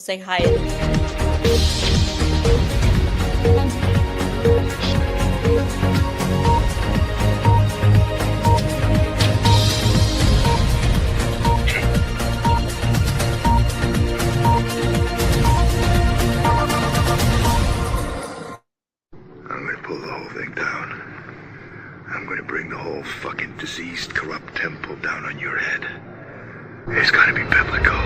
say hi. I'm gonna pull the whole thing down. I'm gonna bring the whole fucking diseased, corrupt temple down on your head. It's gonna be biblical.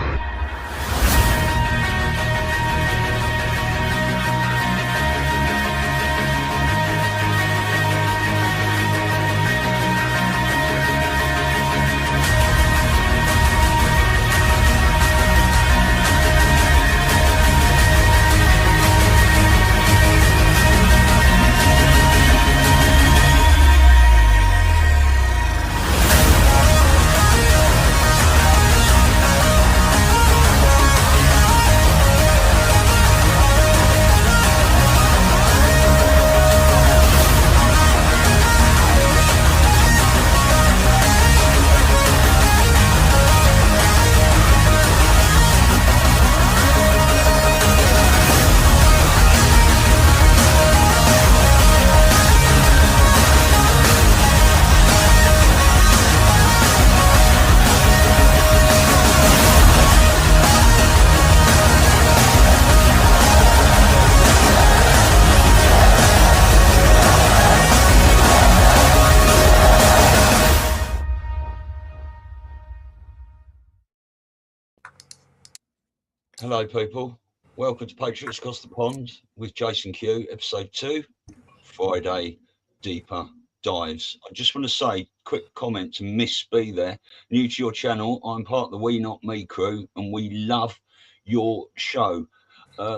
Hello, people. Welcome to Patriots Across the Pond with Jason Q, Episode 2, Friday Deeper Dives. I just want to say, quick comment to Miss B there. New to your channel, I'm part of the We Not Me crew, and we love your show.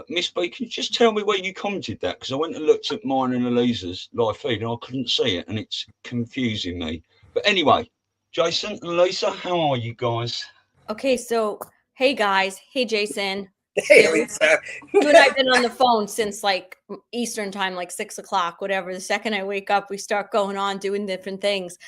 Miss B, can you just tell me where you commented that? Because I went and looked at mine and Elisa's live feed, and I couldn't see it, and it's confusing me. But anyway, Jason and Elisa, how are you guys? Okay, so hey guys, hey Jason. Hey, Lisa. You and I have been on the phone since like Eastern time, like 6 o'clock, whatever. The second I wake up, we start going on doing different things.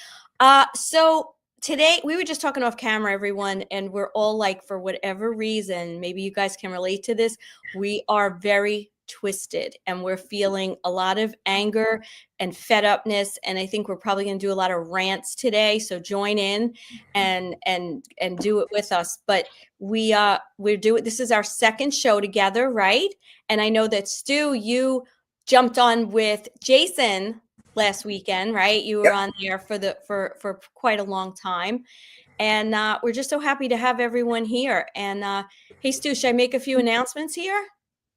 So today we were just talking off camera, everyone, and we're all like, for whatever reason, maybe you guys can relate to this. We are very twisted and we're feeling a lot of anger and fed upness. And I think we're probably going to do a lot of rants today. So join in and do it with us. But we're doing, this is our second show together, right? And I know that Stu, you jumped on with Jason last weekend, right? You were on there for quite a long time. And we're just so happy to have everyone here. And hey, Stu, should I make a few announcements here?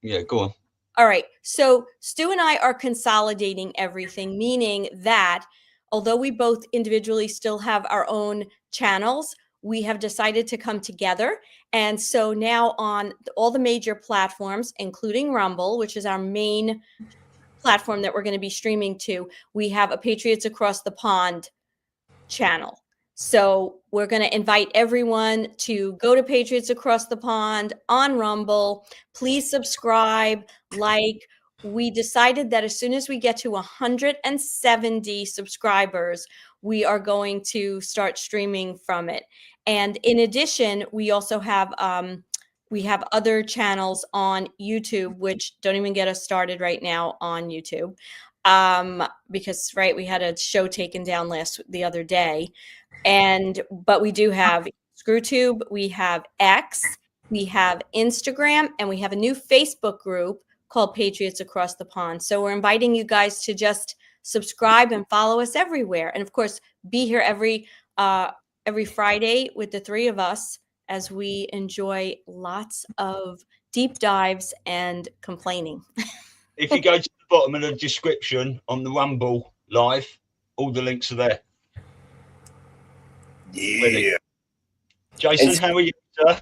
Yeah, go on. All right. So Stu and I are consolidating everything, meaning that although we both individually still have our own channels, we have decided to come together. And so now on all the major platforms, including Rumble, which is our main platform that we're going to be streaming to, we have a Patriots Across the Pond channel. So we're going to invite everyone to go to Patriots Across the Pond on Rumble. Please subscribe, like. We decided that as soon as we get to 170 subscribers, we are going to start streaming from it. And in addition, we also have other channels on YouTube, which don't even get us started right now on YouTube. Because right, we had a show taken down the other day. But we do have ScrewTube, we have X, we have Instagram, and we have a new Facebook group called Patriots Across the Pond. So we're inviting you guys to just subscribe and follow us everywhere. And of course, be here every Friday with the three of us as we enjoy lots of deep dives and complaining. If you go to the bottom of the description on the Rumble live, all the links are there. Yeah. Really. Jason, how are you, sir?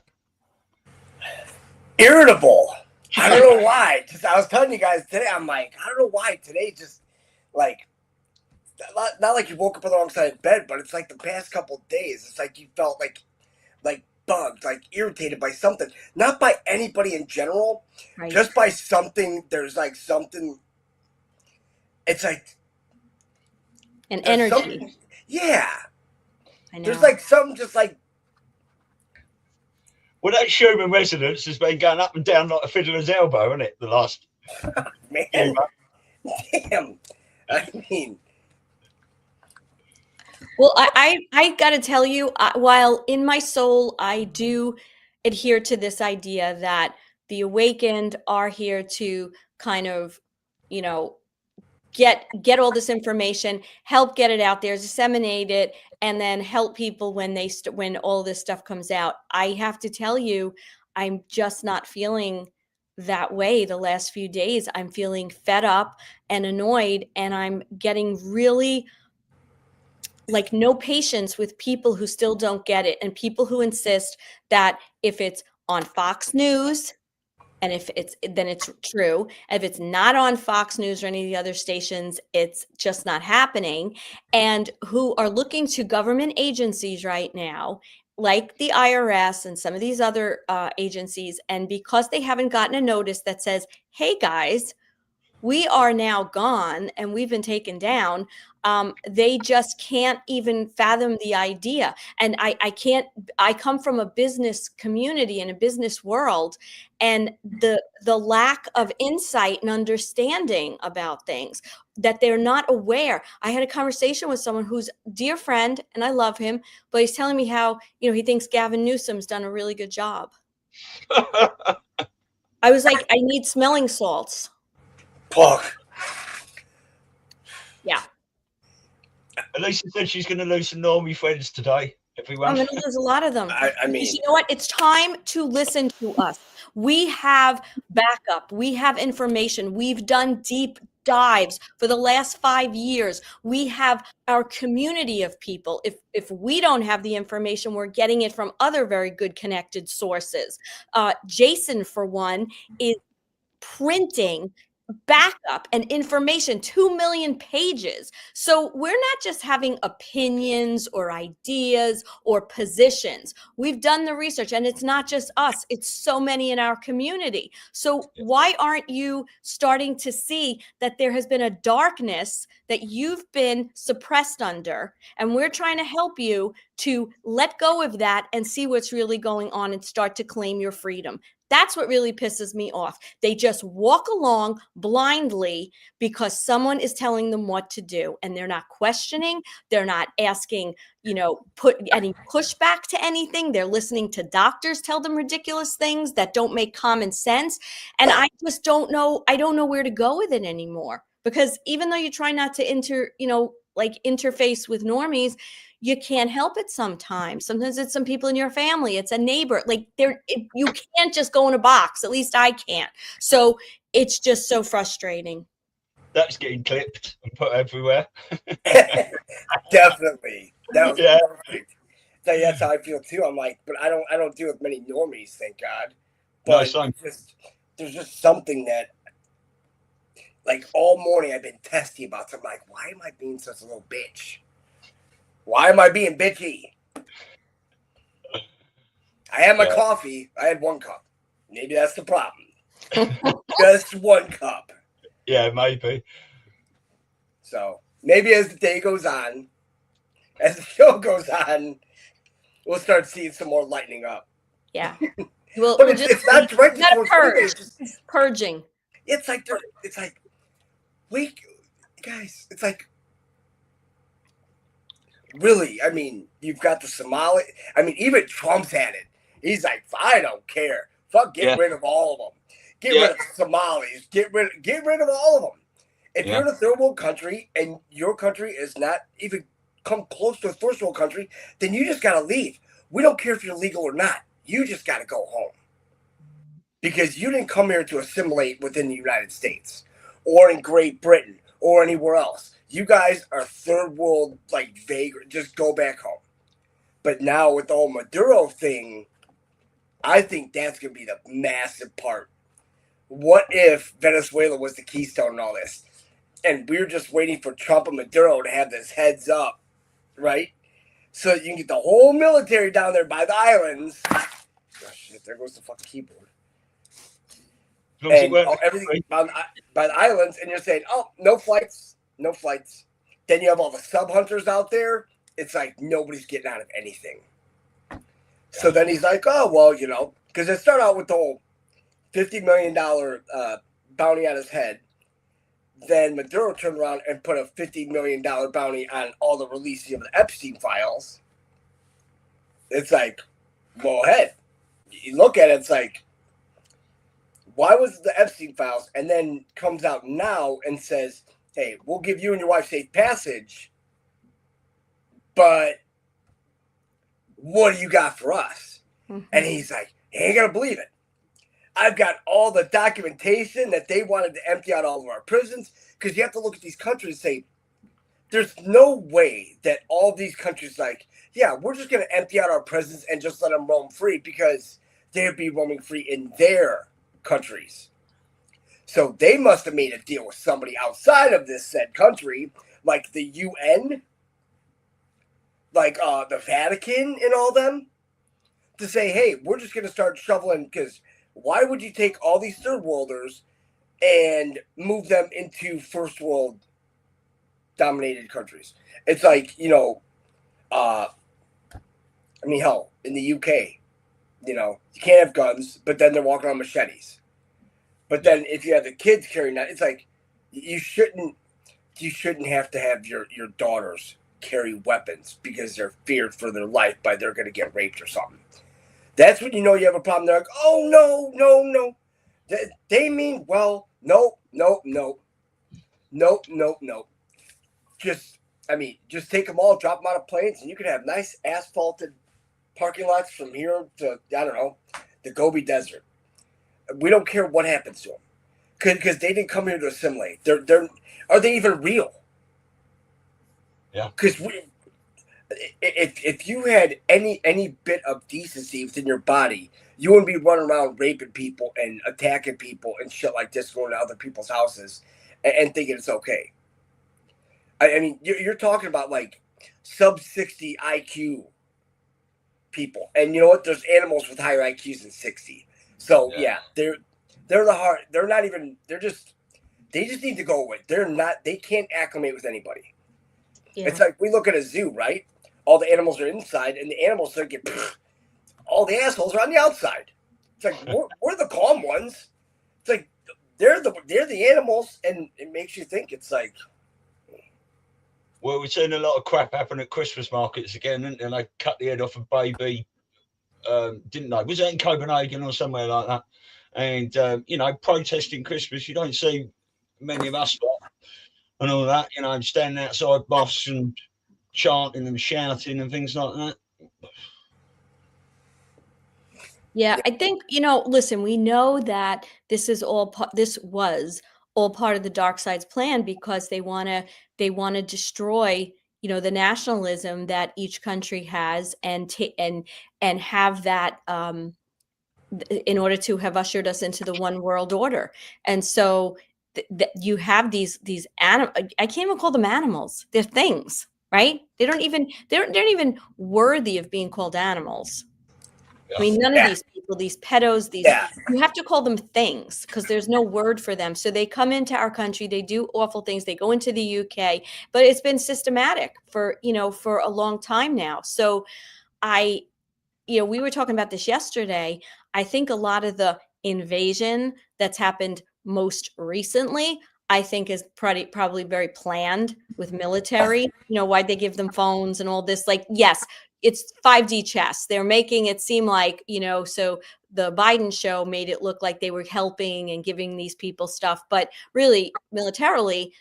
Irritable. I don't know why. Just I was telling you guys today, I'm like, I don't know why today just like not like you woke up on the wrong side of bed, but it's like the past couple of days. It's like you felt like bugged, like irritated by something. Not by anybody in general, Right. just by something. There's like something. It's like And there's energy. something- Yeah. I know. There's like something just like Well, that Schumann resonance has been going up and down like a fiddler's elbow, isn't it? The last Man, few months. damn. I mean, Well, I got to tell you, while in my soul, I do adhere to this idea that the awakened are here to kind of, you know, get all this information, help get it out there, disseminate it, and then help people when when all this stuff comes out. I have to tell you, I'm just not feeling that way the last few days. I'm feeling fed up and annoyed, and I'm getting really like no patience with people who still don't get it, and people who insist that if it's on Fox News and if it's then it's true. If it's not on Fox News or any of the other stations, it's just not happening. And who are looking to government agencies right now, like the IRS and some of these other agencies, and because they haven't gotten a notice that says, "Hey guys, we are now gone and we've been taken down," they just can't even fathom the idea. And I can't, I come from a business community and a business world, and the lack of insight and understanding about things, that they're not aware. I had a conversation with someone who's a dear friend and I love him, but he's telling me how, he thinks Gavin Newsom's done a really good job. I was like, I need smelling salts. fuck. Yeah. Elisa said she's going to lose some normie friends today. Everyone. I'm going to lose a lot of them. I mean, Because you know what? It's time to listen to us. We have backup. We have information. We've done deep dives for the last 5 years. We have our community of people. If we don't have the information, we're getting it from other very good connected sources. Jason, for one, is printing backup and information, 2 million pages. So we're not just having opinions or ideas or positions. We've done the research, and it's not just us, it's so many in our community. So why aren't you starting to see that there has been a darkness that you've been suppressed under, and we're trying to help you to let go of that and see what's really going on and start to claim your freedom? That's what really pisses me off. They just walk along blindly because someone is telling them what to do, and they're not questioning. They're not asking, put any pushback to anything. They're listening to doctors tell them ridiculous things that don't make common sense. And I just don't know. I don't know where to go with it anymore, because even though you try not to interface with normies, you can't help it sometimes. Sometimes it's some people in your family, it's a neighbor. Like you can't just go in a box. At least I can't. So it's just so frustrating. That's getting clipped and put everywhere. definitely. That was perfect. So Yeah. that's how I feel too. I'm like, but I don't deal with many normies, thank God. No, But same. there's just something that, like, all morning I've been testy about something. Like, why am I being such a little bitch? Why am I being bitchy? I had my coffee. I had 1 cup. Maybe that's the problem. Just 1 cup. Yeah, maybe. So maybe as the day goes on, as the show goes on, we'll start seeing some more lightening up. Yeah. But it's not directed towards purge. It's purging. It's like wait, guys. It's like, really. I mean, you've got the Somali. I mean, even Trump's had it. He's like, I don't care. Fuck, get rid of all of them. Get rid of the Somalis. Get rid of all of them. If you're in a third world country and your country is not even come close to a first world country, then you just gotta leave. We don't care if you're legal or not. You just gotta go home. Because you didn't come here to assimilate within the United States or in Great Britain or anywhere else. You guys are third world, like, vagrant. Just go back home. But now with the whole Maduro thing, I think that's going to be the massive part. What if Venezuela was the keystone in all this? And we were just waiting for Trump and Maduro to have this heads up, right? So that you can get the whole military down there by the islands. Oh, shit, there goes the fucking keyboard. And everything by the islands, and you're saying, oh, no flights. Then you have all the sub hunters out there. It's like nobody's getting out of anything. So then he's like, oh, well, because it started out with the whole $50 million bounty on his head. Then Maduro turned around and put a $50 million bounty on all the releasing of the Epstein files. It's like, go ahead. You look at it, it's like, why was the Epstein files? And then comes out now and says, hey, we'll give you and your wife safe passage, but what do you got for us? Mm-hmm. And he's like, you ain't gonna believe it. I've got all the documentation that they wanted to empty out all of our prisons, because you have to look at these countries and say, there's no way that all these countries like, yeah, we're just going to empty out our prisons and just let them roam free, because they'd be roaming free in their countries. So they must have made a deal with somebody outside of this said country, like the UN, like the Vatican and all them, to say, hey, we're just going to start shoveling, because why would you take all these third worlders and move them into first world dominated countries? It's like, hell, in the UK, you can't have guns, but then they're walking around machetes. But then if you have the kids carrying that, it's like, you shouldn't have to have your daughters carry weapons because they're feared for their life by they're going to get raped or something. That's when you have a problem. They're like, oh, no. They mean, well, no. Just take them all, drop them out of planes, and you can have nice asphalted parking lots from here to, I don't know, the Gobi Desert. We don't care what happens to them, because they didn't come here to assimilate. Are they even real? Yeah. Because if you had any bit of decency within your body, you wouldn't be running around raping people and attacking people and shit like this, going to other people's houses and thinking it's okay. I mean, you're talking about like sub 60 IQ people, and you know what? There's animals with higher IQs than 60. So yeah, they're the hard. They're not even. They just need to go away. They can't acclimate with anybody. Yeah. It's like we look at a zoo, right? All the animals are inside, and the animals are all the assholes are on the outside. It's like we're the calm ones. It's like they're the animals, and it makes you think. It's like, well, we're seeing a lot of crap happen at Christmas markets again, and they cut the head off a baby. Didn't they? Was that in Copenhagen or somewhere like that? And protesting Christmas. You don't see many of us and all that. Standing outside mosques and chanting and shouting and things like that. Yeah, I think, listen, we know that this was all part of the dark side's plan, because they want to destroy, the nationalism that each country has, and have that in order to have ushered us into the one world order. And so you have these I can't even call them animals. They're things, right? They're not even worthy of being called animals. I mean, none of these people, these pedos, you have to call them things, because there's no word for them. So they come into our country, they do awful things, they go into the UK, but it's been systematic for a long time now. So we were talking about this yesterday. I think a lot of the invasion that's happened most recently, I think, is probably very planned with military. Why'd they give them phones and all this? Like, yes, it's 5D chess. They're making it seem like, so the Biden show made it look like they were helping and giving these people stuff. But really, militarily,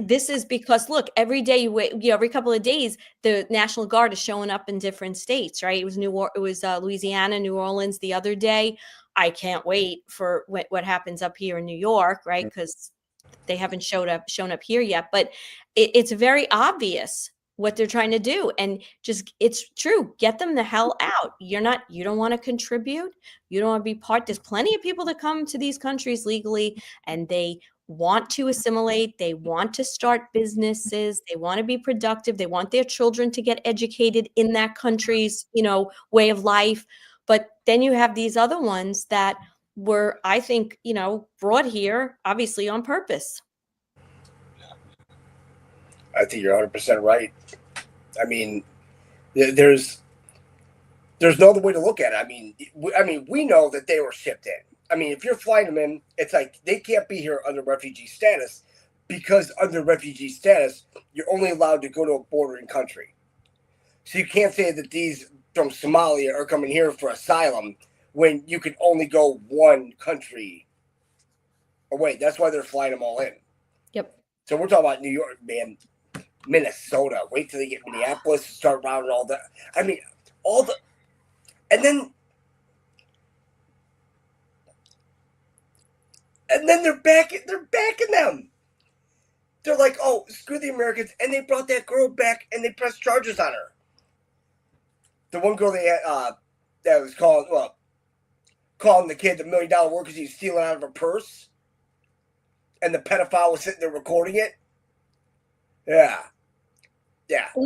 this is because, look, every day every couple of days, the National Guard is showing up in different states, right? It was Louisiana, New Orleans the other day. I can't wait for what happens up here in New York, right? Because they haven't shown up here yet. But it's very obvious what they're trying to do, and it's true. Get them the hell out. You don't want to contribute. You don't want to be part. There's plenty of people that come to these countries legally, and they want to assimilate. They want to start businesses. They want to be productive. They want their children to get educated in that country's, way of life. But then you have these other ones that were, I think, brought here obviously on purpose. I think you're 100% right. I mean, there's there's no other way to look at it. I mean, we know that they were shipped in. I mean, if you're flying them in, it's like they can't be here under refugee status, because under refugee status, you're only allowed to go to a bordering country. So you can't say that these from Somalia are coming here for asylum when you can only go one country away. That's why they're flying them all in. Yep. So we're talking about New York, man, Minnesota. Wait till they get Minneapolis to start rounding all that. I mean, all the, and then they're backing them. They're like, oh, screw the Americans, and they brought that girl back and they pressed charges on her. The one girl they had, that was calling the kid the $1 million worker because he was stealing out of her purse, and the pedophile was sitting there recording it. Yeah.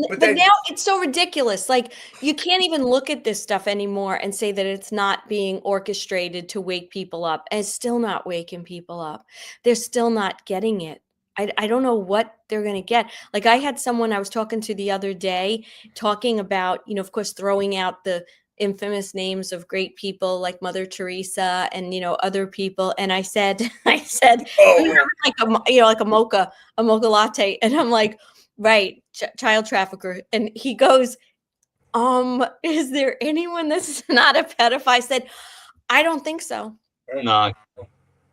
But now it's so ridiculous. Like, you can't even look at this stuff anymore and say that it's not being orchestrated to wake people up. And it's still not waking people up. They're still not getting it. I don't know what they're going to get. Like, I had someone I was talking to the other day talking about, of course, throwing out the infamous names of great people like Mother Teresa and, other people. And I said, Oh. like a mocha latte. And I'm like, right, child trafficker. And he goes, is there anyone that's not a pedophile? I said, I don't think so. No.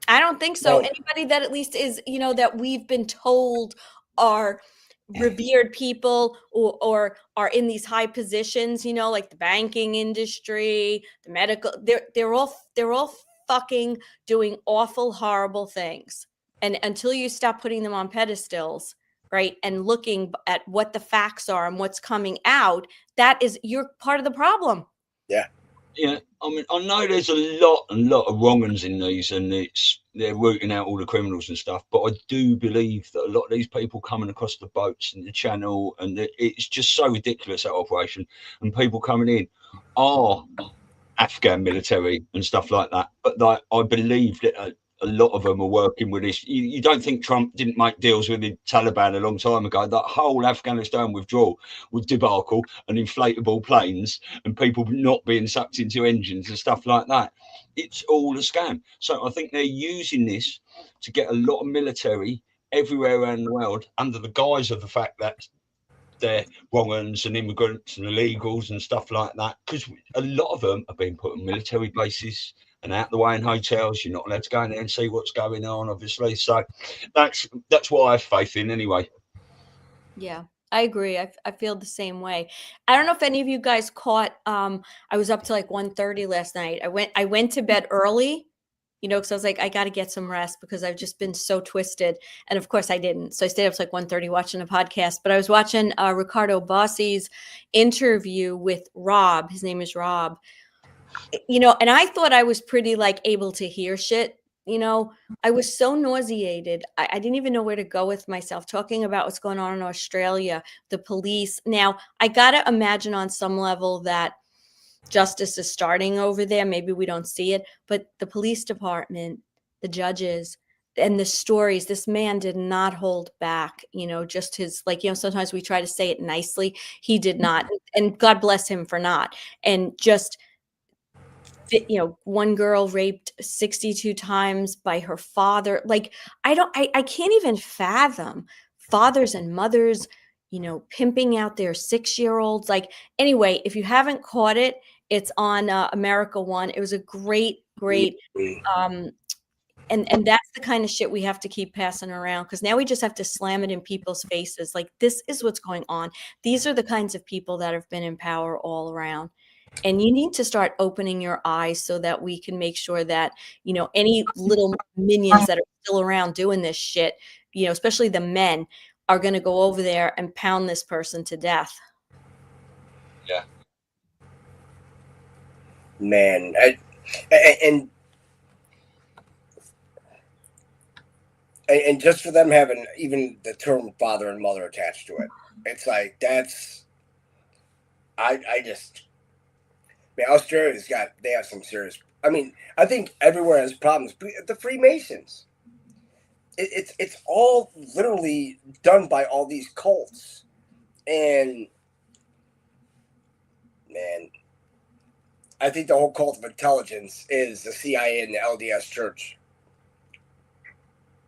I don't think so. No. Anybody that at least is, that we've been told are revered people or are in these high positions, like the banking industry, the medical, they're all fucking doing awful, horrible things. And until you stop putting them on pedestals, right, and looking at what the facts are and what's coming out, you're part of the problem. Yeah. Yeah, I mean, I know there's a lot of wrong uns in these, and they're rooting out all the criminals and stuff. But I do believe that a lot of these people coming across the boats and the channel, and it's just so ridiculous, that operation, and people coming in are Afghan military and stuff like that. But I believe that a lot of them are working with this. You don't think Trump didn't make deals with the Taliban a long time ago? That whole Afghanistan withdrawal with debacle and inflatable planes and people not being sucked into engines and stuff like that. It's all a scam. So I think they're using this to get a lot of military everywhere around the world under the guise of the fact that they're wrong uns and immigrants and illegals and stuff like that. Because a lot of them are being put on military bases and out the way in hotels. You're not allowed to go in there and see what's going on, obviously. So that's what I have faith in anyway. Yeah, I agree. I feel the same way. I don't know if any of you guys caught, I was up to like 1:30 last night. I went to bed early, because I was like, I got to get some rest because I've just been so twisted. And of course I didn't. So I stayed up to like 1:30 watching a podcast, but I was watching Ricardo Bossi's interview with Rob. His name is Rob. And I thought I was pretty like able to hear shit. I was so nauseated. I didn't even know where to go with myself, talking about what's going on in Australia, the police. Now, I got to imagine on some level that justice is starting over there. Maybe we don't see it, but the police department, the judges, and the stories, this man did not hold back, just his, like, sometimes we try to say it nicely. He did not. And God bless him for not. And just, one girl raped 62 times by her father. Like, I can't even fathom fathers and mothers, pimping out their 6-year-olds. Like, anyway, if you haven't caught it, it's on America One. It was a great, and that's the kind of shit we have to keep passing around, because now we just have to slam it in people's faces. Like, this is what's going on. These are the kinds of people that have been in power all around. And you need to start opening your eyes so that we can make sure that, any little minions that are still around doing this shit, especially the men, are going to go over there and pound this person to death. Yeah. Man, and just for them having even the term father and mother attached to it, it's like, that's, man, Australia's they have some serious, I think everywhere has problems. The Freemasons, it's all literally done by all these cults. And man, I think the whole cult of intelligence is the CIA and the LDS Church.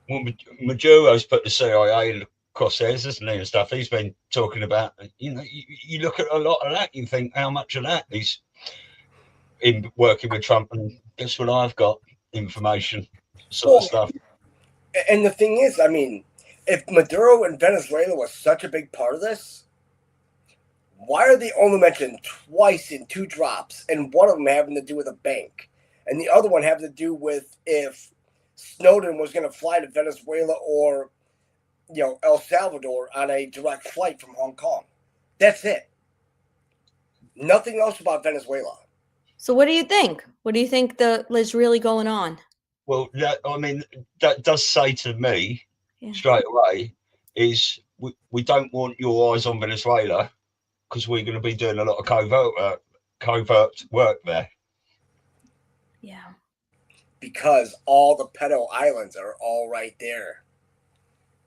Well, Maduro's put the CIA across theirs, isn't he, and stuff. He's been talking about, you look at a lot of that, you think, how much of that is in working with Trump, and guess what I've got? Information, of stuff. And the thing is, I mean, if Maduro and Venezuela was such a big part of this, why are they only mentioned twice in 2 drops, and one of them having to do with a bank, and the other one having to do with if Snowden was going to fly to Venezuela or, El Salvador on a direct flight from Hong Kong? That's it. Nothing else about Venezuela. So what do you think? What do you think is really going on? Well, that does say to me straight away is we don't want your eyes on Venezuela because we're going to be doing a lot of covert work there. Yeah. Because all the pedo islands are all right there.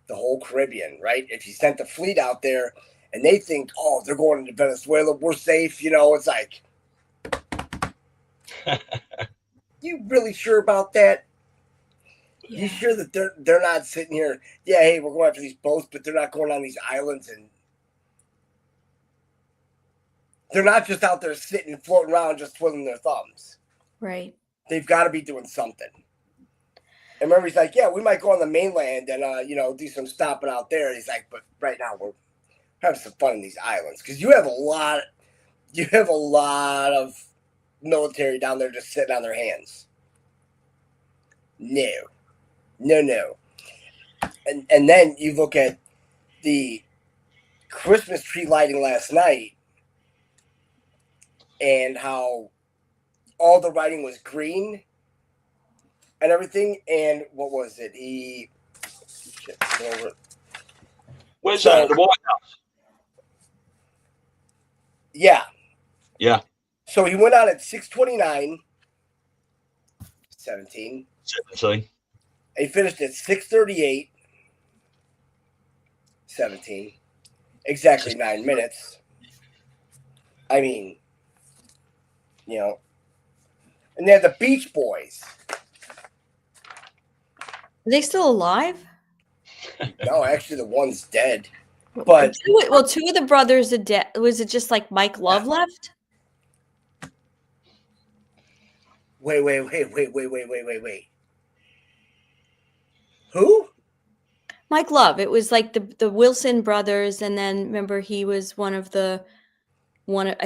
The whole Caribbean, right? If you sent the fleet out there and they think, oh, they're going to Venezuela, we're safe, it's like, you really sure about that? Yeah. You sure that they're not sitting here, hey, we're going after these boats, but they're not going on these islands, and they're not just out there sitting, floating around, just twiddling their thumbs. Right. They've got to be doing something. And remember, he's like, we might go on the mainland and, do some stopping out there. And he's like, but right now we're having some fun in these islands. Because you have a lot of military down there just sitting on their hands. No. And then you look at the Christmas tree lighting last night and how all the writing was green and everything. And what was it? Where's that? The White House? Yeah. Yeah. So he went out at 6:29. 17. He finished at 6:38. 17. Exactly 9 minutes. I mean, and they're the Beach Boys. Are they still alive? No, actually, the one's dead. But two of the brothers are dead. Was it just like Mike Love left? Wait. Who? Mike Love. It was like the Wilson brothers, and then remember he was I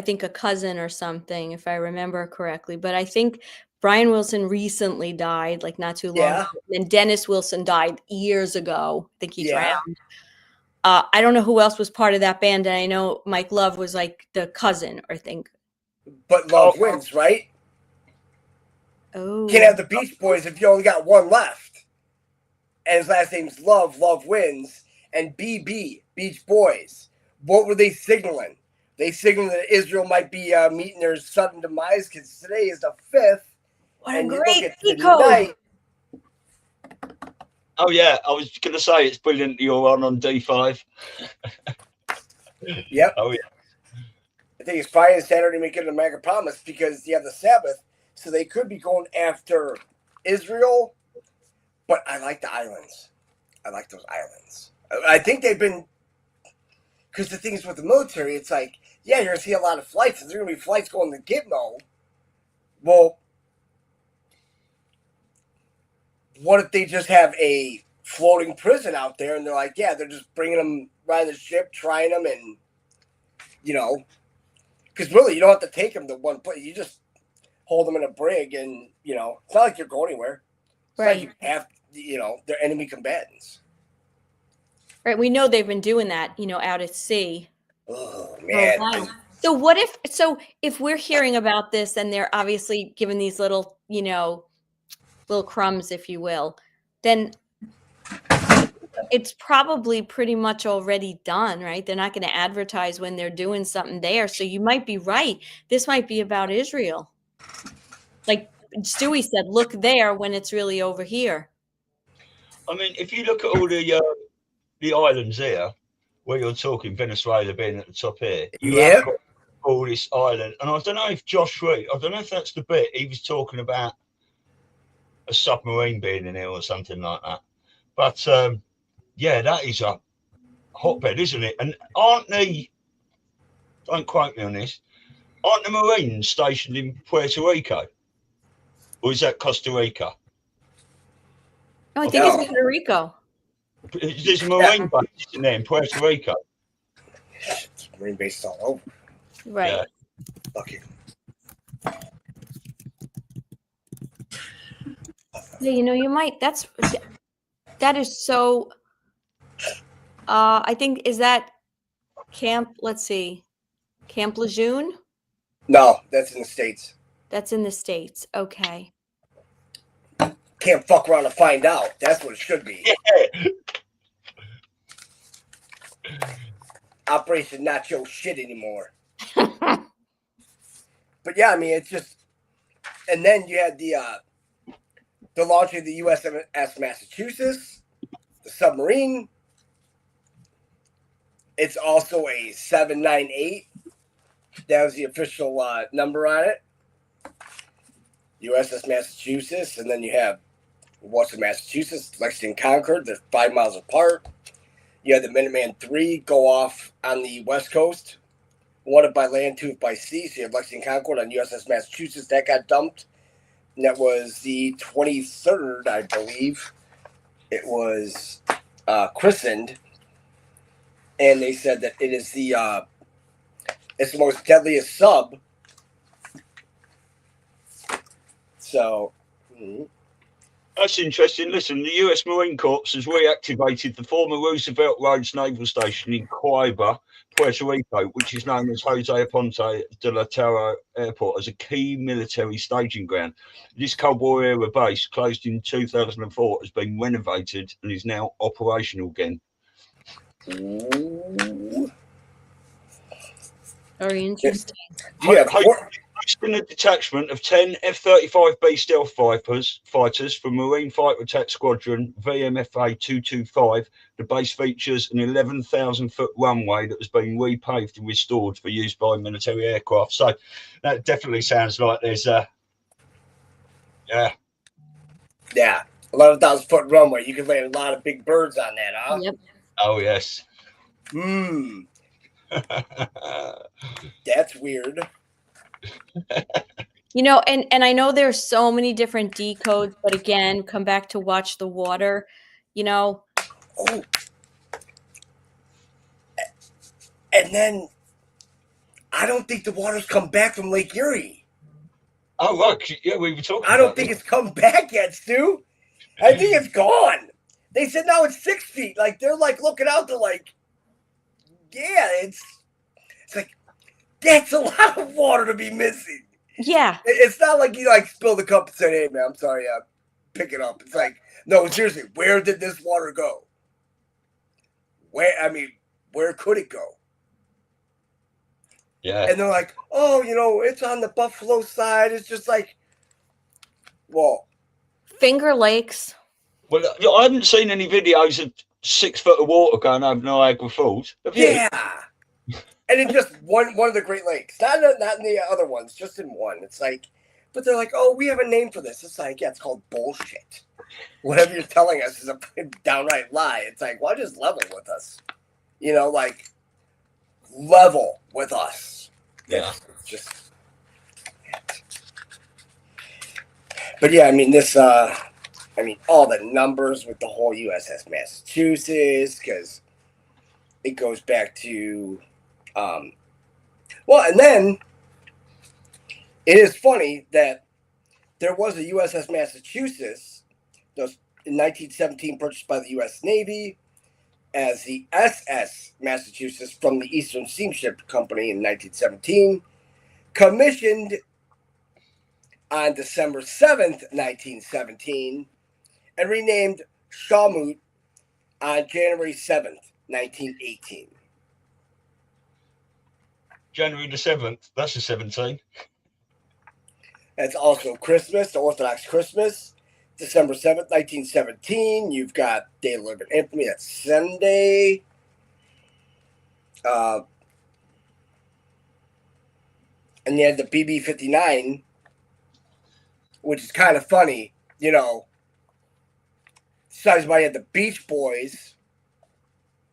think a cousin or something, if I remember correctly. But I think Brian Wilson recently died, like not too long ago. And Dennis Wilson died years ago. I think he drowned. I don't know who else was part of that band, and I know Mike Love was like the cousin, I think. But Love wins, right? Oh. Can't have the Beach Boys if you only got one left. And his last name's Love. Love wins. And BB, Beach Boys. What were they signaling? They signaled that Israel might be meeting their sudden demise because today is the 5th. What a great night. Oh, yeah. I was going to say it's brilliant you're on D5. Yep. Oh, yeah. I think it's Friday and Saturday making an American promise because you have the Sabbath. So they could be going after Israel. But I like the islands. I like those islands. I think they've been... Because the thing is with the military, it's like, you're going to see a lot of flights. There's going to be flights going to Gitmo. Well, what if they just have a floating prison out there and they're like, they're just bringing them right on the ship, trying them, and, because really, you don't have to take them to one place. You just hold them in a brig and, it's not like you're going anywhere. It's right. Like you have, they're enemy combatants. Right. We know they've been doing that, out at sea. Oh, man. So if we're hearing about this and they're obviously given these little, little crumbs, if you will, then it's probably pretty much already done, right? They're not going to advertise when they're doing something there. So you might be right. This might be about Israel. Like Stewie said, look there when it's really over here. I mean, if you look at all the islands here, where you're talking Venezuela being at the top here, you all this island. And I don't know if Josh Reed, I don't know if that's the bit he was talking about a submarine being in there or something like that. But yeah, that is a hotbed, isn't it? And don't quote me on this, aren't the Marines stationed in Puerto Rico? Or is that Costa Rica? No, I think it's Puerto Rico. There's a Marine base in there in Puerto Rico. It's Marine base all over. Right. Yeah. Fucking. Yeah, you might. That is so. I think is that Camp. Let's see, Camp Lejeune. No, that's in the States. That's in the States. Okay. Can't fuck around and find out. That's what it should be. Operation Not Your Shit anymore. But yeah, I mean, it's just. And then you had the launch of the USS Massachusetts, the submarine. It's also a 798. That was the official number on it. USS Massachusetts, and then you have what's in Massachusetts, Lexington Concord. They're 5 miles apart. You had the Minuteman III go off on the West Coast. One by land, two by sea. So you have Lexington Concord on USS Massachusetts. That got dumped. And that was the 23rd, I believe. It was christened. And they said that it is it's the most deadliest sub. So, That's interesting. Listen, the U.S. Marine Corps has reactivated the former Roosevelt Roads Naval Station in Cuiba, Puerto Rico, which is known as Jose Aponte de la Tierra Airport, as a key military staging ground. This Cold War era base, closed in 2004, has been renovated and is now operational again. Very interesting. Yeah, Hosting a detachment of 10 F-35B stealth fighters from Marine Fighter Attack Squadron VMFA 225. The base features an 11,000-foot runway that has been repaved and restored for use by military aircraft. So that definitely sounds like there's a a 11,000-foot runway. You can land a lot of big birds on that, huh? Yep. Oh yes. That's weird. And I know there's so many different decodes, but again, come back to watch the water, Oh. And then I don't think the water's come back from Lake Erie. Oh, right. Yeah, we were talking I don't think it's come back yet, Stu. I think it's gone. They said now it's 6 feet. Like, they're like looking out to like, yeah, it's like, that's a lot of water to be missing. Yeah. It's not like you like spill the cup and say, hey, man, I'm sorry, pick it up. It's like, no, seriously, where did this water go? Where could it go? Yeah. And they're like, oh, it's on the Buffalo side. It's just like, well. Finger Lakes. Well, I haven't seen any videos of 6 foot of water going over Niagara Falls. Have you? Yeah. And in just one of the Great Lakes. Not in the other ones, just in one. It's like, but they're like, oh, we have a name for this. It's like, yeah, it's called bullshit. Whatever you're telling us is a downright lie. It's like, well, just level with us. Like, level with us. Yeah. It's just. But yeah, I mean, all the numbers with the whole USS Massachusetts, because it goes back to, and then it is funny that there was a USS Massachusetts that was in 1917 purchased by the U.S. Navy as the SS Massachusetts from the Eastern Steamship Company in 1917, commissioned on December 7th, 1917, and renamed Shawmut on January 7th, 1918. January the 7th. That's the 17th. That's also Christmas, the Orthodox Christmas. December 7th, 1917. You've got Day of Living Infamy. That's Sunday. and you had the BB-59, which is kind of funny, you know. Besides why you had the Beach Boys.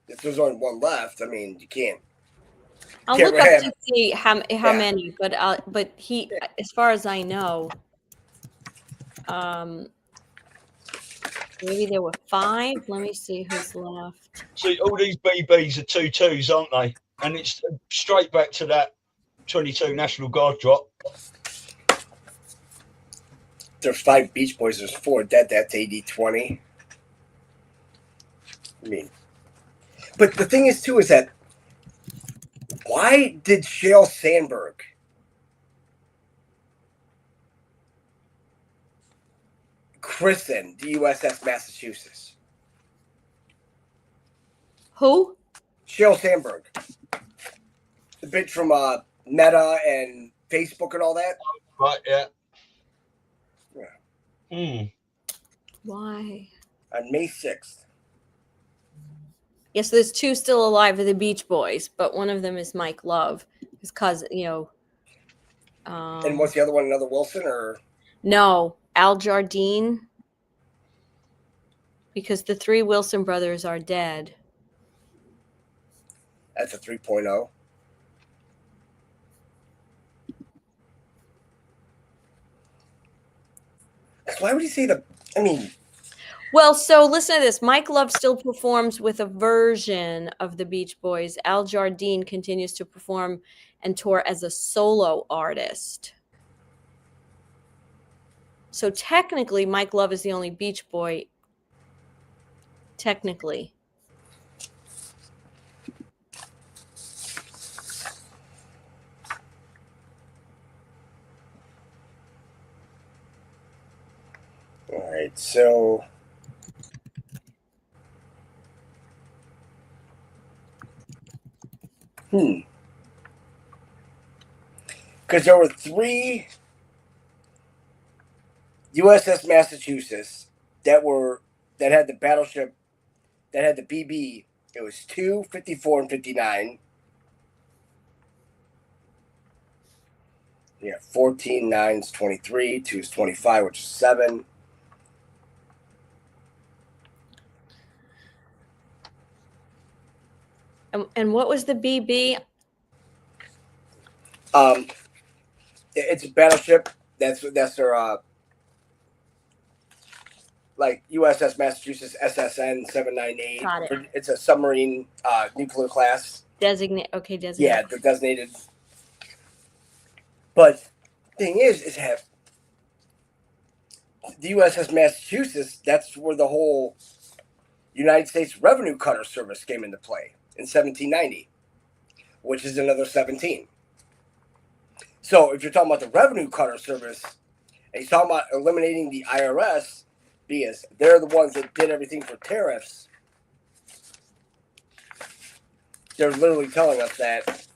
If there's only one left, I mean, you can't. I'll Can't look up have- to see how Yeah. many, but he, as far as I know, maybe there were 5. Let me see who's left. See, all these BBs are 2-2s, aren't they? And it's straight back to that 22 National Guard drop. There's 5 Beach Boys. There's 4 dead. That's AD-20. I mean, but the thing is, too, is that why did Shale Sandberg christen the USS Massachusetts? Who? Shale Sandberg. The bitch from Meta and Facebook and all that. Right, yeah. Yeah. Why? On May 6th. Yes, there's 2 still alive of the Beach Boys, but one of them is Mike Love, his cousin, you know. And what's the other one? Another Wilson or? No, Al Jardine. Because the 3 Wilson brothers are dead. That's a 3.0. Why would he say the? I mean. Well, so listen to this. Mike Love still performs with a version of the Beach Boys. Al Jardine continues to perform and tour as a solo artist. So technically, Mike Love is the only Beach Boy. Technically. All right, so. Because there were 3 USS Massachusetts that had the battleship that had the BB. It was 2, 54, and 59. Yeah, 14, 9 is 23, 2 is 25, which is 7. And what was the BB? It's a battleship. That's their like USS Massachusetts SSN 798. Got it. It's a submarine nuclear class. Designate. Okay, designate. Yeah, the designated. But thing is have the USS Massachusetts. That's where the whole United States Revenue Cutter Service came into play in 1790, which is another 17. So if you're talking about the Revenue Cutter Service, and you're talking about eliminating the IRS, because they're the ones that did everything for tariffs, they're literally telling us that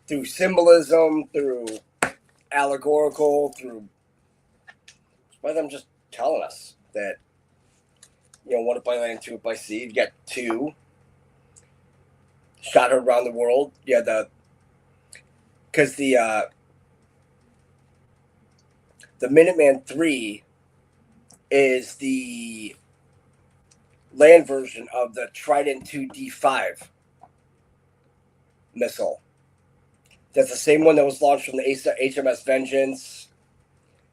through symbolism, through allegorical, through by them just telling us that, you know, 1 by land, 2 by sea. You got 2 shot her around the world. Yeah, because the Minuteman III is the land version of the Trident 2D5 missile. That's the same one that was launched from the HMS Vengeance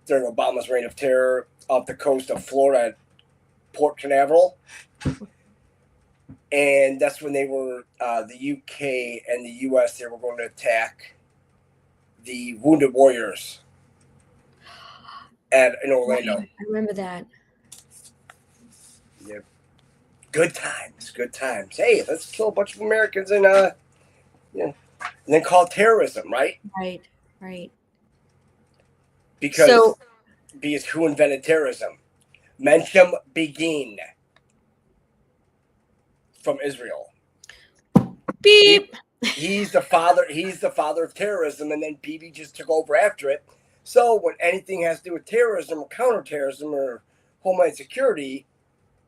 during Obama's reign of terror off the coast of Florida at Port Canaveral. And that's when they were, the UK and the US, they were going to attack the Wounded Warriors in Orlando. I remember that. Yeah. Good times, good times. Hey, let's kill a bunch of Americans and and then call it terrorism, right? Right. Because who invented terrorism? Menachem Begin from Israel. Beep. He's the father of terrorism, and then BB just took over after it. So when anything has to do with terrorism or counterterrorism or homeland security,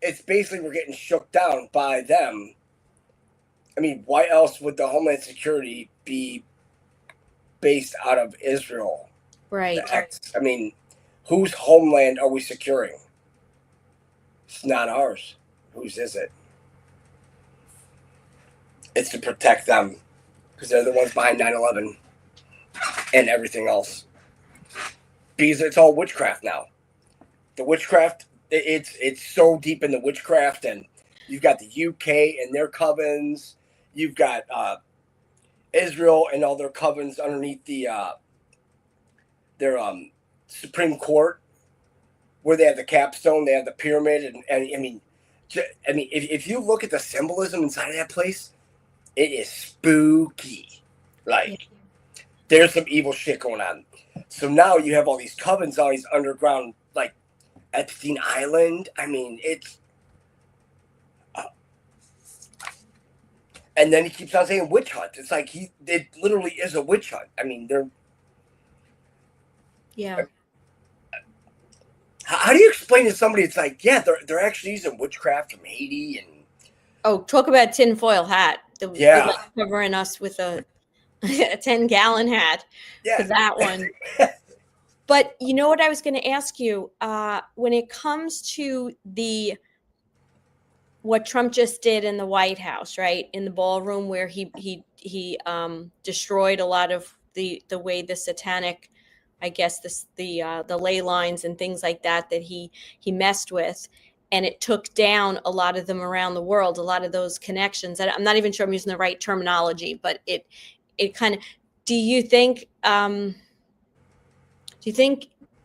it's basically we're getting shook down by them. I mean, why else would the homeland security be based out of Israel. Right. I mean, whose homeland are we securing? It's not ours. Whose is it? It's to protect them because they're the ones behind 9/11 and everything else. Because it's all witchcraft now. The witchcraft, it's so deep in the witchcraft, and you've got the UK and their covens. You've got Israel and all their covens underneath their Supreme Court, where they have the capstone, they have the pyramid, and I mean, if you look at the symbolism inside of that place, it is spooky. Like, there's some evil shit going on. So now you have all these covens, all these underground, like Epstein Island. I mean, it's. And then he keeps on saying witch hunt. It's like it literally is a witch hunt. I mean, they're. Yeah. How do you explain to somebody? It's like, yeah, they're actually using witchcraft from Haiti and. Oh, talk about tinfoil hat. Yeah. Covering us with a 10-gallon hat for that one. But you know what I was going to ask you? When it comes to what Trump just did in the White House, right, in the ballroom, where he destroyed a lot of the way the satanic, I guess, the ley lines and things like that he messed with, and it took down a lot of them around the world, a lot of those connections. I'm not even sure I'm using the right terminology, but it kind of. Do you think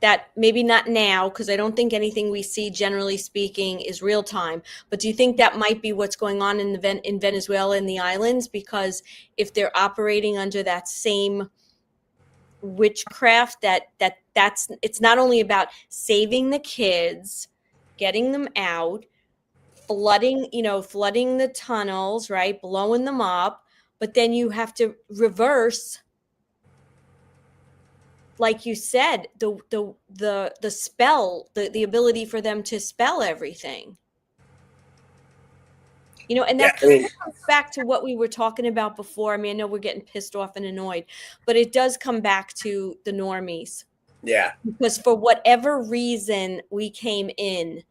that maybe not now, because I don't think anything we see, generally speaking, is real time, but do you think that might be what's going on in Venezuela and the islands? Because if they're operating under that same witchcraft, that's it's not only about saving the kids, getting them out, flooding the tunnels, right, blowing them up, but then you have to reverse, like you said, the spell, the ability for them to spell everything. And that kind of comes back to what we were talking about before. I mean, I know we're getting pissed off and annoyed, but it does come back to the normies. Yeah. Because for whatever reason we came in,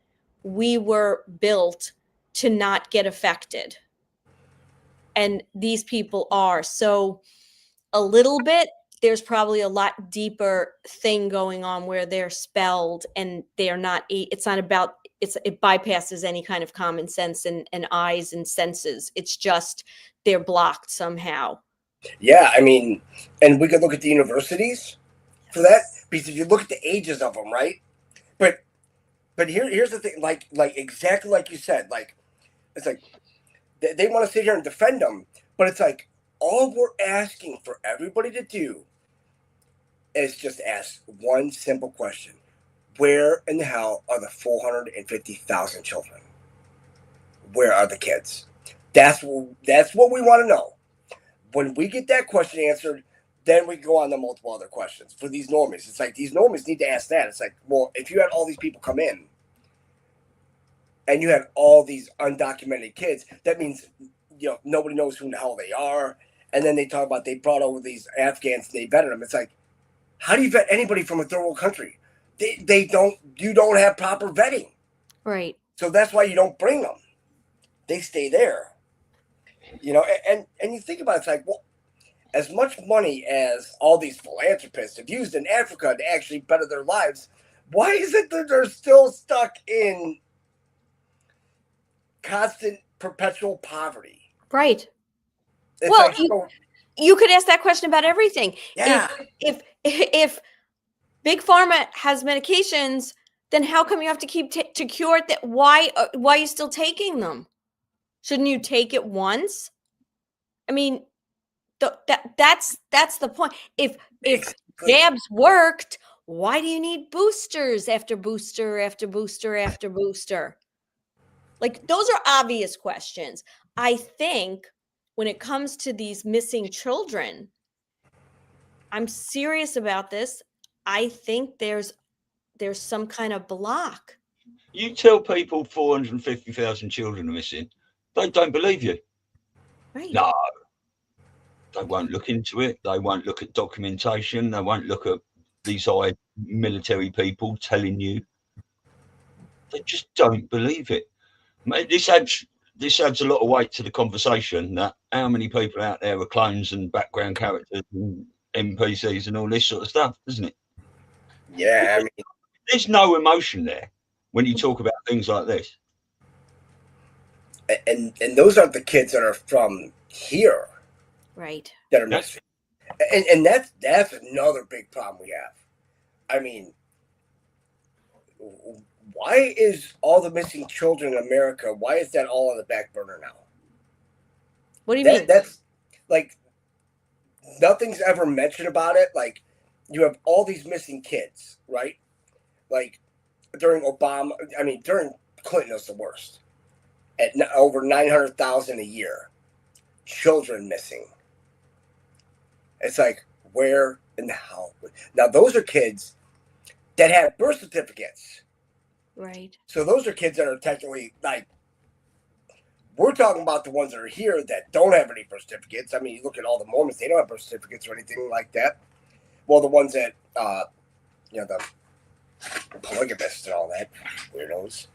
we were built to not get affected. And these people are. So a little bit, there's probably a lot deeper thing going on where they're spelled and they're not, it's not about, it bypasses any kind of common sense and eyes and senses. It's just they're blocked somehow. Yeah, I mean, and we could look at the universities for that, because if you look at the ages of them, right? But here's the thing, like exactly like you said, like it's like they want to sit here and defend them, but it's like all we're asking for everybody to do is just ask one simple question: where in the hell are the 450,000 children? Where are the kids? That's what we want to know. When we get that question answered, then we go on to multiple other questions for these normies. It's like these normies need to ask that. It's like, well, if you had all these people come in and you had all these undocumented kids, that means nobody knows who the hell they are. And then they talk about they brought over these Afghans and they vetted them. It's like, how do you vet anybody from a third world country? You don't have proper vetting. Right. So that's why you don't bring them. They stay there. And you think about it, it's like, well, as much money as all these philanthropists have used in Africa to actually better their lives, why is it that they're still stuck in constant, perpetual poverty? Right. It's well, like, you could ask that question about everything. Yeah. If Big Pharma has medications, then how come you have to keep to cure it? Why are you still taking them? Shouldn't you take it once? I mean, that's the point. If jabs worked, why do you need boosters after booster after booster after booster? Like, those are obvious questions. I think when it comes to these missing children, I'm serious about this. I think there's some kind of block. You tell people 450,000 children are missing, they don't believe you. Right. No. They won't look into it. They won't look at documentation. They won't look at these military people telling you. They just don't believe it. Mate, this adds a lot of weight to the conversation, that how many people out there are clones and background characters and NPCs and all this sort of stuff, doesn't it? Yeah, I mean, there's no emotion there when you talk about things like this. and those aren't the kids that are from here, Right. that are missing. And that's another big problem we have. I mean, why is all the missing children in America, why is that all on the back burner now? What do you mean? That's like, nothing's ever mentioned about it. Like, you have all these missing kids, right? Like, during Clinton was the worst. At over 900,000 a year. Children missing. It's like, where in the hell? Now, those are kids that have birth certificates. Right. So those are kids that are technically, like, we're talking about the ones that are here that don't have any birth certificates. I mean, you look at all the Mormons, they don't have birth certificates or anything like that. Well, the ones that, the polygamists and all that, weirdos.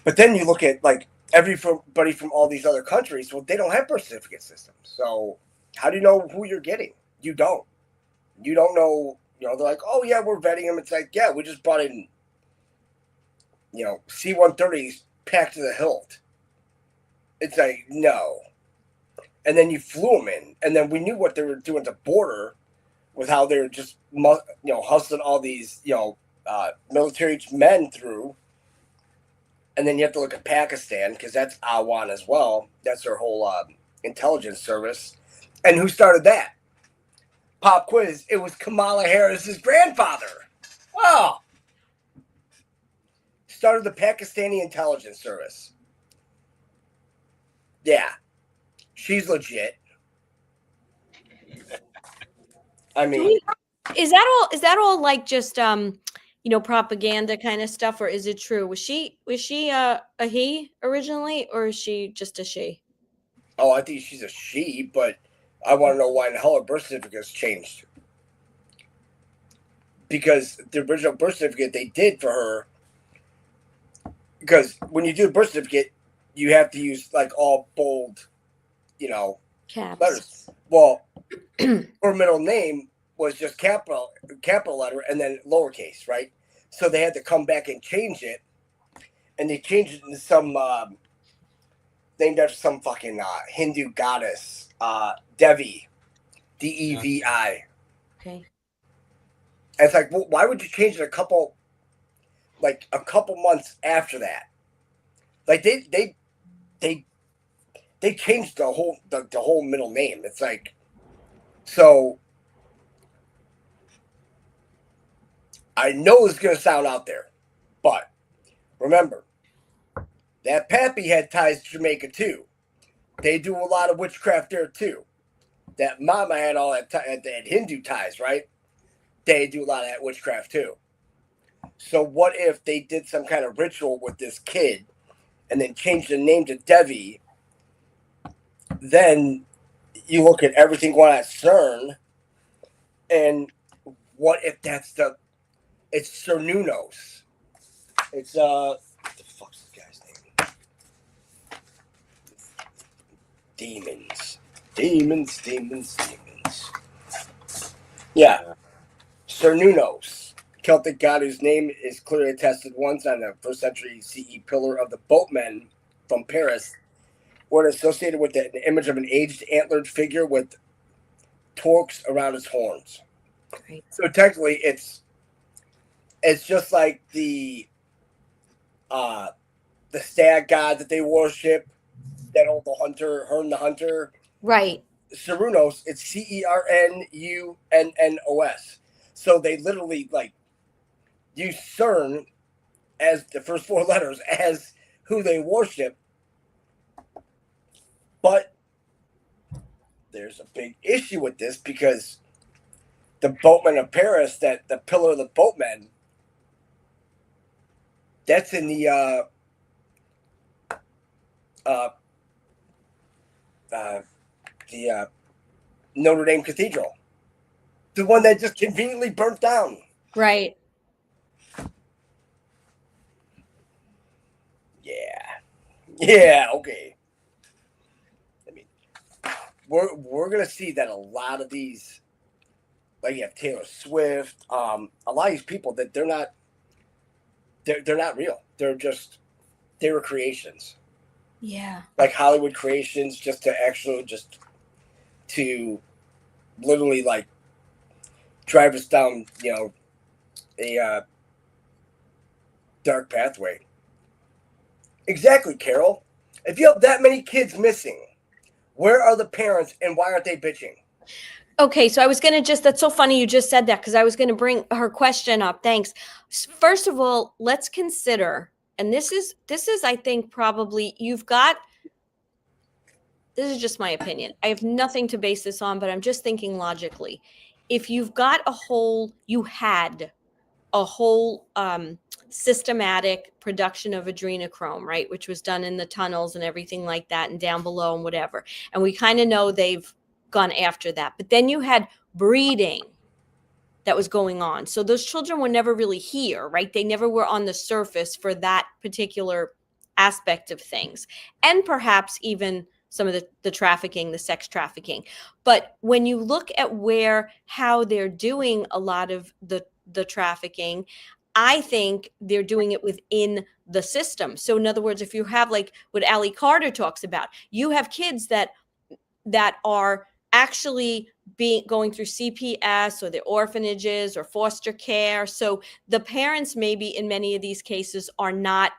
But then you look at, like, everybody from all these other countries, well, they don't have birth certificate systems. So how do you know who you're getting? You don't. You don't know, they're like, oh, yeah, we're vetting them. It's like, yeah, we just brought in, C-130s packed to the hilt. It's like, no. And then you flew them in. And then we knew what they were doing at the border with how they were just, hustling all these, military men through. And then you have to look at Pakistan, because that's Awan as well. That's their whole intelligence service. And who started that? Pop quiz. It was Kamala Harris's grandfather. Oh. Started the Pakistani intelligence service. Yeah. She's legit. I mean, is that all like just propaganda kind of stuff, or is it true? Was she a he originally, or is she just a she? Oh, I think she's a she, but I want to know why in the hell her birth certificate's changed. Because the original birth certificate they did for her, because when you do a birth certificate, you have to use like all bold, Caps. letters. Well, her middle name was just capital letter and then lowercase, right? So they had to come back and change it, and they changed it into some named after some fucking Hindu goddess, Devi, Devi. Okay. And it's like, well, why would you change it a couple months after that? Like they changed the whole middle name. It's like, so I know it's gonna sound out there, but remember that Pappy had ties to Jamaica too. They do a lot of witchcraft there too. That Mama had all that that Hindu ties, right? They do a lot of that witchcraft too. So what if they did some kind of ritual with this kid and then changed the name to Devi? Then you look at everything going on at CERN, and what if it's Cernunos? It's what the fuck's this guy's name? Demons. Yeah. Cernunos, Celtic god whose name is clearly attested once on a first century CE pillar of the boatmen from Paris, were associated with an image of an aged antlered figure with torques around its horns. Great. So technically it's just like the stag god that they worship, that old Hern the Hunter. Right. Cernunos, it's Cernunnos. So they literally like use CERN as the first four letters as who they worship. But there's a big issue with this, because the boatmen of Paris, that the pillar of the boatmen, that's in the the Notre Dame Cathedral, the one that just conveniently burnt down. Right. Yeah. Okay. I mean, we're gonna see that a lot of these, like you have Taylor Swift, a lot of these people that they're not real. They were creations. Yeah. Like Hollywood creations, just to literally like drive us down, a dark pathway. Exactly, Carol. If you have that many kids missing, where are the parents and why aren't they bitching? Okay, so I was going to that's so funny you just said that, because I was going to bring her question up. Thanks. First of all, let's consider, and this is I think probably this is just my opinion. I have nothing to base this on, but I'm just thinking logically. If you've got you had a whole systematic production of adrenochrome, right, which was done in the tunnels and everything like that and down below and whatever. And we kind of know they've gone after that. But then you had breeding that was going on. So those children were never really here, right? They never were on the surface for that particular aspect of things. And perhaps even some of the trafficking, the sex trafficking. But when you look at how they're doing a lot of the trafficking, I think they're doing it within the system. So in other words, if you have like what Allie Carter talks about, you have kids that are actually going through CPS or the orphanages or foster care. So the parents maybe in many of these cases are not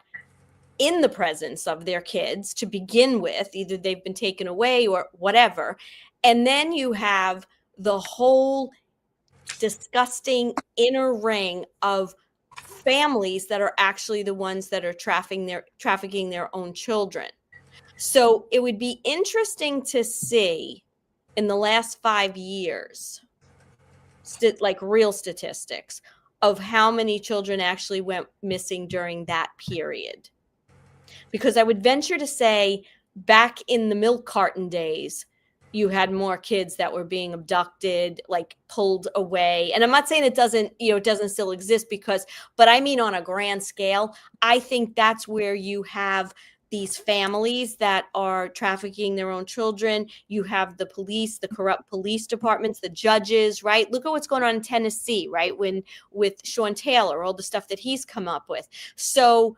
in the presence of their kids to begin with. Either they've been taken away or whatever. And then you have the whole disgusting inner ring of families that are actually the ones that are trafficking their own children. So it would be interesting to see in the last 5 years, like real statistics of how many children actually went missing during that period. Because I would venture to say back in the milk carton days, you had more kids that were being abducted, like pulled away. And I'm not saying it doesn't still exist but I mean on a grand scale, I think that's where you have these families that are trafficking their own children. You have the police, the corrupt police departments, the judges, right? Look at what's going on in Tennessee, right? With Sean Taylor, all the stuff that he's come up with. So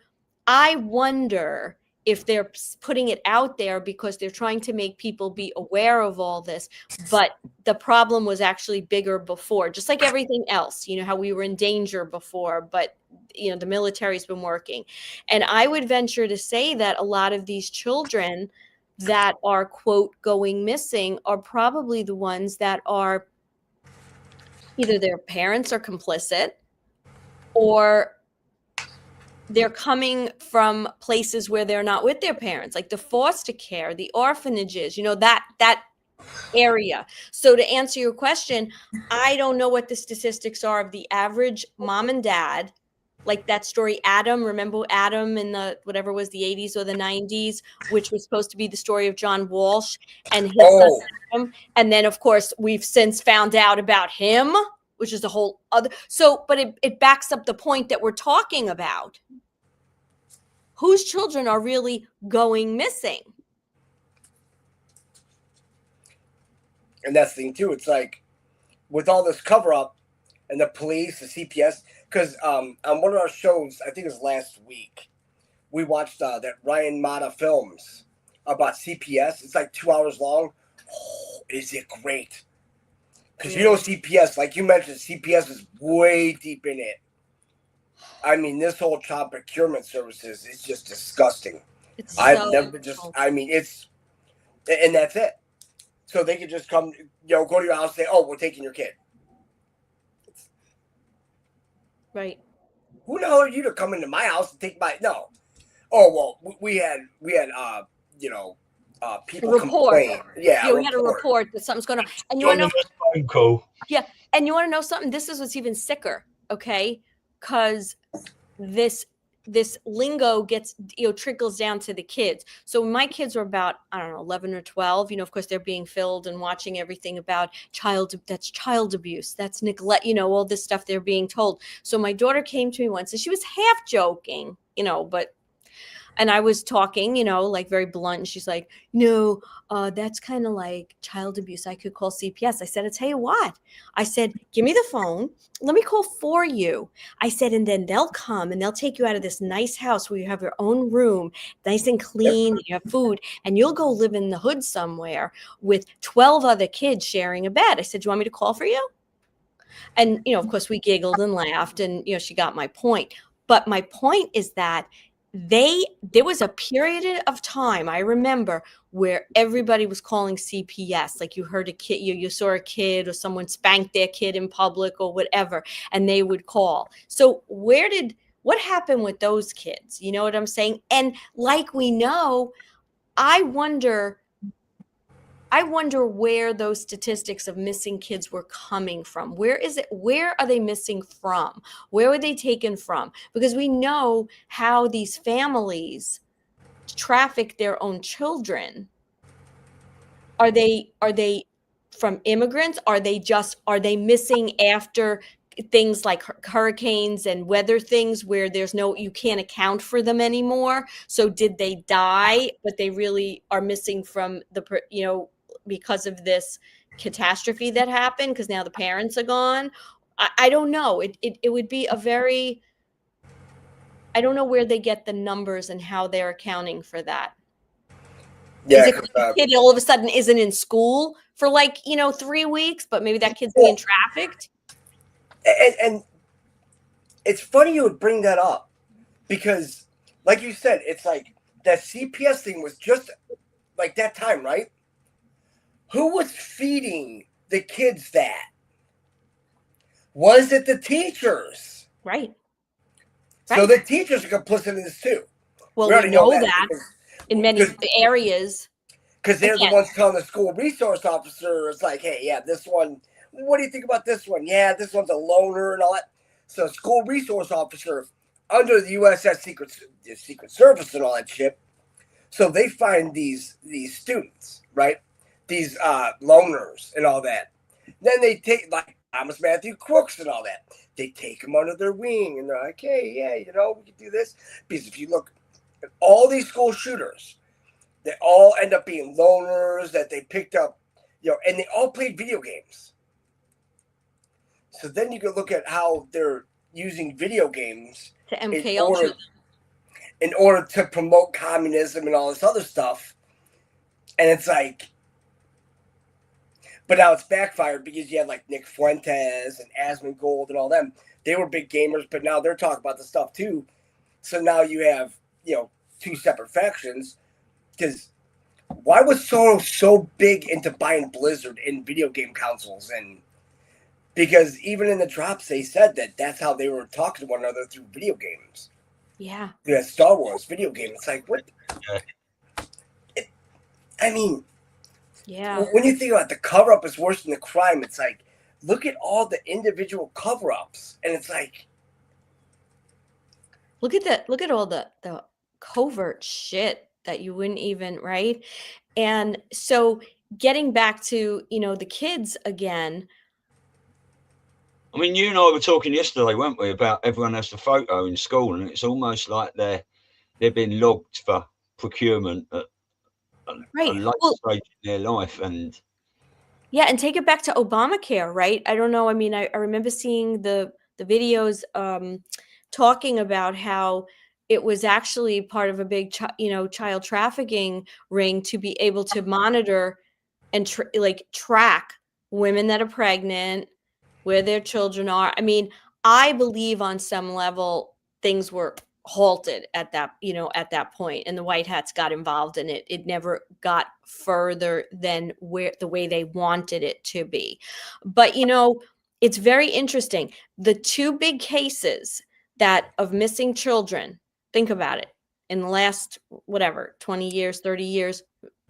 I wonder if they're putting it out there because they're trying to make people be aware of all this. But the problem was actually bigger before, just like everything else, how we were in danger before, but the military's been working. And I would venture to say that a lot of these children that are, quote, going missing are probably the ones that are either their parents are complicit or they're coming from places where they're not with their parents, like the foster care, the orphanages, that area. So to answer your question, I don't know what the statistics are of the average mom and dad, like that story, Adam, remember Adam in the, whatever was the 80s or the 90s, which was supposed to be the story of John Walsh and his son Adam. And then of course we've since found out about him, which is a whole other. So, but it backs up the point that we're talking about. Whose children are really going missing? And that's the thing too. It's like with all this cover up and the police, the CPS, because on one of our shows, I think it was last week, we watched that Ryan Mata Films about CPS. It's like 2 hours long. Oh, is it great? Because CPS, like you mentioned, CPS is way deep in it. I mean, this whole child procurement services is just disgusting. I've never it's, and that's it. So they could just come, go to your house and say, oh, we're taking your kid. Right. Who the hell are you to come into my house and take no. Oh, well, we had people complain. Yeah, we had a report that something's going on. And you want to know phone call. Yeah, and you want to know something? This is what's even sicker, okay? Because this this lingo gets, trickles down to the kids. So when my kids were about, I don't know, 11 or 12, of course they're being filled and watching everything about that's child abuse, that's neglect, all this stuff they're being told. So my daughter came to me once and she was half joking, and I was talking, like very blunt. And she's like, no, that's kind of like child abuse. I could call CPS. I said, I tell you what. I said, give me the phone. Let me call for you. I said, and then they'll come and they'll take you out of this nice house where you have your own room, nice and clean, you have food, and you'll go live in the hood somewhere with 12 other kids sharing a bed. I said, do you want me to call for you? And, of course, we giggled and laughed and, she got my point. But my point is that there was a period of time I remember where everybody was calling CPS. Like you heard a kid, you saw a kid or someone spanked their kid in public or whatever, and they would call. So what happened with those kids? You know what I'm saying? And like we know, I wonder where those statistics of missing kids were coming from. Where are they missing from? Where were they taken from? Because we know how these families traffic their own children. Are they from immigrants? Are they missing after things like hurricanes and weather things where you can't account for them anymore? So did they die, but they really are missing from because of this catastrophe that happened, because now the parents are gone? I don't know. It would be I don't know where they get the numbers and how they're accounting for that. Yeah, is it the kid all of a sudden isn't in school for 3 weeks, but maybe that kid's being trafficked? And it's funny you would bring that up, because like you said, it's like that CPS thing was just like that time, right? Who was feeding the kids that? Was it the teachers? Right. So the teachers are complicit in this too. Well, we know that in many areas. Because they're the ones telling the school resource officer, it's like, hey, yeah, this one, what do you think about this one? Yeah, this one's a loner and all that. So school resource officer under the USS Secret Service and all that shit. So they find these students, right? These loners and all that. Then they take, like Thomas Matthew Crooks and all that. They take them under their wing and they're like, hey, yeah, we can do this. Because if you look at all these school shooters, they all end up being loners that they picked up, and they all played video games. So then you can look at how they're using video games to MK in order to promote communism and all this other stuff. And it's like, but now it's backfired because you had like Nick Fuentes and Asmongold and all them. They were big gamers, but now they're talking about the stuff too. So now you have, two separate factions. Because why was Soros so big into buying Blizzard in video game consoles? And because even in the drops, they said that that's how they were talking to one another through video games. Yeah. Yeah, Star Wars video game. It's like, what? Yeah. When you think about it, the cover-up is worse than the crime. It's like, look at all the individual cover-ups. And it's like, look at all the covert shit that you wouldn't even, right? And so getting back to, the kids again. I mean, you and I were talking yesterday, weren't we, about everyone has the photo in school, and it's almost like they're being logged for procurement at a late stage in their life. And yeah, and take it back to Obamacare, right? I don't know. I mean, I remember seeing the videos talking about how it was actually part of a big, child trafficking ring to be able to monitor and track women that are pregnant, where their children are. I mean, I believe on some level things were halted at that, at that point, and the white hats got involved in it. It never got further than the way they wanted it to be. But, it's very interesting. The two big cases of missing children, think about it, in the last, 20 years, 30 years,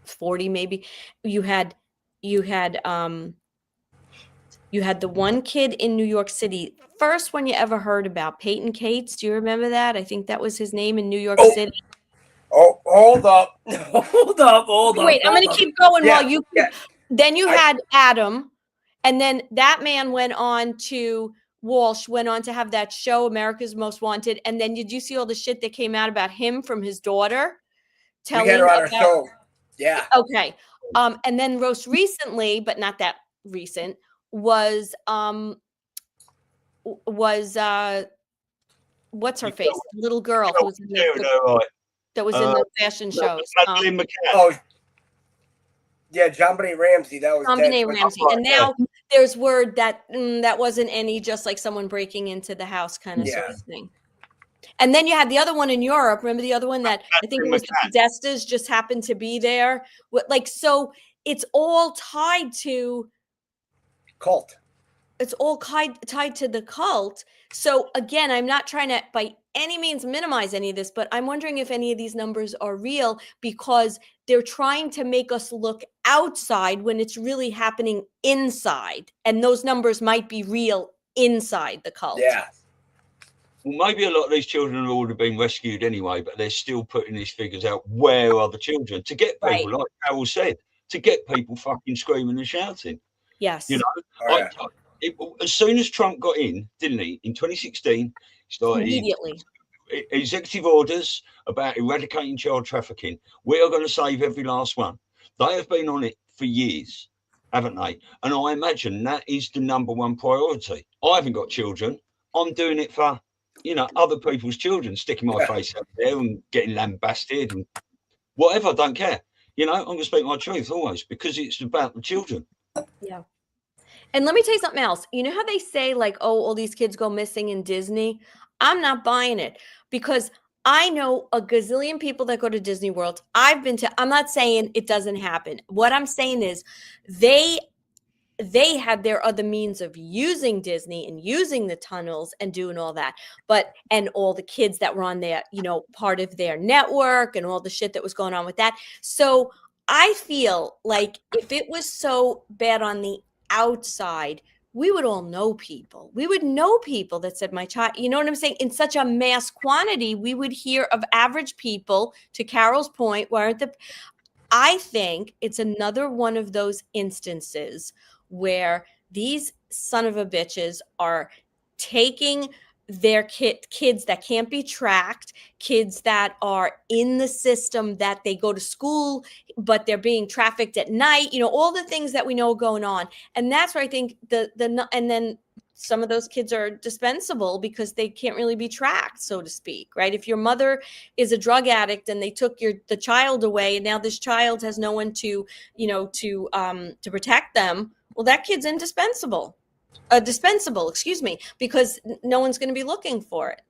40 maybe, you had You had the one kid in New York City. First one you ever heard about, Peyton Cates. Do you remember that? I think that was his name in New York City. Oh, hold up. Hold up. Wait, I'm going to keep going while you keep. Yeah. Then you had Adam, and then that man Walsh went on to have that show, America's Most Wanted. And then did you see all the shit that came out about him from his daughter? We had her on our show. Yeah. Okay. And then most recently, but not that recent, was what's her face? The little girl who was in that was in the fashion shows. Oh, yeah, JonBenet Ramsey. That was JonBenet Ramsey. And now there's word that that wasn't any, just like someone breaking into the house kind of sort of thing. And then you had the other one in Europe. Remember the other one that I think it was the Podestas just happened to be there? Like, so it's all tied to cult. It's all tied to the cult. So again, I'm not trying to by any means minimize any of this, but I'm wondering if any of these numbers are real because they're trying to make us look outside when it's really happening inside. And those numbers might be real inside the cult. Yeah. Well, maybe a lot of these children have already been rescued anyway, but they're still putting these figures out. Where are the children? To get people, like Carol said, to get people fucking screaming and shouting. Yes. You know, as soon as Trump got in, didn't he? In 2016, started immediately executive orders about eradicating child trafficking. We are going to save every last one. They have been on it for years, haven't they? And I imagine that is the number one priority. I haven't got children. I'm doing it for, other people's children, sticking my face out there and getting lambasted and whatever. I don't care. I'm going to speak my truth always because it's about the children. Yeah. And let me tell you something else. You know how they say like, oh, all these kids go missing in Disney? I'm not buying it because I know a gazillion people that go to Disney World. I'm not saying it doesn't happen. What I'm saying is they had their other means of using Disney and using the tunnels and doing all that. And all the kids that were on there, part of their network and all the shit that was going on with that. So I feel like if it was so bad on the outside, we would all know people. We would know people that said, my child, you know what I'm saying? In such a mass quantity, we would hear of average people, to Carol's point, I think it's another one of those instances where these son of a bitches are taking their kids that can't be tracked, kids that are in the system, that they go to school, but they're being trafficked at night, all the things that we know going on. And that's where I think and then some of those kids are dispensable because they can't really be tracked, so to speak, right? If your mother is a drug addict and they took the child away and now this child has no one to protect them, well, that kid's dispensable, excuse me, because no one's going to be looking for it.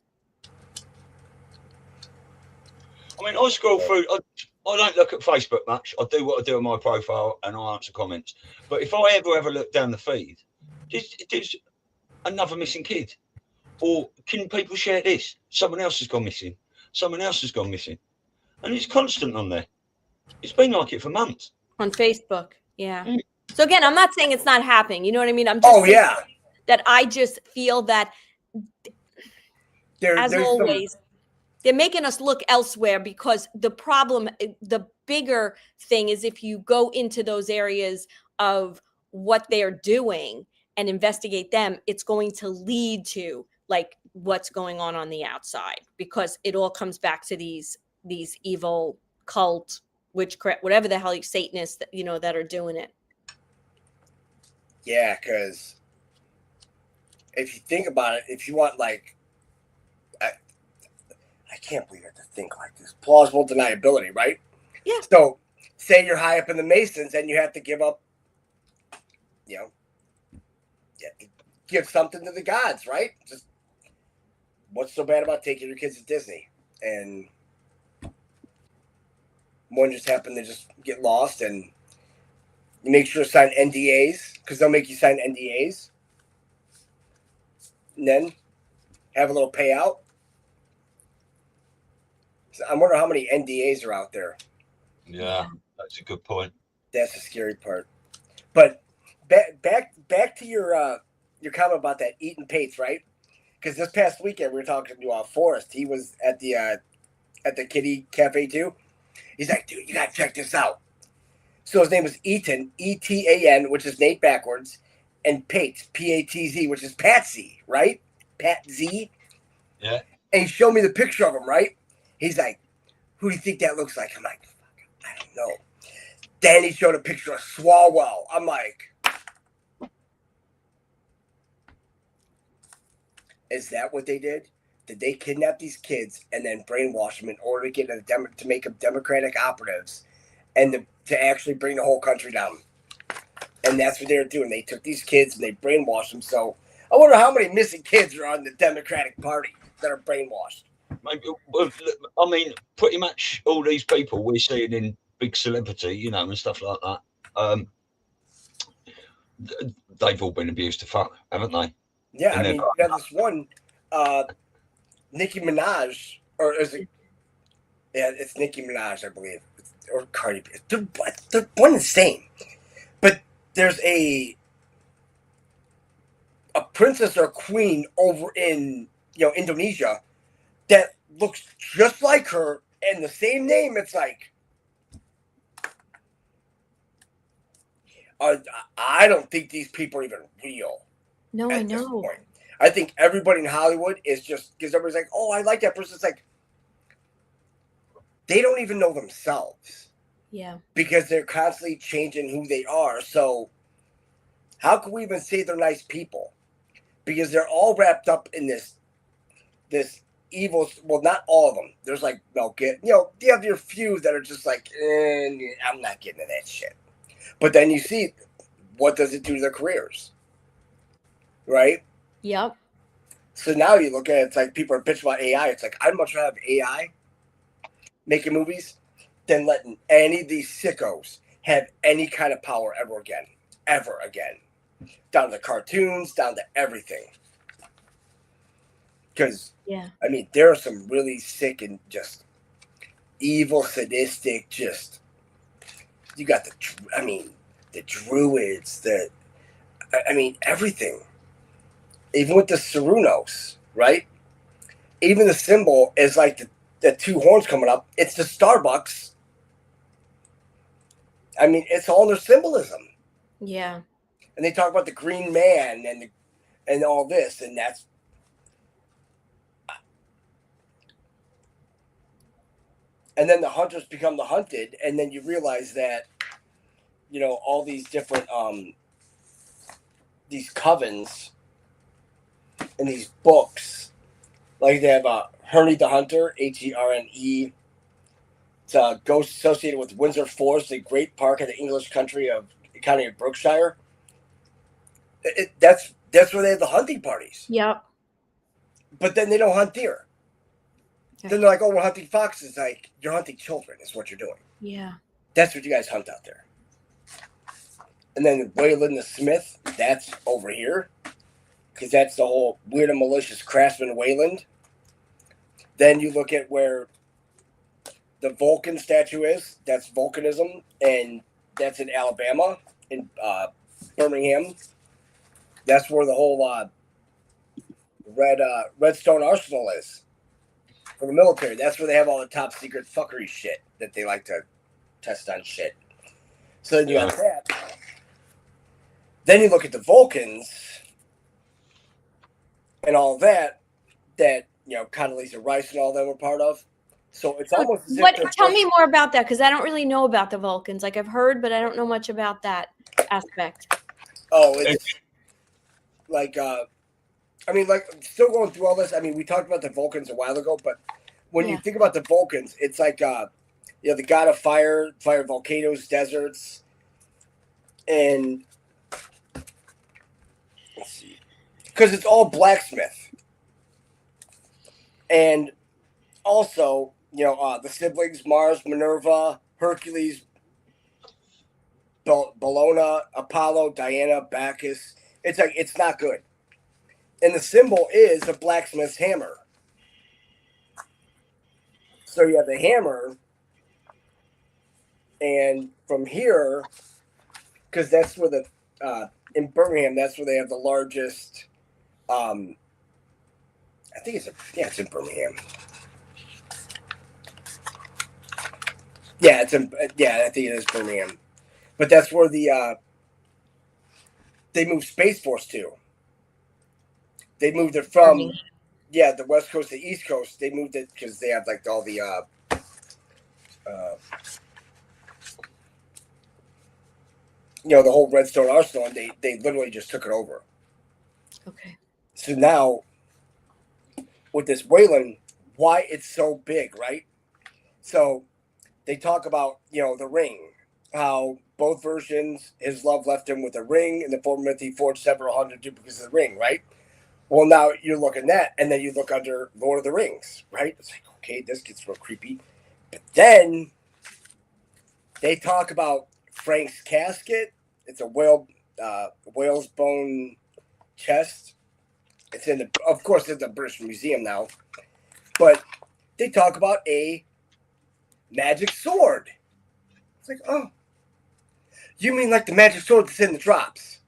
I mean, I scroll through. I don't look at Facebook much. I do what I do on my profile and I answer comments. But if I ever look down the feed, there's another missing kid. Or can people share this? Someone else has gone missing. Someone else has gone missing. And it's constant on there. It's been like it for months. On Facebook, yeah. Mm. So again, I'm not saying it's not happening. You know what I mean? I'm just saying that I just feel that, as always, they're making us look elsewhere because the bigger thing is if you go into those areas of what they're doing and investigate them, it's going to lead to like what's going on the outside, because it all comes back to these evil cult, witchcraft, whatever the hell, Satanists that are doing it. Yeah, because if you think about it, if you want I can't believe I have to think like this. Plausible deniability, right? Yeah. So say you're high up in the Masons and you have to give up, you have to give something to the gods, right? Just what's so bad about taking your kids to Disney? And one just happened to just get lost, and you make sure to sign NDAs because they'll make you sign NDAs. And then have a little payout. So I wonder how many NDAs are out there. Yeah, that's a good point. That's the scary part. But back to your comment about that eating Pates, right? Because this past weekend we were talking to Forrest. He was at the Kitty Cafe too. He's like, dude, you gotta check this out. So his name was Etan, E-T-A-N, which is Nate backwards, and Pates, P-A-T-Z, which is Patsy, right? Pat Z. Yeah. And he showed me the picture of him, right? He's like, who do you think that looks like? I'm like, I don't know. Then he showed a picture of Swalwell. I'm like, is that what they did? Did they kidnap these kids and then brainwash them in order to get to make them Democratic operatives and to actually bring the whole country down? And that's what they were doing. They took these kids and they brainwashed them. So I wonder how many missing kids are on the Democratic Party that are brainwashed. Maybe, I mean, pretty much all these people we're seeing in big celebrity, you know, and stuff like that. They've all been abused to fuck, haven't they? Yeah, I mean, you got this one, Nicki Minaj, or is it? Yeah, it's Nicki Minaj, I believe, or Cardi B. They're one and the same. But there's a princess or queen over in Indonesia that looks just like her and the same name. It's like, I don't think these people are even real. No, I know. I think everybody in Hollywood is just because everybody's like, oh, I like that person. It's like they don't even know themselves. Yeah. Because they're constantly changing who they are. So how can we even say they're nice people? Because they're all wrapped up in this evil. Well, not all of them. There's like, you have your few that are just like, I'm not getting into that shit. But then you see, what does it do to their careers? Right? Yep. So now you look at it, it's like people are bitching about AI. It's like, I'd much rather have AI making movies than letting any of these sickos have any kind of power ever again. Ever again. Down to the cartoons, down to everything. Because, I mean, there are some really sick and just evil, sadistic, just... You got the druids, everything. Even with the Cerunos, right? Even the symbol is like the two horns coming up. It's the Starbucks. I mean, it's all their symbolism. Yeah. And they talk about the Green Man and all this, and that's... And then the hunters become the hunted, and then you realize that, all these different, these covens and these books, like they have Herne the Hunter, Herne. It's a ghost associated with Windsor Forest, a great park in the English county of Berkshire. That's where they have the hunting parties. Yep. But then they don't hunt deer. Then they're like, oh, we're hunting foxes. Like, you're hunting children is what you're doing. Yeah. That's what you guys hunt out there. And then Wayland the Smith, that's over here. Because that's the whole weird and malicious craftsman Wayland. Then you look at where the Vulcan statue is. That's volcanism. And that's in Alabama, in Birmingham. That's where the whole Redstone Arsenal is. For the military. That's where they have all the top secret fuckery shit that they like to test on shit. So then you got that. Then you look at the Vulcans and all that Condoleezza Rice and all them were part of. So it's almost as if tell me more about that, because I don't really know about the Vulcans. Like, I've heard, but I don't know much about that aspect. Oh, it's like still going through all this. I mean, we talked about the Vulcans a while ago, but when you think about the Vulcans, it's like the god of fire, volcanoes, deserts, and let's see, because it's all blacksmith, and also the siblings Mars, Minerva, Hercules, Bellona, Apollo, Diana, Bacchus. It's like it's not good. And the symbol is a blacksmith's hammer. So you have the hammer, and from here, because that's where the in Birmingham, that's where they have the largest. I think it's in Birmingham. Yeah, I think it is Birmingham. But that's where they moved Space Force to. They moved it from the West Coast to East Coast. They moved it because they have like all the the whole Redstone Arsenal, and they literally just took it over. Okay. So now with this Wayland, why it's so big, right? So they talk about, the ring, how both versions, his love left him with a ring. In the former myth, he forged several hundred duplicates of the ring, right? Well, now you're looking at that, and then you look under Lord of the Rings, right? It's like, okay, this gets real creepy. But then they talk about Frank's casket. It's a whale's bone chest. It's of course, it's a British Museum now. But they talk about a magic sword. It's like, oh, you mean like the magic sword that's in the drops?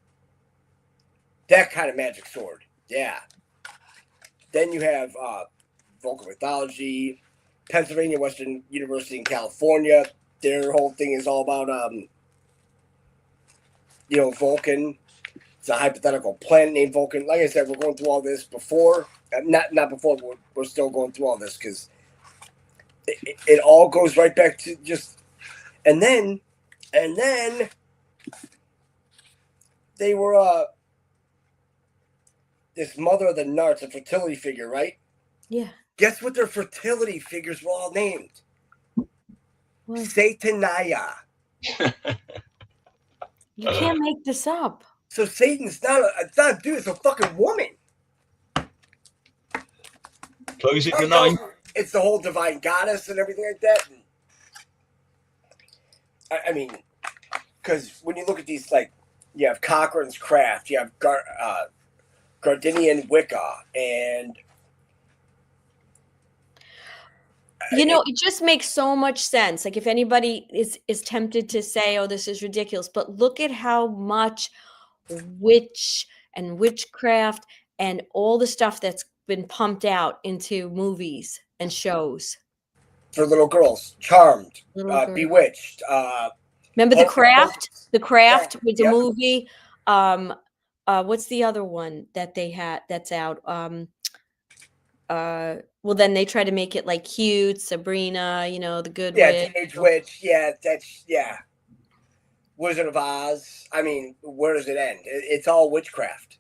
That kind of magic sword, yeah. Then you have Vulcan mythology, Pennsylvania Western University in California. Their whole thing is all about, Vulcan. It's a hypothetical planet named Vulcan. Like I said, we're going through all this before. Not before, but we're still going through all this because it all goes right back to just. And then they were this mother of the Narts, a fertility figure, right? Yeah. Guess what their fertility figures were all named? What? Satanaya. You can't make this up. So Satan's not a dude, it's a fucking woman. Close it your name. It's the whole divine goddess and everything like that. I mean, because when you look at these, like, you have Cochrane's Craft, you have Gardinian Wicca, and it just makes so much sense. Like, if anybody is tempted to say, oh, this is ridiculous, but look at how much witch and witchcraft and all the stuff that's been pumped out into movies and shows for little girls, Charmed, girls. Bewitched. Remember The Craft? The Craft was a movie. What's the other one that they had that's out? Well, then they try to make it like cute. Sabrina, the Good Witch. Teenage Witch. Yeah. Wizard of Oz. I mean, where does it end? It's all witchcraft,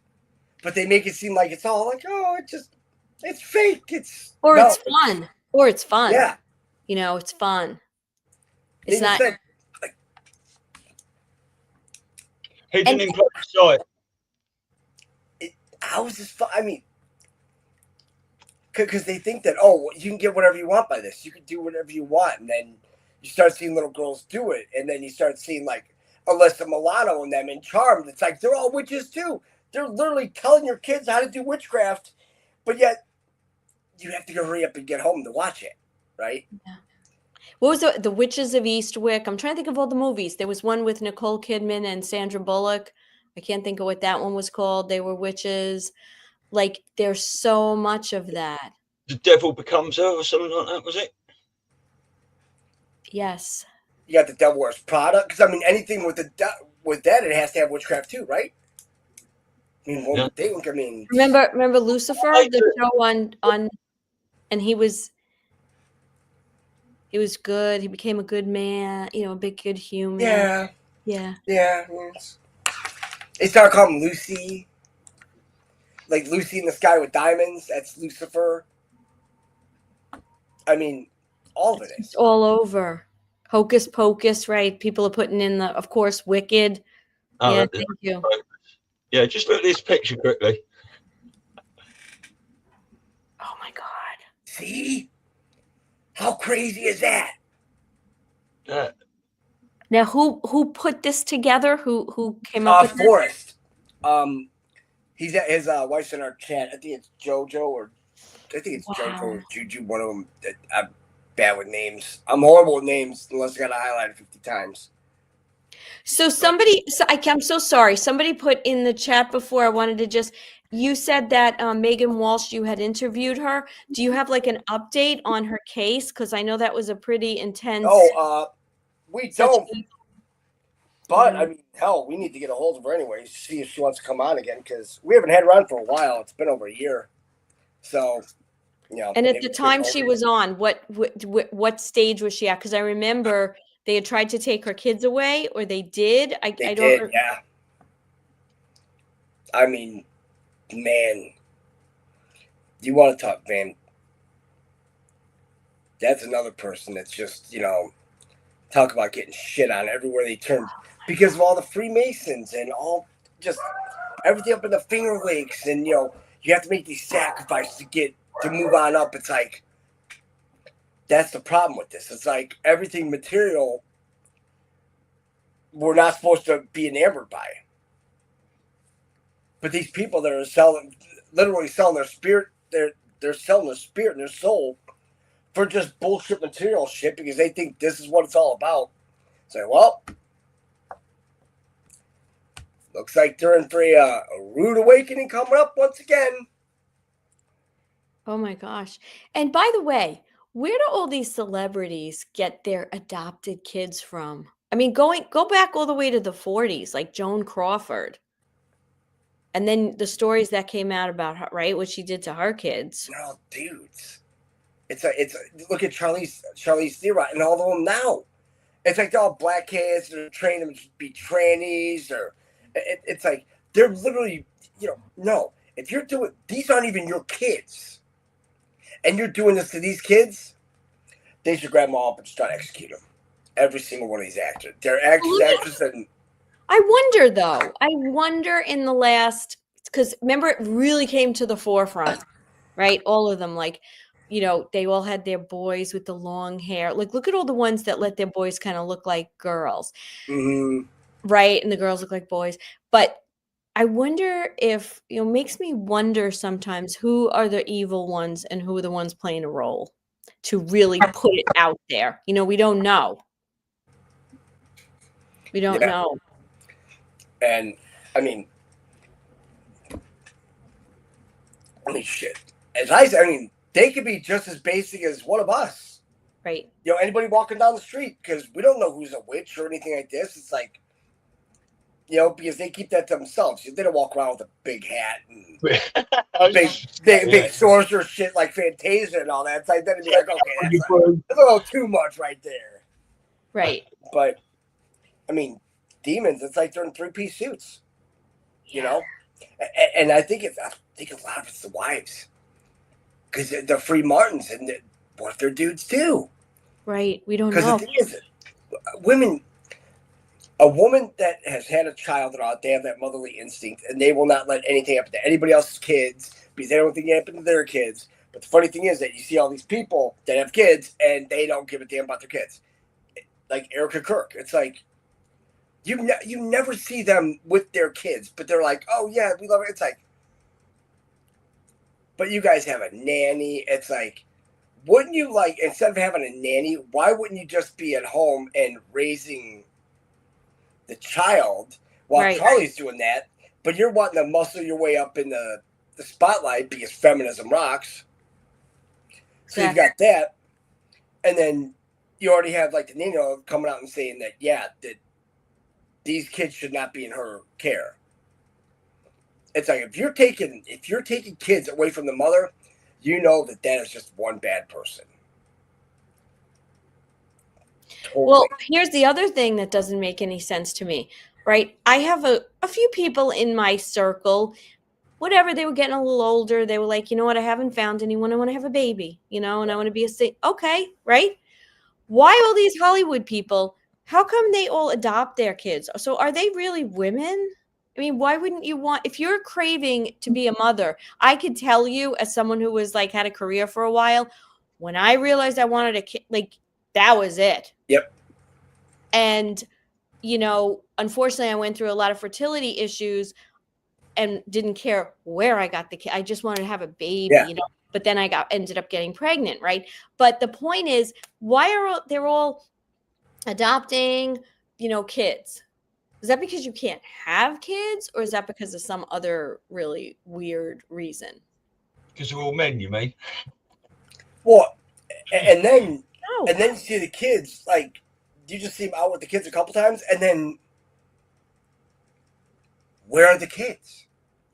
but they make it seem like it's all like, oh, it's fake. It's fun. Or it's fun. Yeah. It's fun. It's not. Hidden in plain sight. How is this fun? I mean, because they think that, oh, you can get whatever you want by this. You can do whatever you want. And then you start seeing little girls do it. And then you start seeing, like, Alyssa Milano and them in Charmed. It's like, they're all witches, too. They're literally telling your kids how to do witchcraft. But yet, you have to go hurry up and get home to watch it, right? Yeah. What was the Witches of Eastwick? I'm trying to think of all the movies. There was one with Nicole Kidman and Sandra Bullock. I can't think of what that one was called. They were witches. Like, there's so much of that. The Devil Becomes Her or something like that, was it? Yes. You got The Devil Wears Prada. Because, I mean, anything with that, it has to have witchcraft too, right? I mean, what would they think? I mean, remember Lucifer, the show on, and he was good. He became a good man, a big good human. Yeah. Yeah. Yeah. They started calling him Lucy. Like Lucy in the Sky with Diamonds. That's Lucifer. I mean, all of it is. It's all over. Hocus Pocus, right? People are putting in of course, Wicked. Oh, yeah, thank you. Yeah, just look at this picture quickly. Oh my God. See? How crazy is that? Yeah. Now, who put this together? Who came up with Forrest. He's at his wife's in our chat. I think it's JoJo JoJo or Juju. One of them. I'm bad with names. I'm horrible with names unless I got to highlight it 50 times. So I'm so sorry. Somebody put in the chat before, I wanted to just, you said that Megan Walsh, you had interviewed her. Do you have like an update on her case? Because I know that was a pretty intense We situation. don't. But I mean, hell, we need to get a hold of her anyway, see if she wants to come on again, because we haven't had her on for a while. It's been over a year. So, you know. And at the time she was on, what stage was she at? Because I remember they had tried to take her kids away, or they did. I don't. Yeah. I mean, man, you want to talk, man? That's another person that's just, talk about getting shit on everywhere they turn because of all the Freemasons and all just everything up in the Finger Lakes, and you have to make these sacrifices to move on up. It's like that's the problem with this. It's like everything material we're not supposed to be enamored by. But these people that are literally selling their spirit, they're selling their spirit and their soul for just bullshit material shit because they think this is what it's all about. So, well, looks like they're in for a rude awakening coming up once again. Oh my gosh. And by the way, where do all these celebrities get their adopted kids from? I mean, go back all the way to the 40s, like Joan Crawford. And then the stories that came out about her, right? What she did to her kids. No, dudes. It's look at Charlize Theron and all of them now. It's like they're all black kids. They're trained them to be trannies, or it's like they're literally, no. If you're doing, these aren't even your kids, and you're doing this to these kids, they should grab them all up and just try to execute them. Every single one of these actors, they're actors, and I wonder though. I wonder in the last, because remember it really came to the forefront, right? All of them, like. They all had their boys with the long hair. Like, look at all the ones that let their boys kind of look like girls. Mm-hmm. Right? And the girls look like boys. But I wonder if, makes me wonder sometimes who are the evil ones and who are the ones playing a role to really put it out there. We don't know. We don't know. And, I mean, holy shit. As I said, they could be just as basic as one of us. Right. Anybody walking down the street, because we don't know who's a witch or anything like this. It's like, because they keep that to themselves. They don't walk around with a big hat and big sorcerer shit like Fantasia and all that. It's like, then it'd be like, okay, that's a little too much right there. Right. But, demons, it's like they're in three-piece suits, And I think a lot of it's the wives. Because they're free Martins, and what if they're dudes too? Right, we don't know. Because the thing is, a woman that has had a child, they have that motherly instinct, and they will not let anything happen to anybody else's kids because they don't think it happened to their kids. But the funny thing is that you see all these people that have kids, and they don't give a damn about their kids. Like Erica Kirk, it's like you never see them with their kids, but they're like, oh yeah, we love it. It's like. But you guys have a nanny. It's like, wouldn't you instead of having a nanny, why wouldn't you just be at home and raising the child while Charlie's doing that? But you're wanting to muscle your way up in the spotlight because feminism rocks. So you've got that. And then you already have the nanny coming out and saying that, that these kids should not be in her care. It's like if you're taking kids away from the mother, that is just one bad person. Totally. Well, here's the other thing that doesn't make any sense to me, right? I have a few people in my circle, whatever, they were getting a little older. They were like, you know what? I haven't found anyone. I want to have a baby, and I want to be okay, right? Why all these Hollywood people? How come they all adopt their kids? So are they really women? Why wouldn't you want, if you're craving to be a mother, I could tell you as someone who was had a career for a while, when I realized I wanted a kid, that was it. Yep. And, unfortunately I went through a lot of fertility issues and didn't care where I got the kid. I just wanted to have a baby, but then I ended up getting pregnant. Right. But the point is, why are they're all adopting, kids? Is that because you can't have kids, or is that because of some other really weird reason? Because we're all men, you mean? Well, and then No. you see the kids, like, you just see them out with the kids a couple times, and then where are the kids?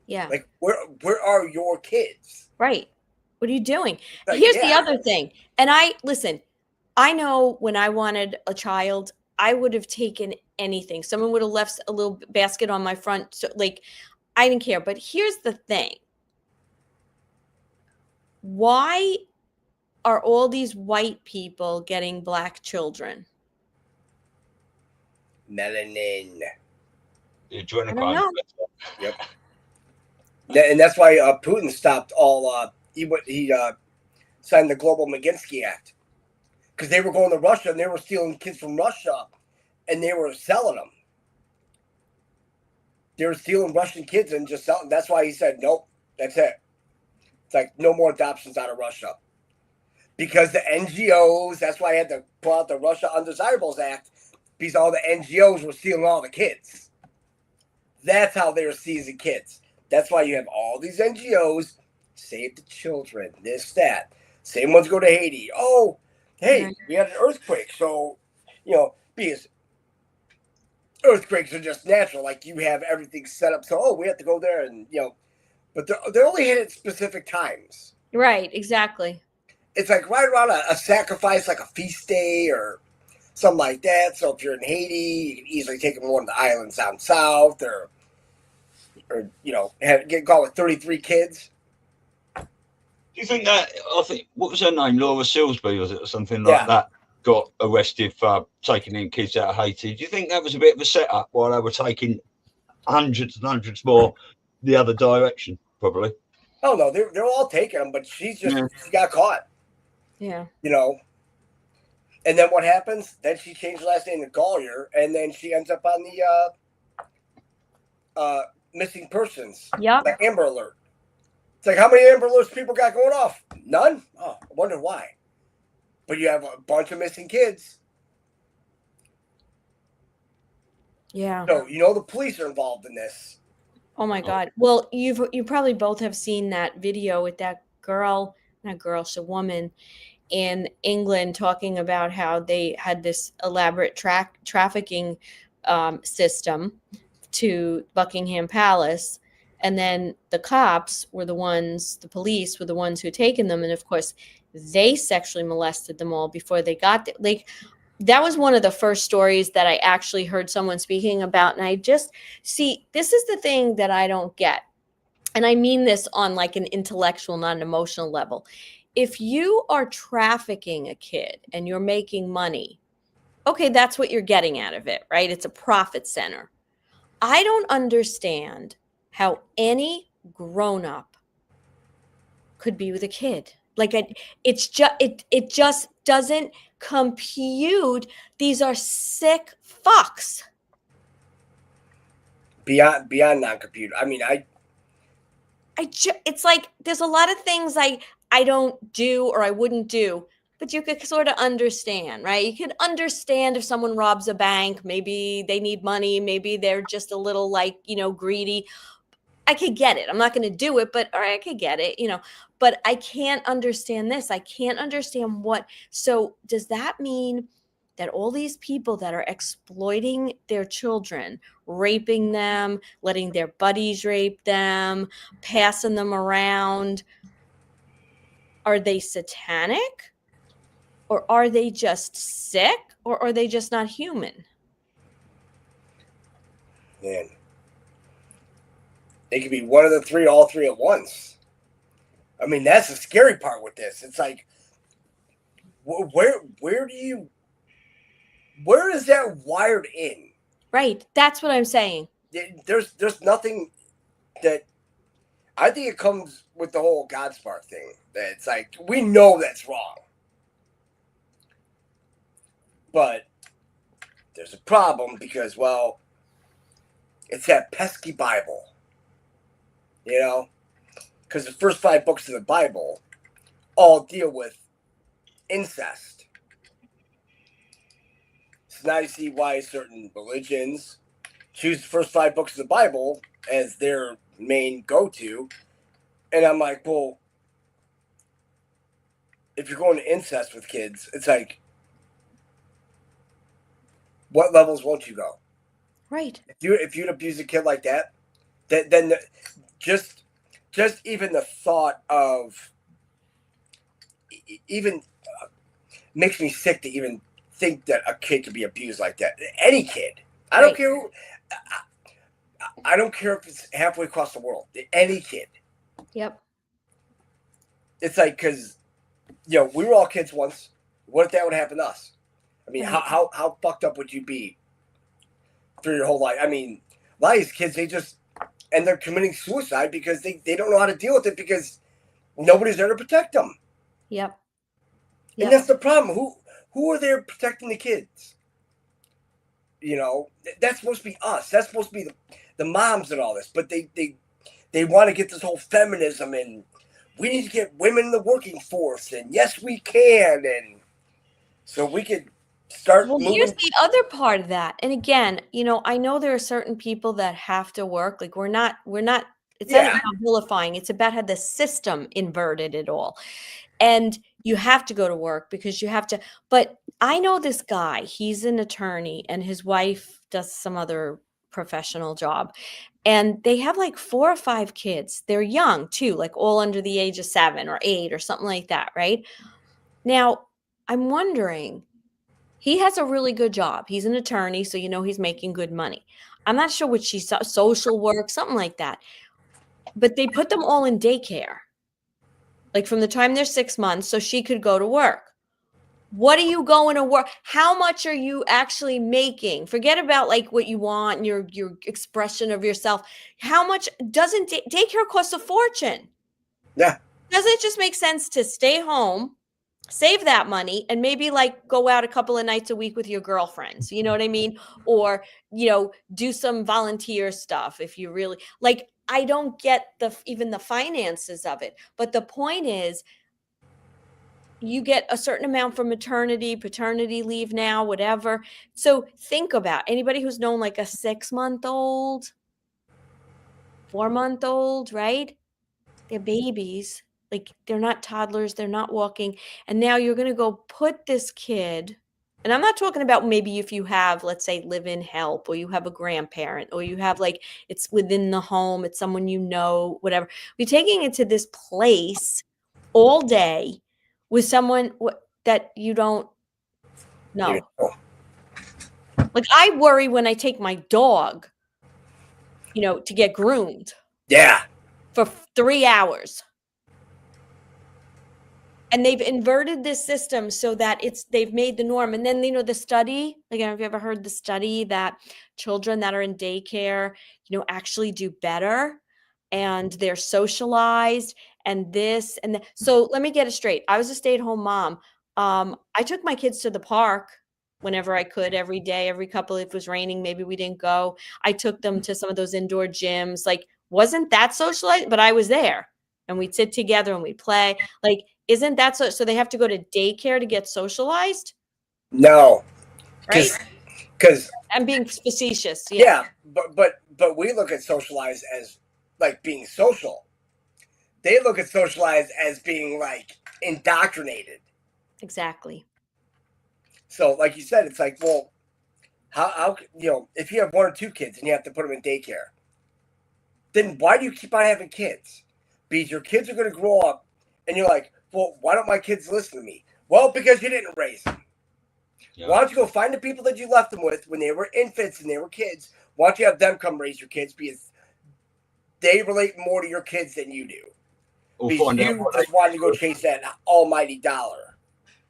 Yeah. Like, where are your kids? Right. What are you doing? Like, Here's the yeah. other thing. And listen, I know when I wanted a child, I would have taken anything. Someone would have left a little basket on my front. So, like, I didn't care. But here's the thing. Why are all these white people getting black children? Melanin. The adrenochrome. I don't know. Yep. And that's why Putin stopped all. He signed the Global Magnitsky Act because they were going to Russia and they were stealing kids from Russia, and they were selling them. They were stealing Russian kids and just selling. That's why he said, nope, that's it. It's like no more adoptions out of Russia. Because the NGOs, that's why I had to pull out the Russia Undesirables Act, because all the NGOs were stealing all the kids. That's how they were seizing kids. That's why you have all these NGOs, save the children, this, that. Same ones go to Haiti. Oh, hey, we had an earthquake. So, because earthquakes are just natural. Like, you have everything set up. So, we have to go there and, but they're only hit at specific times. Right, exactly. It's like right around a sacrifice, like a feast day or something like that. So if you're in Haiti, you can easily take them to one of the islands down south or get caught with 33 kids. Do you think that, what was her name? Laura Silsby, was it, or something like that? Got arrested for taking in kids out of Haiti. Do you think that was a bit of a setup while they were taking hundreds and hundreds more the other direction? Probably. Oh no, they're all taking them, but she got caught. Yeah. And then what happens? Then she changed her last name to Collier, and then she ends up on the missing persons. Yep. The Amber Alert. It's like, how many Amber Alerts people got going off? None? Oh, I wonder why. But you have a bunch of missing kids. Yeah. So, the police are involved in this. Oh my God. Well, you probably both have seen that video with that girl, not girl, she's a woman in England talking about how they had this elaborate trafficking system to Buckingham Palace. And then the police were the ones who had taken them. And of course, they sexually molested them all before they got there. Like, that was one of the first stories that I actually heard someone speaking about. And I just see, this is the thing that I don't get. And I mean this on like an intellectual, not an emotional level. If you are trafficking a kid and you're making money, okay, that's what you're getting out of it, right? It's a profit center. I don't understand how any grown-up could be with a kid. Like, it just doesn't compute. These are sick fucks. Beyond non-computer. I mean, it's like there's a lot of things I don't do or I wouldn't do, but you could sort of understand, right? You can understand if someone robs a bank, maybe they need money, maybe they're just a little greedy. I could get it. I'm not going to do it, but I could get it, but I can't understand this. I can't understand so does that mean that all these people that are exploiting their children, raping them, letting their buddies rape them, passing them around, are they satanic? Or are they just sick? Or are they just not human? Man. They could be one of the three, all three at once. I mean, that's the scary part with this. It's like, where is that wired in? Right. That's what I'm saying. There's nothing that, I think it comes with the whole God Spark thing. That it's like, we know that's wrong. But there's a problem because, well, it's that pesky Bible. Because the first 5 books of the Bible all deal with incest. So now you see why certain religions choose the first 5 books of the Bible as their main go-to. And I'm like, well, if you're going to incest with kids, it's like, what levels won't you go? Right. If you'd abuse a kid like that, then just even the thought of even makes me sick to even think that a kid could be abused like that. Any kid. I don't care who. I don't care if it's halfway across the world. Any kid. Yep. It's like, because, we were all kids once. What if that would happen to us? I mean, how fucked up would you be through your whole life? I mean, a lot of these kids, they're committing suicide because they don't know how to deal with it because nobody's there to protect them. Yep. And that's the problem. Who are there protecting the kids? That's supposed to be us. That's supposed to be the moms and all this. But they want to get this whole feminism, and we need to get women in the working force, and yes, we can. And so we could start moving. Here's the other part of that. And again, I know there are certain people that have to work. Like we're not, it's not about vilifying. It's about how the system inverted it all. And you have to go to work because you have to. But I know this guy, he's an attorney, and his wife does some other professional job. And they have like 4 or 5 kids. They're young too, like all under the age of 7 or 8 or something like that, right? Now, I'm wondering, he has a really good job. He's an attorney, so he's making good money. I'm not sure what she's social work, something like that. But they put them all in daycare. Like from the time they're 6 months, so she could go to work. What are you going to work? How much are you actually making? Forget about like what you want and your expression of yourself. How much doesn't daycare cost a fortune? Yeah. Doesn't it just make sense to stay home, save that money, and maybe like go out a couple of nights a week with your girlfriends? You know what I mean? Or, do some volunteer stuff if you really like. I don't get even the finances of it. But the point is, you get a certain amount for maternity, paternity leave now, whatever. So think about anybody who's known like a 6-month-old, 4-month-old, right? They're babies. Like they're not toddlers. They're not walking. And now you're going to go put this kid. And I'm not talking about maybe if you have, let's say, live-in help, or you have a grandparent, or you have like it's within the home, it's someone whatever. You're taking it to this place all day with someone that you don't know. Like I worry when I take my dog, to get groomed. Yeah. For 3 hours. And they've inverted this system so that they've made the norm. And then, the study, again, have you ever heard the study that children that are in daycare, actually do better and they're socialized and this and that. So let me get it straight. I was a stay-at-home mom. I took my kids to the park whenever I could, every day, every couple, if it was raining, maybe we didn't go. I took them to some of those indoor gyms. Like, wasn't that socialized? But I was there and we'd sit together and we'd play. Like, isn't that so they have to go to daycare to get socialized? No. Right? Because I'm being facetious. Yeah, but we look at socialized as like being social. They look at socialized as being like indoctrinated. Exactly. So like you said, it's like, well, how if you have 1 or 2 kids and you have to put them in daycare, then why do you keep on having kids? Because your kids are going to grow up and you're like, well, why don't my kids listen to me? Well, because you didn't raise them. Yeah. Why don't you go find the people that you left them with when they were infants and they were kids? Why don't you have them come raise your kids, because they relate more to your kids than you do. Because you just wanted to go chase that almighty dollar.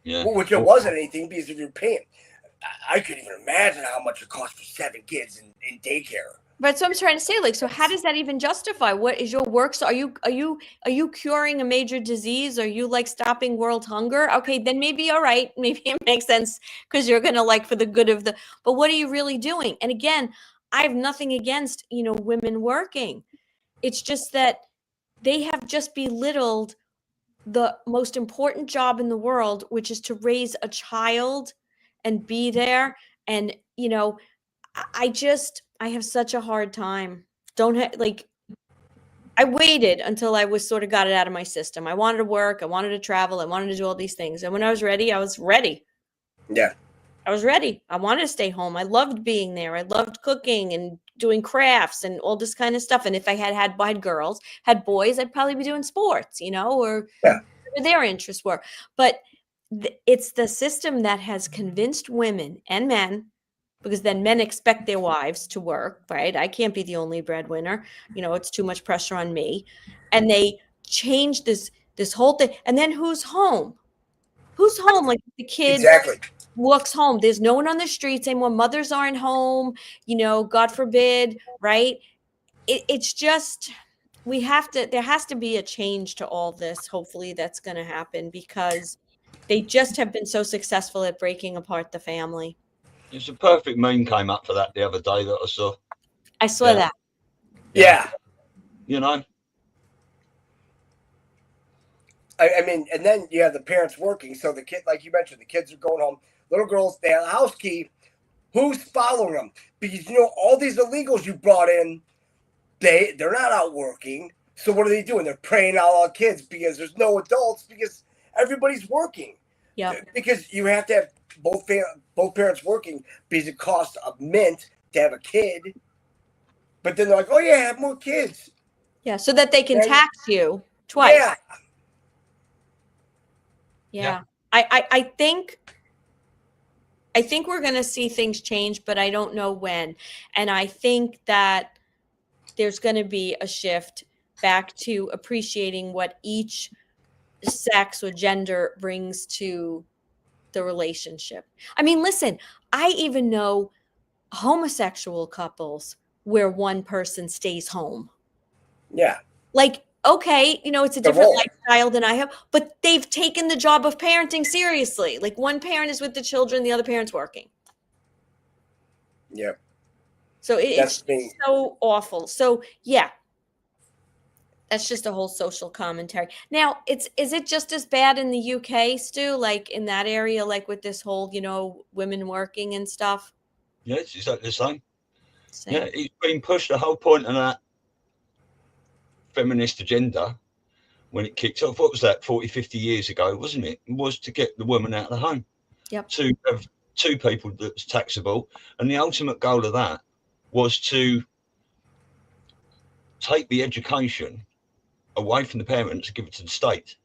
Yeah. Well, which it wasn't anything, because if you're paying, I couldn't even imagine how much it costs for 7 kids in daycare. But so I'm trying to say, like, so how does that even justify? What is your work? So are you curing a major disease? Are you like stopping world hunger? Okay, then maybe all right, maybe it makes sense because you're gonna like for the good of the. But what are you really doing? And again, I have nothing against women working. It's just that they have just belittled the most important job in the world, which is to raise a child and be there. And I have such a hard time. I waited until I was sort of got it out of my system. I wanted to work, I wanted to travel, I wanted to do all these things. And when I was ready, I was ready. Yeah. I was ready. I wanted to stay home. I loved being there. I loved cooking and doing crafts and all this kind of stuff. And if I had girls, had boys, I'd probably be doing sports, or Yeah. whatever their interests were. But it's the system that has convinced women and men, because then men expect their wives to work, right? I can't be the only breadwinner. It's too much pressure on me. And they change this whole thing. And then who's home? Who's home? Like the kid Exactly. walks home. There's no one on the streets anymore. Mothers aren't home, God forbid, right? It's just, there has to be a change to all this. Hopefully that's going to happen, because they just have been so successful at breaking apart the family. It's a perfect meme came up for that the other day that I saw. I saw that. Yeah. I mean, and then you have the parents working. So the kid, like you mentioned, the kids are going home. Little girls, they have a house key. Who's following them? Because, all these illegals you brought in, they're not out working. So what are they doing? They're preying on all kids because there's no adults, because everybody's working. Yeah. Because you have to have both parents working, because it costs a mint to have a kid. But then they're like, oh yeah, have more kids. Yeah, so that they can tax you twice. Yeah. I think we're going to see things change, but I don't know when. And I think that there's going to be a shift back to appreciating what each sex or gender brings to the relationship. I mean, listen, I even know homosexual couples where one person stays home. Yeah. Like, okay, it's a different lifestyle than I have, but they've taken the job of parenting seriously. Like, one parent is with the children, the other parent's working. Yeah. So it's so awful. So yeah, that's just a whole social commentary. Now, is it just as bad in the UK, Stu? Like in that area, like with this whole, women working and stuff? Yeah, it's exactly the same. Yeah, it's been pushed. The whole point of that feminist agenda, when it kicked off, what was that, 40, 50 years ago, wasn't it? It was to get the woman out of the home. Yep. To have two people that's taxable. And the ultimate goal of that was to take the education away from the parents and give it to the state.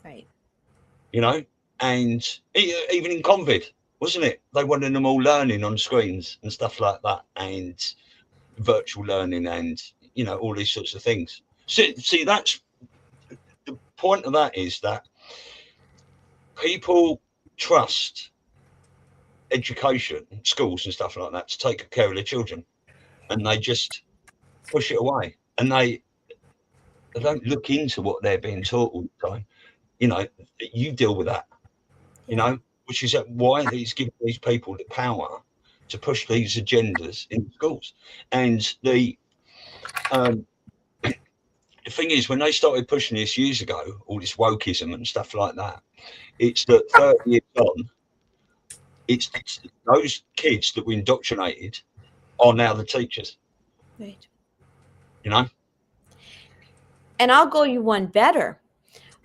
Right. And even in COVID, wasn't it? They wanted them all learning on screens and stuff like that, and virtual learning and, all these sorts of things. See, that's the point of that, is that people trust education, schools and stuff like that to take care of their children, and they just push it away, and they don't look into what they're being taught all the time. You deal with that, which is why he's giving these people the power to push these agendas in schools. And the thing is, when they started pushing this years ago, all this wokeism and stuff like that, it's that 30 years on, it's those kids that we indoctrinated are now the teachers. Right. And I'll go you one better,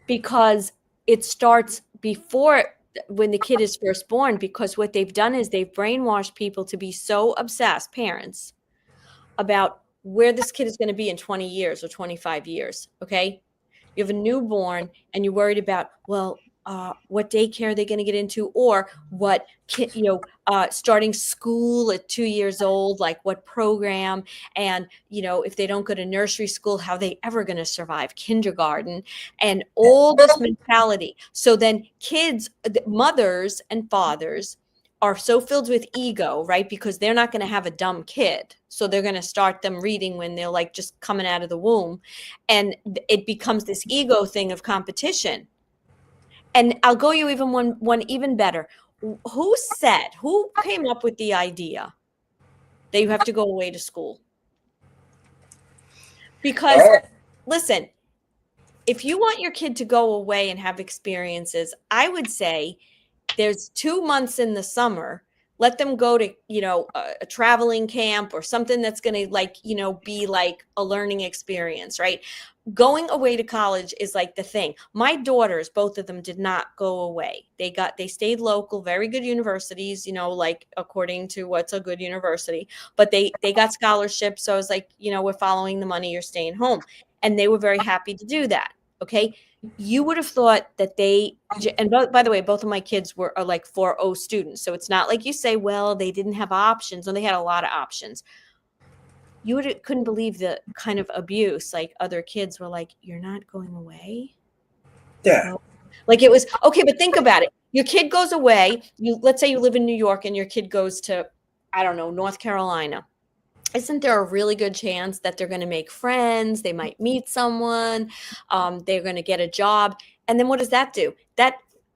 because it starts before, when the kid is first born, because what they've done is they've brainwashed people to be so obsessed, parents, about where this kid is going to be in 20 years or 25 years. Okay. You have a newborn and you're worried about, what daycare are they going to get into, or what kid, starting school at 2 years old, like what program, and if they don't go to nursery school, how are they ever going to survive kindergarten, and all this mentality. So then kids, mothers and fathers, are so filled with ego, right? Because they're not going to have a dumb kid. So they're going to start them reading when they're like just coming out of the womb. And it becomes this ego thing of competition. And I'll go you even one even better. Who came up with the idea that you have to go away to school? Because listen, if you want your kid to go away and have experiences, I would say there's 2 months in the summer let them go to, a traveling camp or something that's going to be like a learning experience, right? Going away to college is like the thing. My daughters, both of them, did not go away. They stayed local, very good universities, like according to what's a good university, but they got scholarships. So I was like, we're following the money, you're staying home. And they were very happy to do that. Okay. You would have thought that and by the way, both of my kids are like 4.0 students. So it's not like you say, well, they didn't have options. No, they had a lot of options. You couldn't believe the kind of abuse. Like other kids were like, you're not going away? Yeah. No. Like it was, okay, but think about it. Your kid goes away. Let's say you live in New York and your kid goes to, I don't know, North Carolina. Isn't there a really good chance that they're going to make friends? They might meet someone. They're going to get a job. And then what does that do?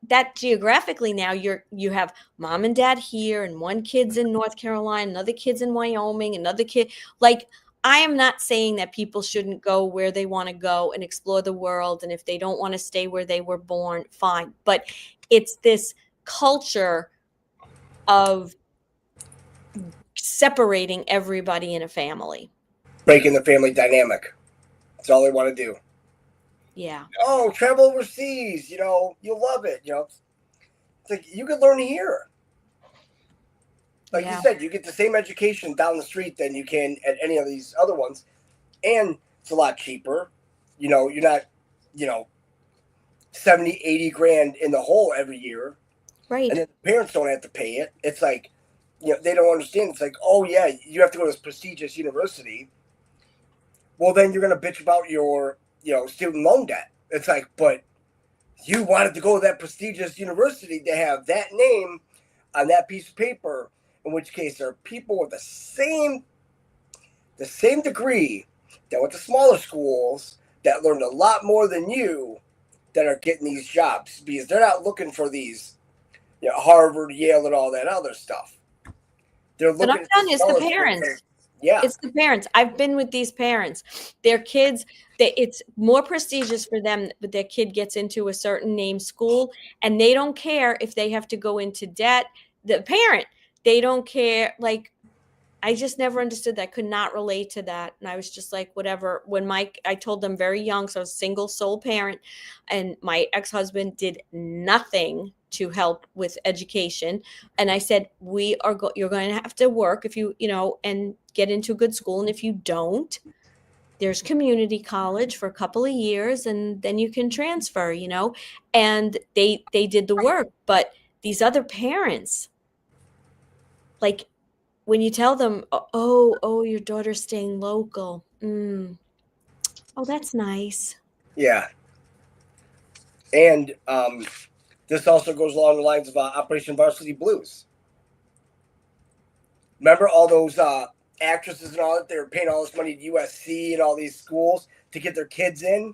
That geographically now you have mom and dad here and one kid's in North Carolina, another kid's in Wyoming, another kid. Like, I am not saying that people shouldn't go where they want to go and explore the world. And if they don't want to stay where they were born, fine. But it's this culture of separating everybody in a family. Breaking the family dynamic. That's all they want to do. Yeah. Oh, travel overseas, you'll love it. It's like you could learn here. Like you said, you get the same education down the street than you can at any of these other ones. And it's a lot cheaper. You're not, 70, 80 grand in the hole every year. Right. And then the parents don't have to pay it. It's like, they don't understand. It's like, oh yeah, you have to go to this prestigious university. Well, then you're going to bitch about your, student loan debt. It's like, but you wanted to go to that prestigious university to have that name on that piece of paper, in which case there are people with the same degree that went to smaller schools that learned a lot more than you that are getting these jobs, because they're not looking for these, Harvard, Yale, and all that other stuff. They're looking. And I'm telling you, it's the parents. Yeah, it's the parents. I've been with these parents. Their kids, it's more prestigious for them, but their kid gets into a certain name school, and they don't care if they have to go into debt. The parent, they don't care. Like, I just never understood that. Could not relate to that. And I was just like, whatever. When I told them very young, so I was a single sole parent, and my ex-husband did nothing to help with education. And I said, you're going to have to work if you, and get into a good school. And if you don't, there's community college for a couple of years, and then you can transfer, and they did the work. But these other parents, like, when you tell them, oh, your daughter's staying local. Oh, that's nice. Yeah. And this also goes along the lines of Operation Varsity Blues. Remember all those actresses and all that? They were paying all this money to USC and all these schools to get their kids in.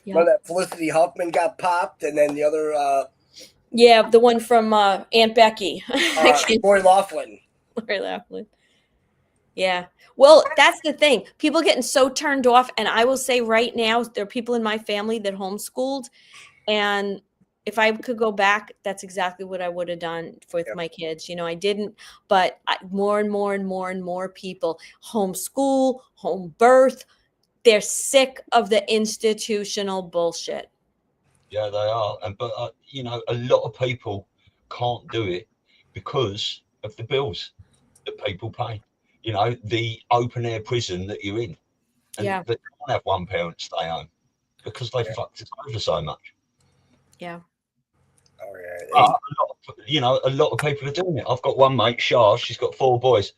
Yeah. Remember that Felicity Huffman got popped, and then the other... the one from Aunt Becky. Lori Loughlin. Lori Loughlin. Yeah. Well, that's the thing. People getting so turned off. And I will say right now, there are people in my family that homeschooled. And if I could go back, that's exactly what I would have done with my kids. I didn't, but more and more and more and more people homeschool, home birth. They're sick of the institutional bullshit. Yeah, they are. But a lot of people can't do it because of the bills that people pay. The open air prison that you're in. And they can't have one parent stay home because they fucked it over so much. Yeah. Oh, yeah. A lot of people are doing it. I've got one mate, Shah, she's got 4 boys,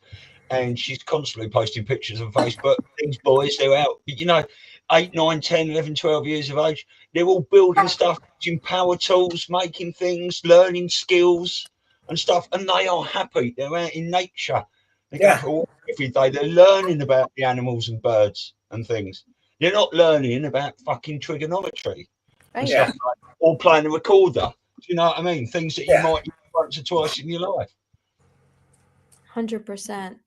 and she's constantly posting pictures on Facebook. These boys, they're out, 8, 9, 10, 11, 12 years of age. They're all building stuff, using power tools, making things, learning skills and stuff, and they are happy. They're out in nature. They go for a walk every day. They're learning about the animals and birds and things. They're not learning about fucking trigonometry and stuff like that, or playing a recorder. Do you know what I mean? Things that you might use once or twice in your life. 100%. I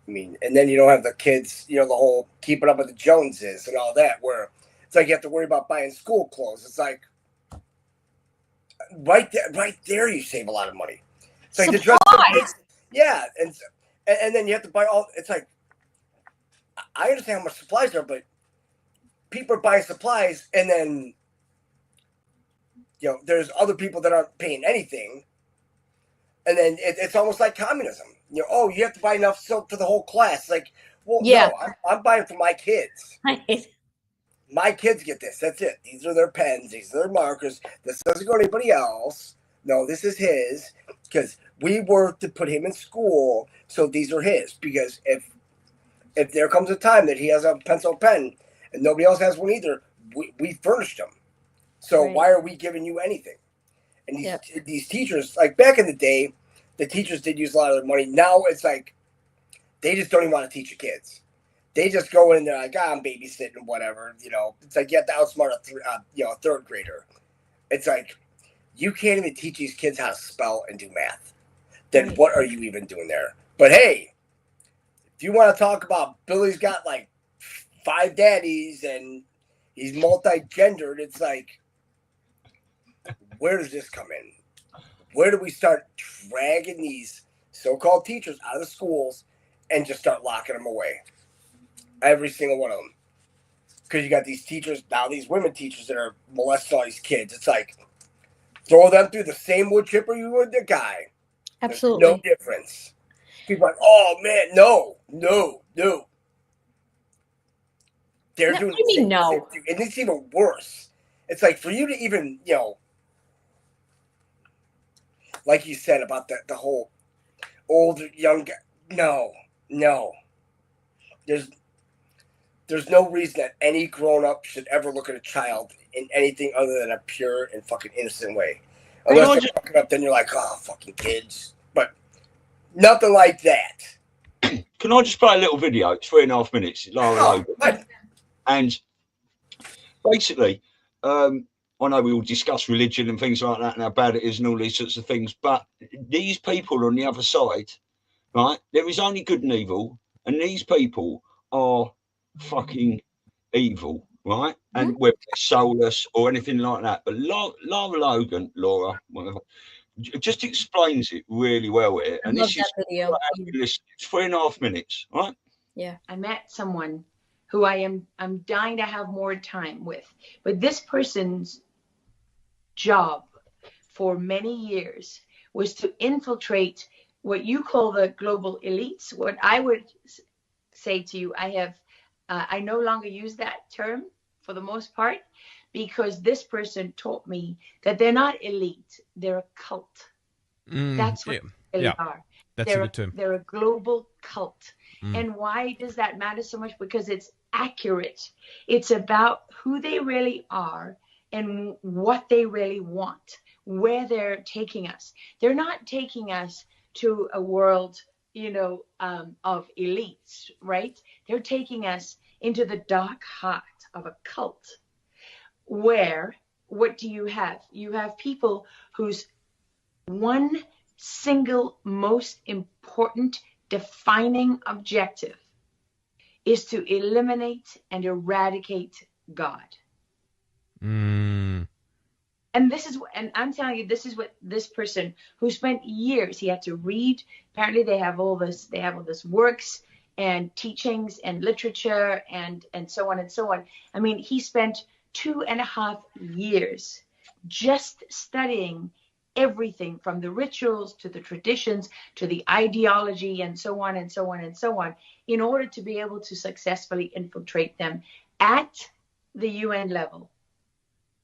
mean, and then you don't have the kids, the whole keeping up with the Joneses and all that, where it's like you have to worry about buying school clothes. It's like right there, you save a lot of money. It's like Yeah, and then you have to buy all. It's like, I understand how much supplies are, but people are buying supplies, and then there's other people that aren't paying anything, and then it's almost like communism. Oh, you have to buy enough soap for the whole class. Like, well, Yeah. no, I'm buying for my kids. Right. My kids get this. That's it. These are their pens. These are their markers. This doesn't go to anybody else. No, this is his, because we worked to put him in school, so these are his. Because if there comes a time that he has a pencil pen and nobody else has one either, we furnished him. So Right. why are we giving you anything? And these teachers, like back in the day, the teachers did use a lot of their money. Now it's like they just don't even want to teach the kids. They just go in there like, I'm babysitting, whatever. It's like you have to outsmart a third grader. It's like, you can't even teach these kids how to spell and do math. Then Right. what are you even doing there? But hey, if you want to talk about Billy's got like 5 daddies and he's multi-gendered, it's like, where does this come in? Where do we start dragging these so-called teachers out of the schools and just start locking them away? Every single one of them. Because you got these teachers, now these women teachers that are molesting all these kids. It's like, throw them through the same wood chipper you would the guy. Absolutely. There's no difference. People are like, oh man, no. They're doing What do you mean, no? And it's even worse. It's like, for you to even, like you said about the whole old, young guy. No. There's no reason that any grown-up should ever look at a child in anything other than a pure and fucking innocent way. Unless they're fucking up, then you're like, oh, fucking kids. But nothing like that. Can I just play a little video? It's 3.5 minutes. And basically, I know we all discuss religion and things like that and how bad it is and all these sorts of things, but these people on the other side, right, there is only good and evil, and these people are fucking evil, right? And whether they're soulless or anything like that. But Laura, whatever, just explains it really well here. I love that video. It's 3.5 minutes, right? Yeah. I met someone who I'm dying to have more time with. But this person's job for many years was to infiltrate what you call the global elites. What I would say to you, I no longer use that term for the most part, because this person taught me that they're not elite, they're a cult. That's what they are. That's a good term. They're a global cult. And why does that matter so much? Because it's accurate. It's about who they really are and what they really want, where they're taking us. They're not taking us to a world, of elites, right? They're taking us into the dark heart of a cult where, what do you have? You have people whose one single most important defining objective is to eliminate and eradicate God. And I'm telling you, this is what this person who spent years, he had to read. Apparently they have all this works and teachings and literature and so on and so on. I mean, he spent 2.5 years just studying everything from the rituals to the traditions to the ideology and so on and so on and so on, in order to be able to successfully infiltrate them at the UN level,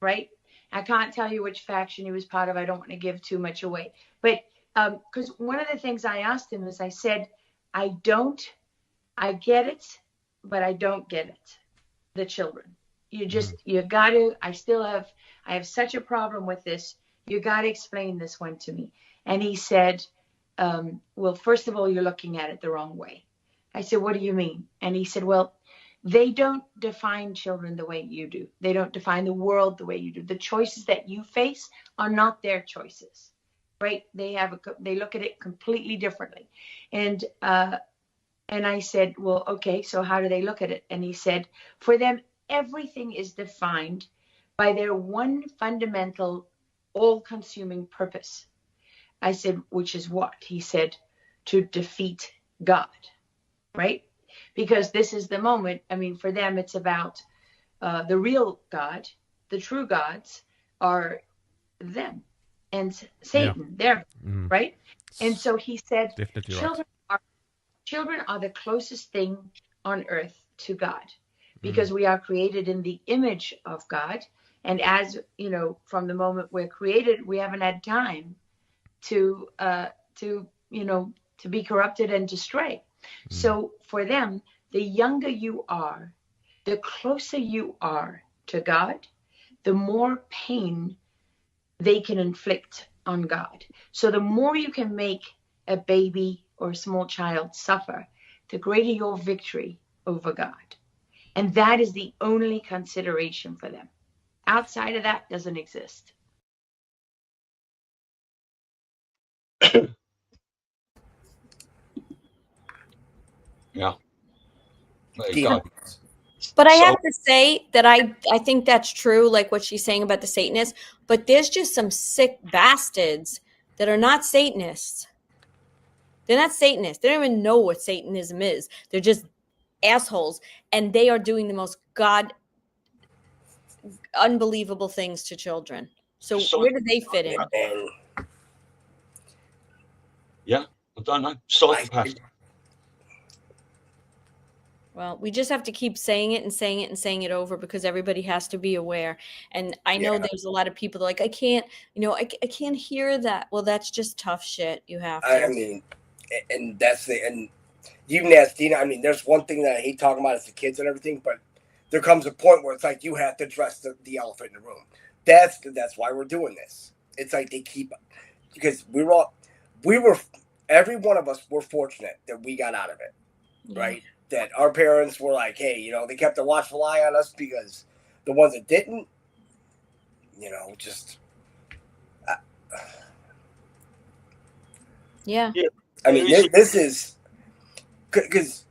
right? I can't tell you which faction he was part of. I don't want to give too much away. But because one of the things I asked him is, I said, I get it, but I don't get it. The children. You got to, I have such a problem with this. You got to explain this one to me. And he said, well, first of all, you're looking at it the wrong way. I said, what do you mean? And he said, well, they don't define children the way you do. They don't define the world the way you do. The choices that you face are not their choices, right? They look at it completely differently. And I said, well, okay, so how do they look at it? And he said, for them, everything is defined by their one fundamental, all-consuming purpose. I said, which is what? He said, to defeat God, right? Because this is the moment. I mean, for them, it's about the real God. The true gods are them and Satan, they're right. And so he said, Definitely children are the closest thing on earth to God, because we are created in the image of God. And as you know, from the moment we're created, we haven't had time to be corrupted and to stray. So for them, the younger you are, the closer you are to God, the more pain they can inflict on God. So the more you can make a baby or a small child suffer, the greater your victory over God. And that is the only consideration for them. Outside of that doesn't exist. Yeah. There you go. But I So- have to say that I think that's true, like what she's saying about the Satanists. But there's just some sick bastards that are not Satanists. They're not Satanists. They don't even know what Satanism is. They're just assholes, and they are doing the most unbelievable things to children. So where do they fit in? And Yeah, I don't know. Psychopath. Well, we just have to keep saying it and saying it and saying it over, because everybody has to be aware. And I know there's a lot of people that are like, I can't, I can't hear that. Well, that's just tough shit. You have to. I mean, and and you even asked Dina, I mean, there's one thing that I hate talking about is the kids and everything, but there comes a point where it's like you have to address the elephant in the room. That's why we're doing this. It's like they keep, because every one of us were fortunate that we got out of it, right? That our parents were like, hey, they kept a watchful eye on us, because the ones that didn't, just. Yeah. I mean, this is because,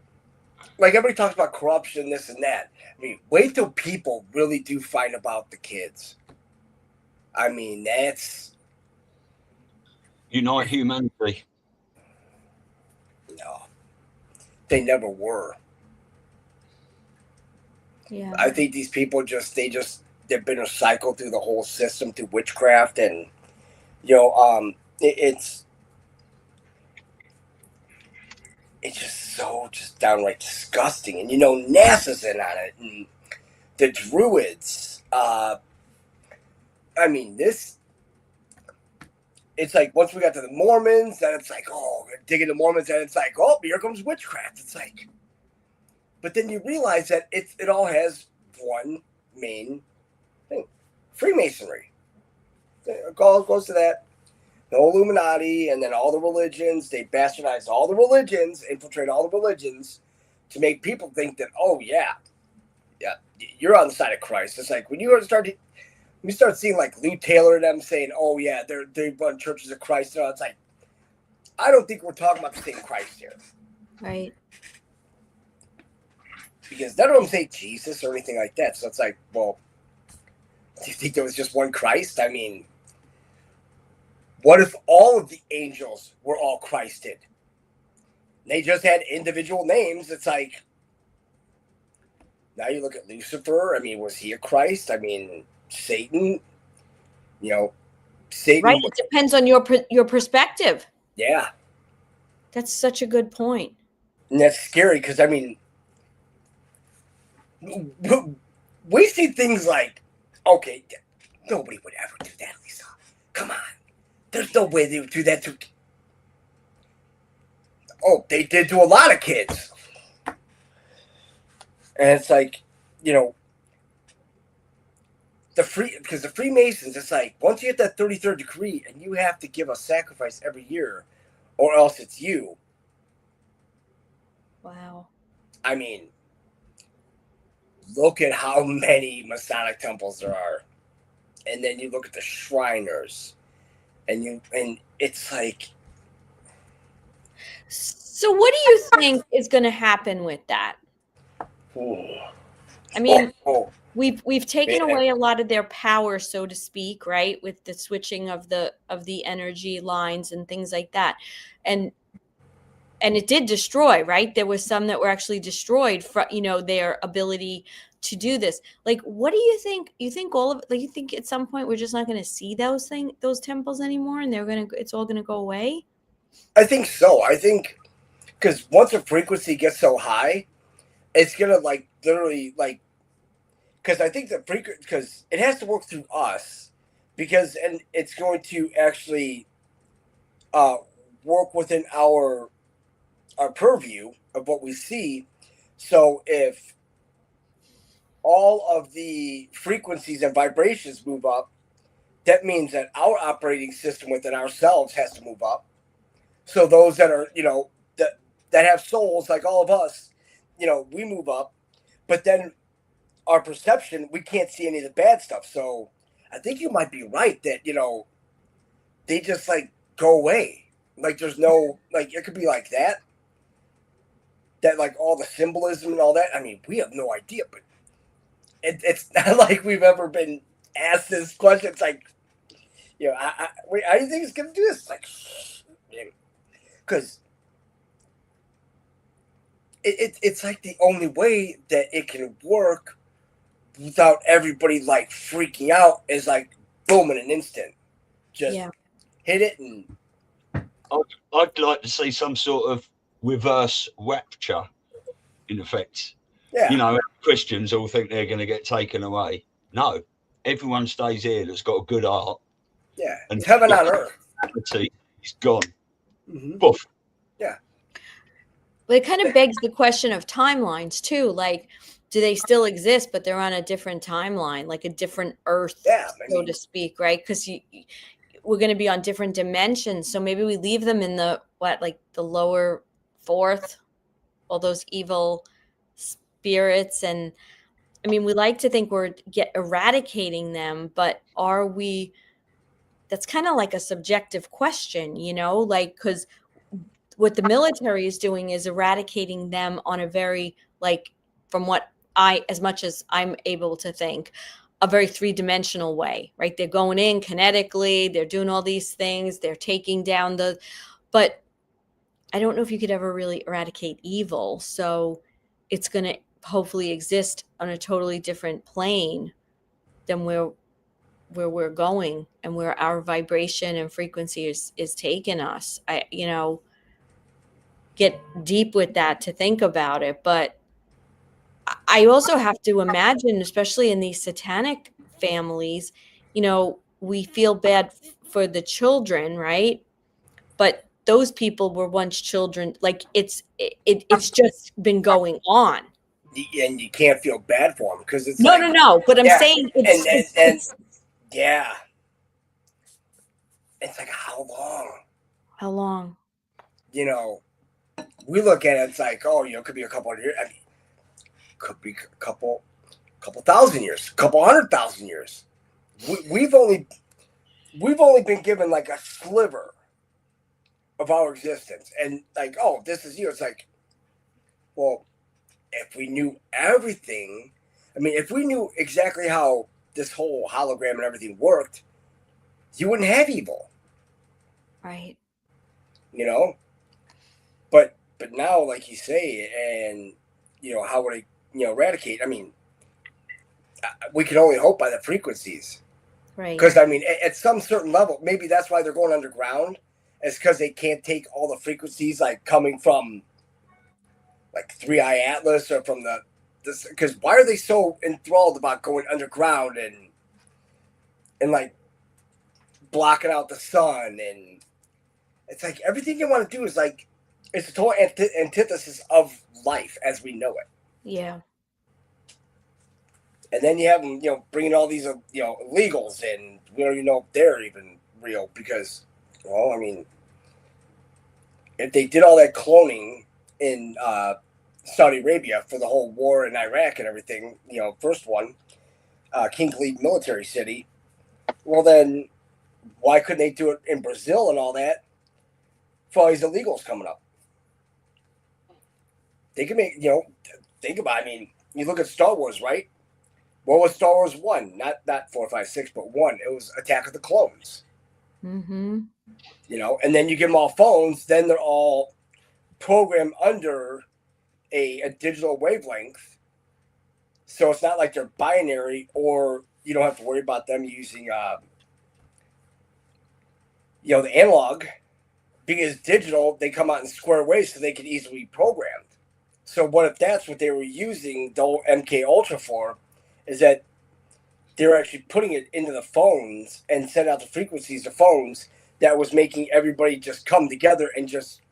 like, everybody talks about corruption, this and that. I mean, wait till people really do fight about the kids. I mean, that's Unite humanity. no, they never were. Yeah. I think these people they've been recycled through the whole system through witchcraft, and it's just downright disgusting. And NASA's in on it, and the Druids. I mean, it's like once we got to the Mormons, then it's like, oh, we're digging the Mormons, and it's like, oh, here comes witchcraft. It's like, but then you realize that it all has one main thing: Freemasonry. It goes to that. The Illuminati, and then all the religions. They bastardize all the religions, infiltrate all the religions to make people think that, oh, yeah, you're on the side of Christ. It's like when you start seeing like Lou Taylor and them saying, oh, yeah, they run churches of Christ. It's like, I don't think we're talking about the same Christ here. Right. Because none of them say Jesus or anything like that. So it's like, well, do you think there was just one Christ? I mean, what if all of the angels were all Christed? They just had individual names. It's like, now you look at Lucifer. I mean, was he a Christ? I mean, Satan. Satan. Right. It depends on your perspective. Yeah. That's such a good point. And that's scary because, I mean, we see things like, okay, nobody would ever do that, Lisa. Come on. There's no way they would do that to. Oh, they did to a lot of kids. And it's like, because the Freemasons, it's like, once you hit that 33rd degree and you have to give a sacrifice every year, or else it's you. Wow. I mean, look at how many Masonic temples there are. And then you look at the Shriners. And it's like. So what do you think is going to happen with that? I mean, we've taken away a lot of their power, so to speak, right? With the switching of the energy lines and things like that. And and it did destroy, right? There was some that were actually destroyed for, you know, their ability to do this. Like, what do you think? You think all of, like, you think at some point we're just not going to see those temples anymore, and it's all going to go away? I think so. I think because once a frequency gets so high, it's gonna like literally like, because I think because it has to work through us, and it's going to actually work within our purview of what we see. So if all of the frequencies and vibrations move up, that means that our operating system within ourselves has to move up. So those that are, that have souls like all of us, we move up. But then our perception, we can't see any of the bad stuff. So I think you might be right that, they just like go away. Like there's no, like it could be like that. That like all the symbolism and all that. I mean, we have no idea, but it's not like we've ever been asked this question. It's like, how do you think it's going to do this? Like, because it's like the only way that it can work without everybody like freaking out is like boom in an instant. Just hit it. And I'd like to see some sort of reverse rapture in effect. Yeah. Christians all think they're going to get taken away. No, everyone stays here that's got a good heart. Yeah, and it's heaven on earth. Is gone. Mm-hmm. Poof. Yeah. Well, it kind of begs the question of timelines too. Like, do they still exist, but they're on a different timeline, like a different Earth, so to speak, right? Because we're going to be on different dimensions. So maybe we leave them in the the lower fourth, all those evil spirits. And I mean, we like to think we're eradicating them, but are we? That's kind of like a subjective question, like, because what the military is doing is eradicating them on a very, like, from what as much as I'm able to think, a very three-dimensional way, right? They're going in kinetically, they're doing all these things, they're taking down but I don't know if you could ever really eradicate evil. So it's going to hopefully exist on a totally different plane than where we're going and where our vibration and frequency is taking us. Get deep with that to think about it. But I also have to imagine, especially in these satanic families, we feel bad for the children, right? But those people were once children. Like it's just been going on. And you can't feel bad for them because it's no. But I'm saying it's yeah. It's like how long? How long? We look at it. It's like, oh, it could be a couple of years. I mean, could be a couple thousand years, a couple 100,000 years. We've only been given like a sliver of our existence, and like, oh, this is you. It's like, well, if we knew everything, I mean, if we knew exactly how this whole hologram and everything worked, you wouldn't have evil, right? But now, like you say, and how would I, eradicate? I mean, we can only hope by the frequencies, right? Because I mean, at some certain level, maybe that's why they're going underground. It's because they can't take all the frequencies like coming from like 3i Atlas or from this. Because why are they so enthralled about going underground and like blocking out the sun? And it's like everything you want to do is like it's a total antithesis of life as we know it. Yeah. And then you have them, bringing all these, illegals in. We don't even know if they're even real because, well, I mean, if they did all that cloning in Saudi Arabia for the whole war in Iraq and everything, first one, King Khalid military city, well then, why couldn't they do it in Brazil and all that for all these illegals coming up? They can make, think about it. I mean, you look at Star Wars, right? What was Star Wars 1? Not 4, 5, 6, but 1. It was Attack of the Clones. Mm-hmm. And then you give them all phones, then they're all programmed under a digital wavelength. So it's not like they're binary, or you don't have to worry about them using, the analog, because digital, they come out in square waves so they can easily be programmed. So what if that's what they were using the old MK Ultra for, is that they're actually putting it into the phones and send out the frequencies of phones that was making everybody just come together and just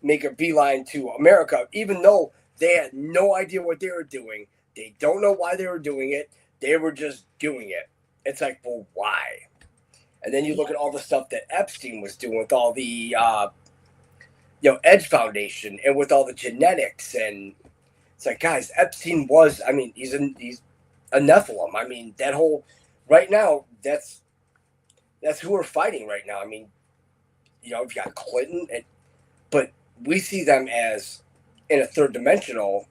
make a beeline to America, even though they had no idea what they were doing. They don't know why they were doing it. They were just doing it. It's like, well, why? And then you look at all the stuff that Epstein was doing with all the, Edge Foundation and with all the genetics. And it's like, guys, Epstein was, I mean, he's a Nephilim. I mean, that whole, right now, that's who we're fighting right now. I mean, you've got Clinton, but we see them as in a third dimensional,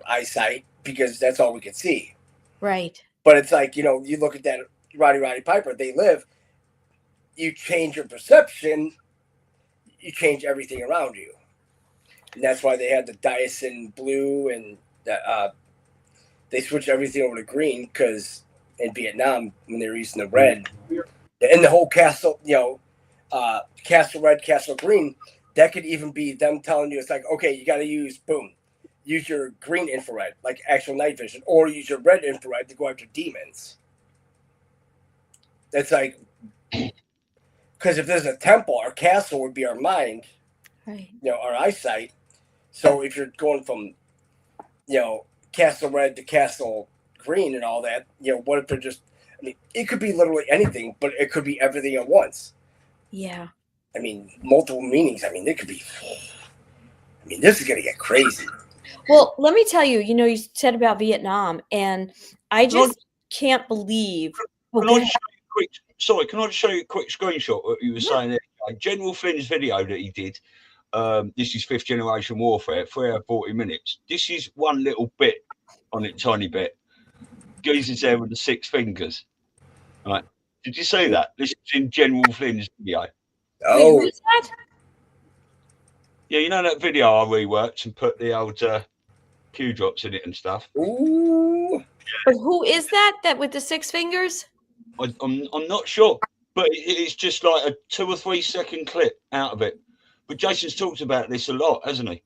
eyesight, because that's all we can see. Right. But it's like, you look at that Roddy Piper, they live, you change your perception, you change everything around you. And that's why they had the Dyson blue, and they switched everything over to green, because in Vietnam, when they were using the red, and the whole castle, castle red, castle green, that could even be them telling you, it's like, okay, you got to use your green infrared, like actual night vision, or use your red infrared to go after demons. It's like, because if there's a temple, our castle would be our mind, right? Our eyesight. So if you're going from, castle red to castle green and all that, what if they're just, I mean, it could be literally anything, but it could be everything at once. Yeah. I mean, multiple meanings. I mean, it could be, this is going to get crazy. Well, let me tell you, you said about Vietnam, and I just can't believe. Can I just show you a quick screenshot of what you were saying there? General Flynn's video that he did. This is 5th generation warfare, 3 hours 40 minutes. This is one little bit on it, tiny bit. Geezer's there with the 6 fingers. Right. Did you see that? This is in General Flynn's video. Oh. Wait, who's that? Yeah, you know that video I reworked and put the old Q drops in it and stuff. Ooh. But who is that with the 6 fingers? I'm not sure, but it's just like a 2 or 3 second clip out of it. But Jason's talked about this a lot, hasn't he?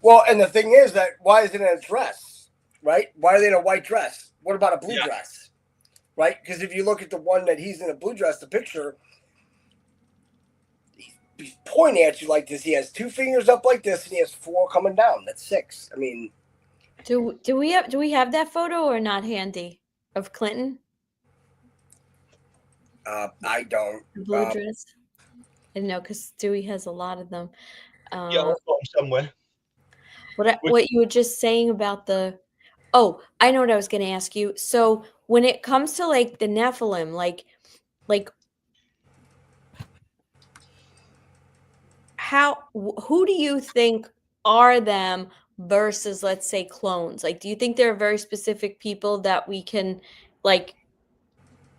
Well, and the thing is that why is it in a dress, right? Why are they in a white dress? What about a blue dress, right? Because if you look at the one that he's in a blue dress, the picture, he's pointing at you like this. He has 2 fingers up like this, and he has 4 coming down. That's 6. I mean, do we have that photo or not handy of Clinton? I don't. The blue dress. I know, because Stewie has a lot of them. Yeah, I've got them somewhere. What you were just saying about the... Oh, I know what I was going to ask you. So when it comes to like the Nephilim, like who do you think are them versus, let's say, clones? Like, do you think there are very specific people that we can, like,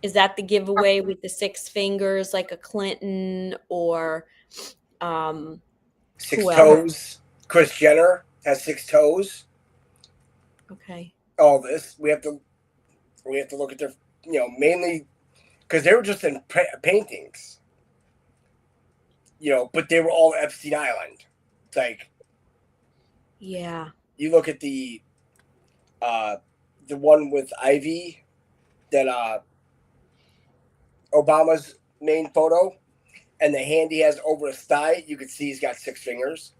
is that the giveaway with the 6 fingers, like a Clinton, or 6 toes? Kris Jenner has 6 toes. Okay. All this we have to look at their, mainly because they were just in paintings, but they were all Epstein Island. It's like, yeah, you look at the one with Ivy, that Obama's main photo, and the hand he has over his thigh, you can see he's got 6 fingers,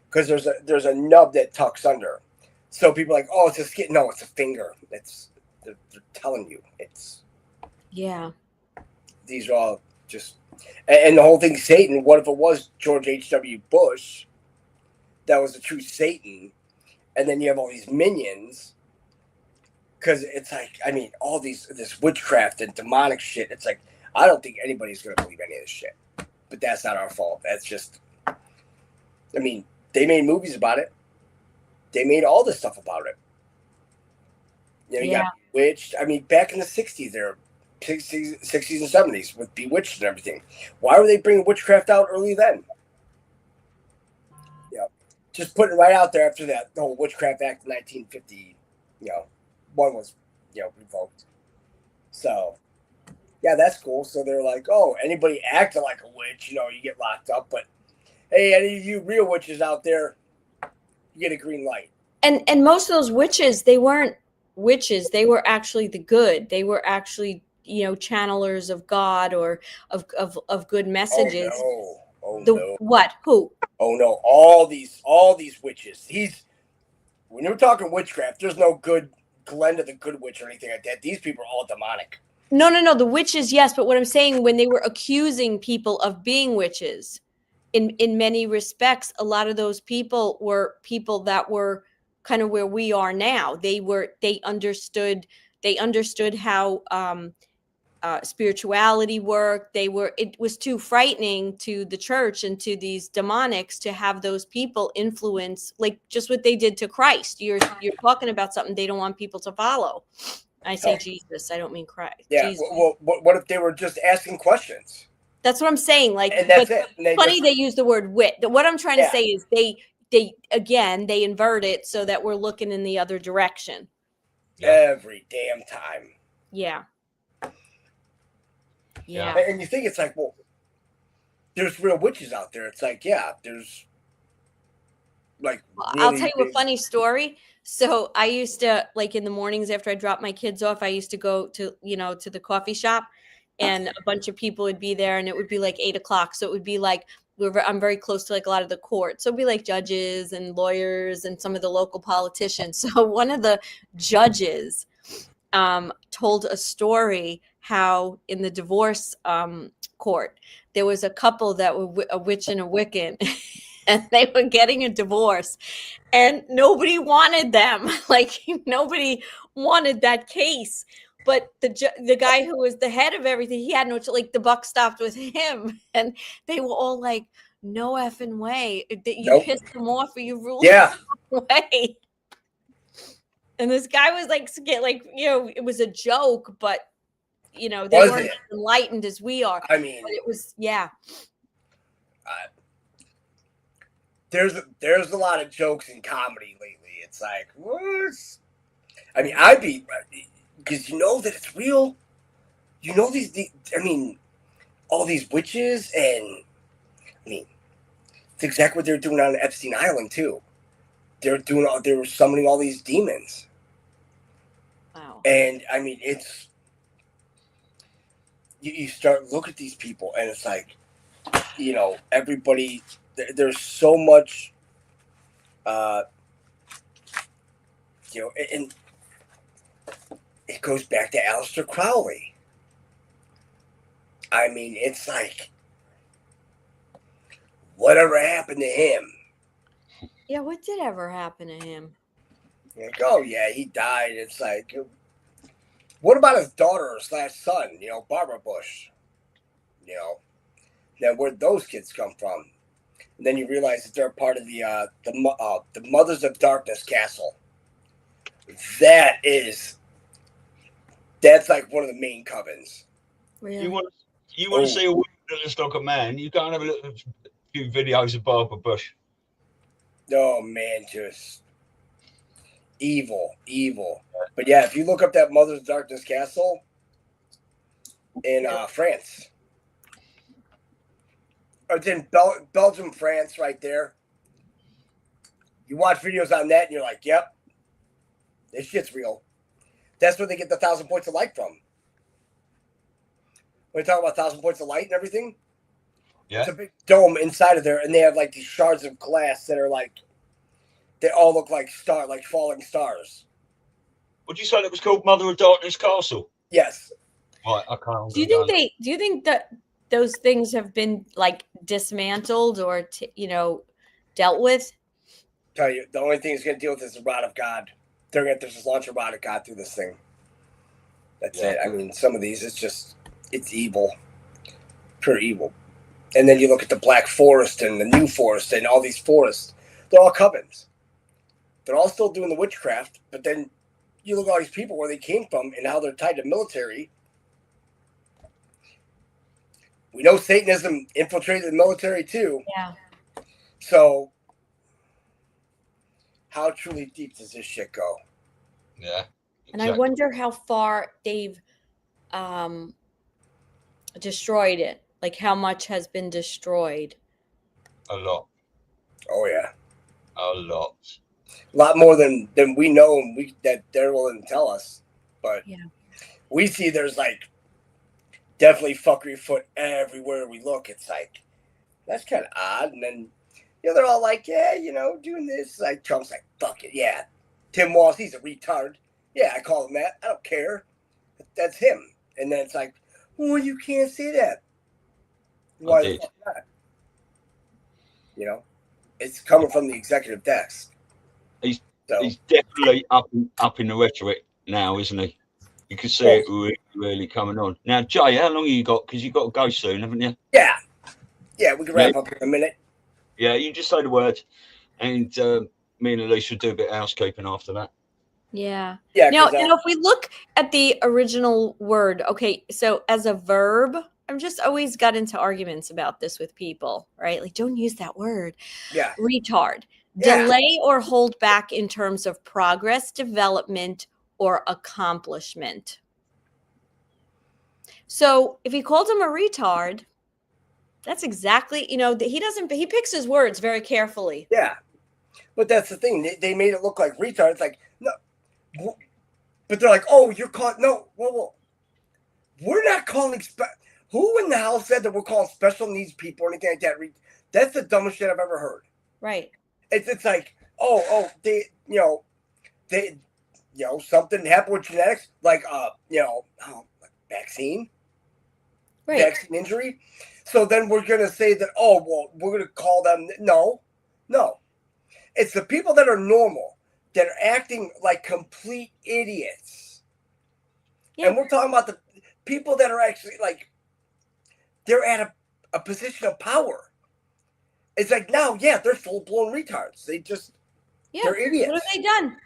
because there's a nub that tucks under. So people are like, oh, it's a skin. No, it's a finger. They're telling you it's. Yeah. These are all just, and the whole thing, Satan. What if it was George H.W. Bush? That was the true Satan, and then you have all these minions. Because it's like, I mean, all this witchcraft and demonic shit. It's like, I don't think anybody's going to believe any of this shit. But that's not our fault. That's just, I mean, they made movies about it. They made all this stuff about it. You got Bewitched. I mean, back in the 60s, there, 60s and 70s with Bewitched and everything. Why were they bringing witchcraft out early then? just putting it right out there after that, the whole Witchcraft Act of 1950, one was, revoked. So, yeah, that's cool. So they're like, oh, anybody acting like a witch, you get locked up. But, hey, any of you real witches out there, you get a green light. And most of those witches, they weren't witches. They were actually the good. They were actually, channelers of God or of good messages. Oh, no. What? Who? Oh, no. All these witches. When you're talking witchcraft, there's no good Glenda the Good Witch or anything like that. These people are all demonic. No. The witches, yes. But what I'm saying, when they were accusing people of being witches, in many respects, a lot of those people were people that were kind of where we are now. They understood how spirituality worked. It was too frightening to the church and to these demonics to have those people influence, like just what they did to Christ. You're talking about something they don't want people to follow. I say Jesus, I don't mean Christ. Yeah. Jesus. Well, what if they were just asking questions? That's what I'm saying. Like, and that's but it. And funny they use the word wit. What I'm trying to say is they invert it so that we're looking in the other direction. Every damn time. Yeah. And you think it's like, well, there's real witches out there. It's like, yeah, there's like. Really I'll tell you a funny story. So I used to, like, in the mornings after I dropped my kids off, I used to go to the coffee shop, and a bunch of people would be there, and it would be like 8:00. So it would be like, I'm very close to like a lot of the court. So it'd be like judges and lawyers and some of the local politicians. So one of the judges told a story how in the divorce court, there was a couple that were a witch and a Wiccan, and they were getting a divorce, and nobody wanted them. Like, nobody wanted that case. But the guy who was the head of everything, he had no, like, the buck stopped with him, and they were all like, no effing way. That you pissed them off or you ruled them away. And this guy was like, it was a joke, but they weren't as enlightened as we are. I mean, but it was, yeah. There's a lot of jokes in comedy lately. It's like, what? I mean, because you know that it's real. You know all these witches, and I mean, it's exactly what they're doing on Epstein Island too. They were summoning all these demons. Wow. And I mean, it's you start look at these people, and it's like, everybody. There's so much, and it goes back to Aleister Crowley. I mean, it's like, whatever happened to him? Yeah, what did ever happen to him? Like, oh yeah, he died. It's like, what about his daughter / son? Barbara Bush. Then where'd those kids come from? And then you realize that they're part of the Mothers of Darkness Castle. That's like one of the main covens. Really? You want to see a woman that looks like a man? You go and have a look at a few videos of Barbara Bush. Oh man, just evil. But yeah, if you look up that Mothers of Darkness Castle in France. It's in Belgium, France, right there. You watch videos on that, and you're like, "Yep, this shit's real." That's where they get the 1,000 points of light from. When you talk about 1,000 points of light and everything, it's a big dome inside of there, and they have like these shards of glass that are like, they all look like falling stars. Would you say that was called Mother of Darkness Castle? Yes. Right. Okay. Do you think that those things have been like dismantled or dealt with? Tell you, the only thing it's going to deal with is the rod of God. They're going to just launch a rod of God through this thing. That's it. I mean, some of these, it's evil, pure evil. And then you look at the Black Forest and the New Forest and all these forests. They're all covens. They're all still doing the witchcraft, but then you look at all these people where they came from and how they're tied to military. We know Satanism infiltrated the military too. Yeah. So how truly deep does this shit go? Yeah. And I wonder how far they've destroyed it. Like how much has been destroyed. A lot. Oh yeah. A lot. A lot more than we know and that they're willing to tell us. But yeah, we see there's like definitely fuckery foot everywhere we look. It's like, that's kind of odd. And then, they're all like, yeah, doing this. Like, Trump's like, fuck it, yeah. Tim Walz, he's a retard. Yeah, I call him that. I don't care. That's him. And then it's like, well, you can't say that. Why the fuck not? It's coming from the executive desk. He's definitely up in the rhetoric now, isn't he? You can see it really, really coming on. Now, Jay, how long have you got? Because you've got to go soon, haven't you? Yeah. Yeah, we can wrap up in a minute. Yeah, you just say the word, and me and Elise will do a bit of housekeeping after that. Yeah. Yeah. Now, if we look at the original word, okay, so as a verb, I've just always got into arguments about this with people, right? Like, don't use that word. Yeah. Retard. Yeah. Delay or hold back in terms of progress, development, or accomplishment. So if he called him a retard, that's exactly, he picks his words very carefully. Yeah. But that's the thing. They made it look like retard. It's like, no. But they're like, oh, you're calling. No, whoa. We're not calling. Who in the hell said that we're calling special needs people or anything like that? That's the dumbest shit I've ever heard. Right. It's like, they something happened with genetics, like, vaccine. Right. Vaccine injury. So then we're going to say that, we're going to call them. No. It's the people that are normal that are acting like complete idiots. Yeah. And we're talking about the people that are actually like, they're at a position of power. It's like, now, they're full-blown retards. They're idiots. What have they done?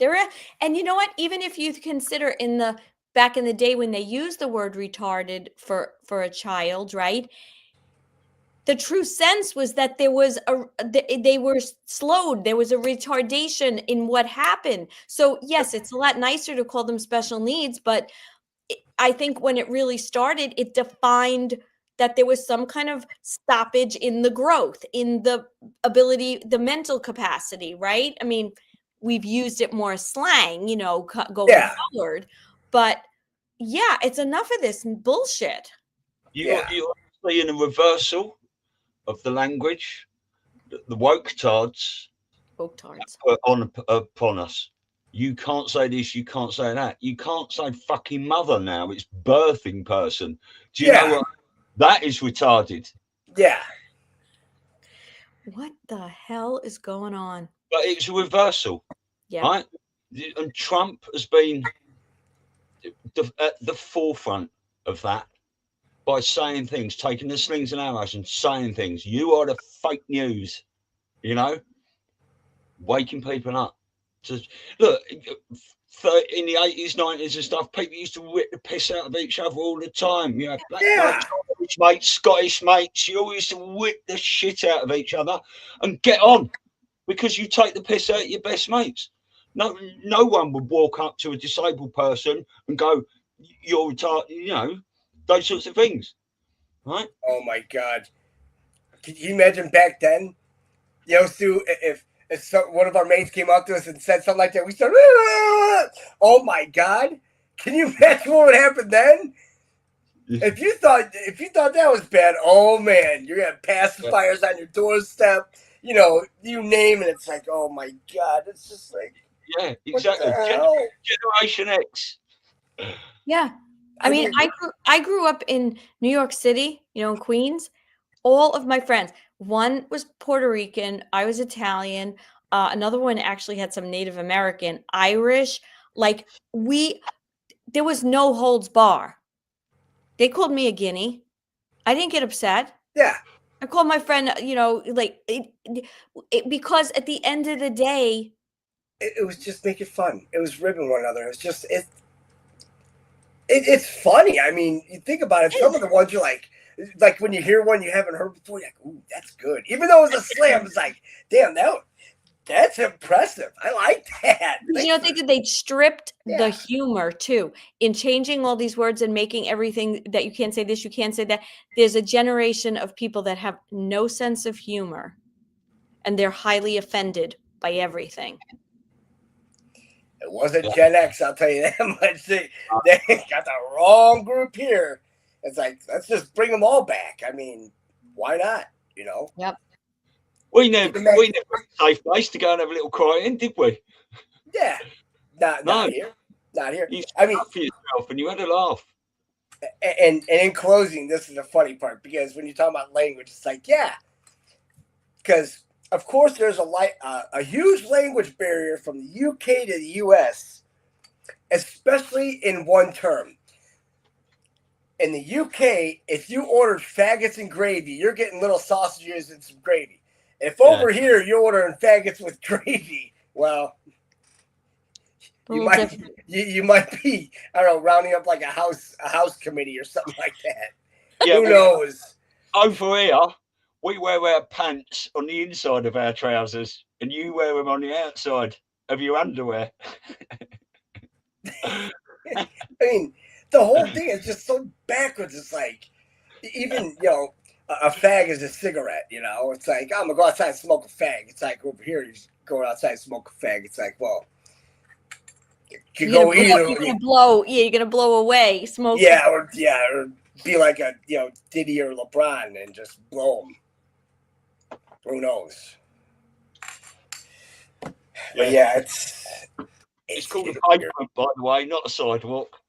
And you know what? Even if you consider back in the day when they used the word retarded for a child, right? The true sense was that they were slowed. There was a retardation in what happened. So yes, it's a lot nicer to call them special needs, but I think when it really started, it defined that there was some kind of stoppage in the growth, in the ability, the mental capacity, right? I mean, we've used it more slang, going forward, but yeah, it's enough of this bullshit. You're seeing a reversal of the language, the woke-tards upon us. You can't say this, you can't say that. You can't say fucking mother now. It's birthing person. Do you know what? That is retarded. Yeah. What the hell is going on? But it's a reversal. Yeah. Right? And Trump has been at the forefront of that by saying things, taking the slings and arrows and saying things. You are the fake news, waking people up. So, look, in the 80s, 90s and stuff, people used to rip the piss out of each other all the time. Black mates, Irish mates, Scottish mates, you all used to rip the shit out of each other and get on because you take the piss out of your best mates. No one would walk up to a disabled person and go, you're retarded, those sorts of things, right? Oh my God. Can you imagine back then? Stu, if one of our mates came up to us and said something like that, we started, oh my God. Can you imagine what would happen then? If you thought that was bad, oh man, you're gonna have pacifiers on your doorstep, you name it. It's like, oh my God, it's just like, yeah, exactly. Generation X. Yeah. I mean, I grew up in New York City, in Queens. All of my friends, one was Puerto Rican, I was Italian, another one actually had some Native American, Irish. Like there was no holds bar. They called me a guinea. I didn't get upset. Yeah. I called my friend, because at the end of the day, it was just making fun. It was ribbing one another. It's just it's funny. I mean, you think about it. Some of the ones you're like when you hear one you haven't heard before, you're like, ooh, that's good. Even though it was a slam, it's like, damn, That's impressive. I like that. Because you don't think that they stripped the Yeah. humor too in changing all these words and making everything that you can't say this, you can't say that. There's a generation of people that have no sense of humor, and they're highly offended by everything. It wasn't Gen X, I'll tell you that much. They got the wrong group here. It's like, let's just bring them all back. I mean, why not? You know? Yep. We never had a safe place to go and have a little cry in, did we? Yeah. Not here. Not here. I mean, for yourself and you had a laugh. And in closing, this is the funny part, because when you talk about language, it's like, yeah, because of course there's a huge language barrier from the UK to the US, especially in one term. In the UK, if you ordered faggots and gravy, you're getting little sausages and some gravy. If over here you're ordering faggots with gravy, well, you might be, I don't know, rounding up like a house committee or something like that. Yeah, who knows? Over here, we wear our pants on the inside of our trousers, and you wear them on the outside of your underwear. I mean, the whole thing is just so backwards. It's like, even, you know, a fag is a cigarette, you know? It's like, I'm going to go outside and smoke a fag. It's like, over here, you just go outside and smoke a fag. It's like, well, you're gonna blow away smoke. Yeah, or be like a, you know, Diddy or LeBron and just blow them. Who knows? Yeah. But yeah, it's called a pavement, by the way, not a sidewalk.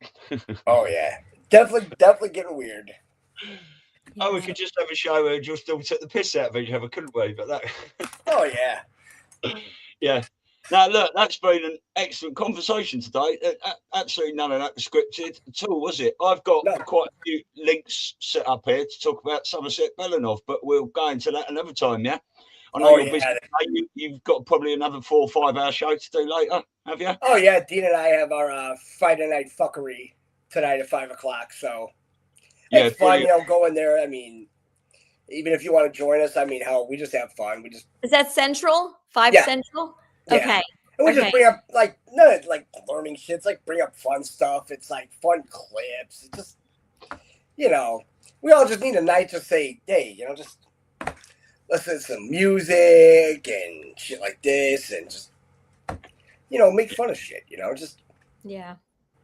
Oh yeah, definitely getting weird. Oh, we could just have a show where just all took the piss out of each other, couldn't we? But that. Oh yeah. Yeah. Now, look, that's been an excellent conversation today. Absolutely none of that was scripted at all, was it? I've got quite a few links set up here to talk about Somerset Belenov, but we'll go into that another time, yeah? I know you're busy. You've got probably another 4 or 5 hour show to do later, have you? Oh, yeah. Dean and I have our Friday night fuckery tonight at 5 o'clock, so it's fun, you know, go in there. I mean, even if you want to join us, I mean, hell, we just have fun. Is that Central? 5 Central? Yeah. Okay. And we just bring up, like, none of, like, learning shit. It's like bring up fun stuff. It's like fun clips. It's just, you know, we all just need a night to say, hey, you know, just listen to some music and shit like this and just, you know, make fun of shit, you know, just. Yeah.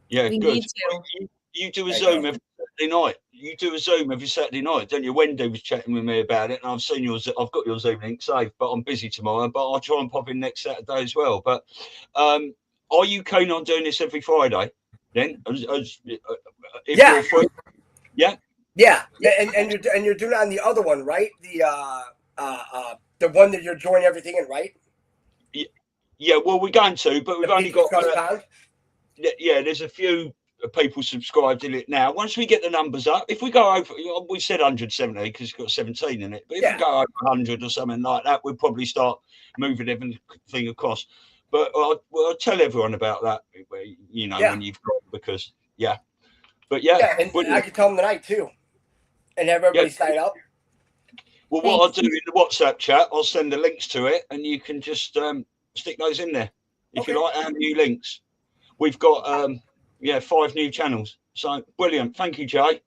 Yeah, we good. Need to. You do a Zoom every Saturday night. You do a Zoom every Saturday night, don't you? Wendy was chatting with me about it, and I've seen yours. I've got your Zoom link saved, but I'm busy tomorrow. But I'll try and pop in next Saturday as well. But are you keen on doing this every Friday? Then, yeah, yeah, and you're doing it on the other one, right? The one that you're joining everything in, right? Yeah. Well, we're going to, but we've only got. Yeah, there's a few people subscribed in it now. Once we get the numbers up, if we go over, we said 170 because it's got 17 in it, but if we go over 100 or something like that, we'll probably start moving everything across. But I'll tell everyone about that, you know, when you've got, because and I can tell them tonight too, and have everybody sign up. Well, what I'll do in the WhatsApp chat, I'll send the links to it, and you can just stick those in there if you like, our new links. We've got 5 new channels. So brilliant. Thank you, Jay.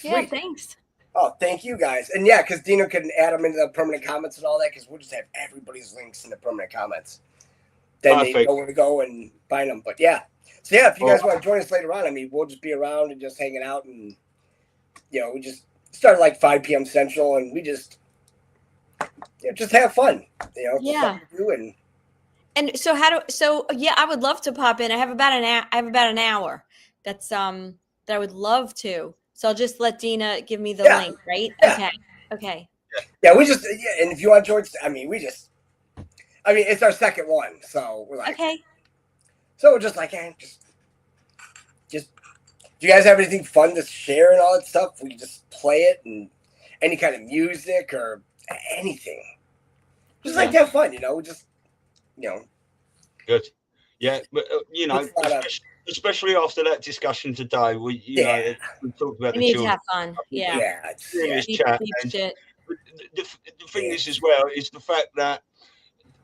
Yeah, thanks. Oh, thank you guys. And yeah, because Dino can add them into the permanent comments and all that, because we'll just have everybody's links in the permanent comments. Then they know where to go and find them. But yeah. So yeah, if you guys want to join us later on, I mean, we'll just be around and just hanging out, and you know, we just start like 5 p.m. Central, and we just have fun. You know, yeah. And so I would love to pop in. I have about an hour. That's that I would love to. So I'll just let Dina give me the link, right? Yeah. Okay. Yeah, we just and if you want to join, I mean, it's our second one, so we're like, okay. So we're just like, just do you guys have anything fun to share and all that stuff? We just play it, and any kind of music or anything. Just like have fun, you know, Good. Yeah, but you know, especially after that discussion today, we talked about the children. To have fun. Yeah. Serious chat. The thing is as well is the fact that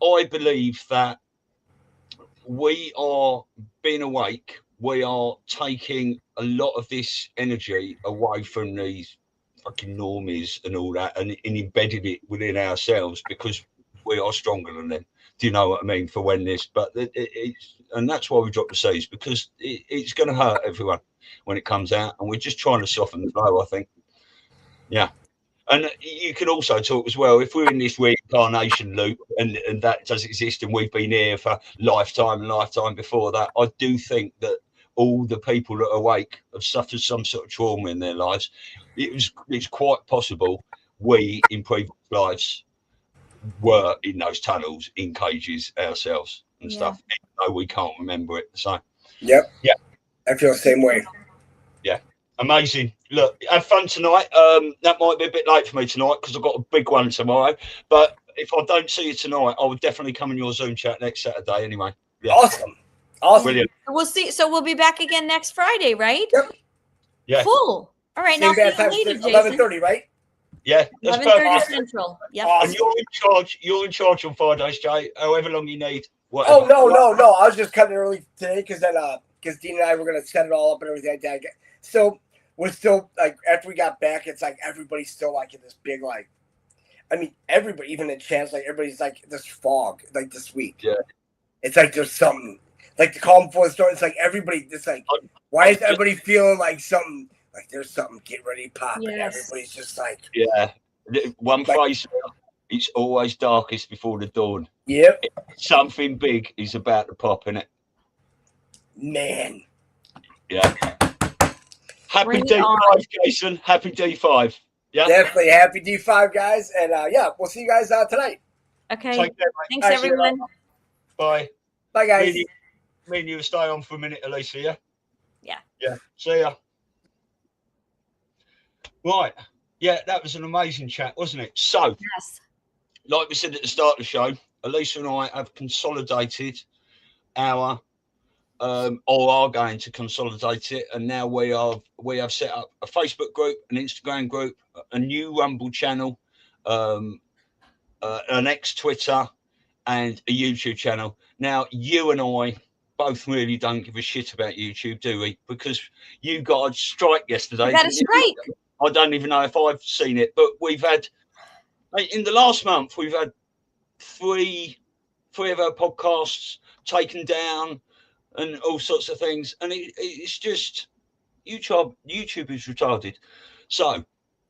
I believe that we are being awake. We are taking a lot of this energy away from these fucking normies and all that, and embedded it within ourselves because we are stronger than them. Do you know what I mean? For when this, but it's, and that's why we drop the C's, because it's going to hurt everyone when it comes out, and we're just trying to soften the blow, I think. Yeah. And you can also talk as well, if we're in this reincarnation loop and that does exist and we've been here for lifetime and lifetime before that, I do think that all the people that are awake have suffered some sort of trauma in their lives. It's quite possible we in previous lives were in those tunnels in cages ourselves and stuff, even though we can't remember it. So Yep. Yeah. I feel the same way. Yeah. Amazing. Look, have fun tonight. That might be a bit late for me tonight because I've got a big one tomorrow. But if I don't see you tonight, I will definitely come in your Zoom chat next Saturday anyway. Yeah. Awesome. Brilliant. We'll see. So we'll be back again next Friday, right? Yep. Yeah. Cool. All right. Same Now bad time, see you later, Jason. 11:30, right? Yeah. That's 11:30 perfect. Central. Yep. Awesome. And you're in charge. You're in charge on Fridays, Jay. However long you need. Whatever. Oh no! I was just cutting early today because Dean and I were gonna set it all up and everything like that. So we're still like, after we got back, it's like everybody's still like in this big, like, I mean, everybody, even in chance, like everybody's like this fog, like this week. Yeah. It's like there's something like the calm before the storm. It's like everybody. It's like, why is everybody feeling like something? Like there's something getting ready to pop, and everybody's just like, yeah. One phrase. It's always darkest before the dawn. Yep. Something big is about to pop in it. Man. Yeah. Happy Bring it D5, on. Jason. Happy D5. Yeah. Definitely happy D5, guys. And yeah, we'll see you guys tonight. Okay. Take care, mate. Thanks, everyone. Bye. Bye, guys. Me and you will stay on for a minute, Elisa, yeah? Yeah. Yeah. See ya. Right. Yeah, that was an amazing chat, wasn't it? So, Yes. like we said at the start of the show, Elisa and I have consolidated our or are going to consolidate it, and now we have set up a Facebook group, an Instagram group, a new Rumble channel, an ex Twitter, and a YouTube channel. Now, you and I both really don't give a shit about YouTube, do we? Because you got a strike yesterday. You got a strike. I don't even know if I've seen it, but we've had, in the last month, we've had three of our podcasts taken down and all sorts of things. And it's just, YouTube is retarded. So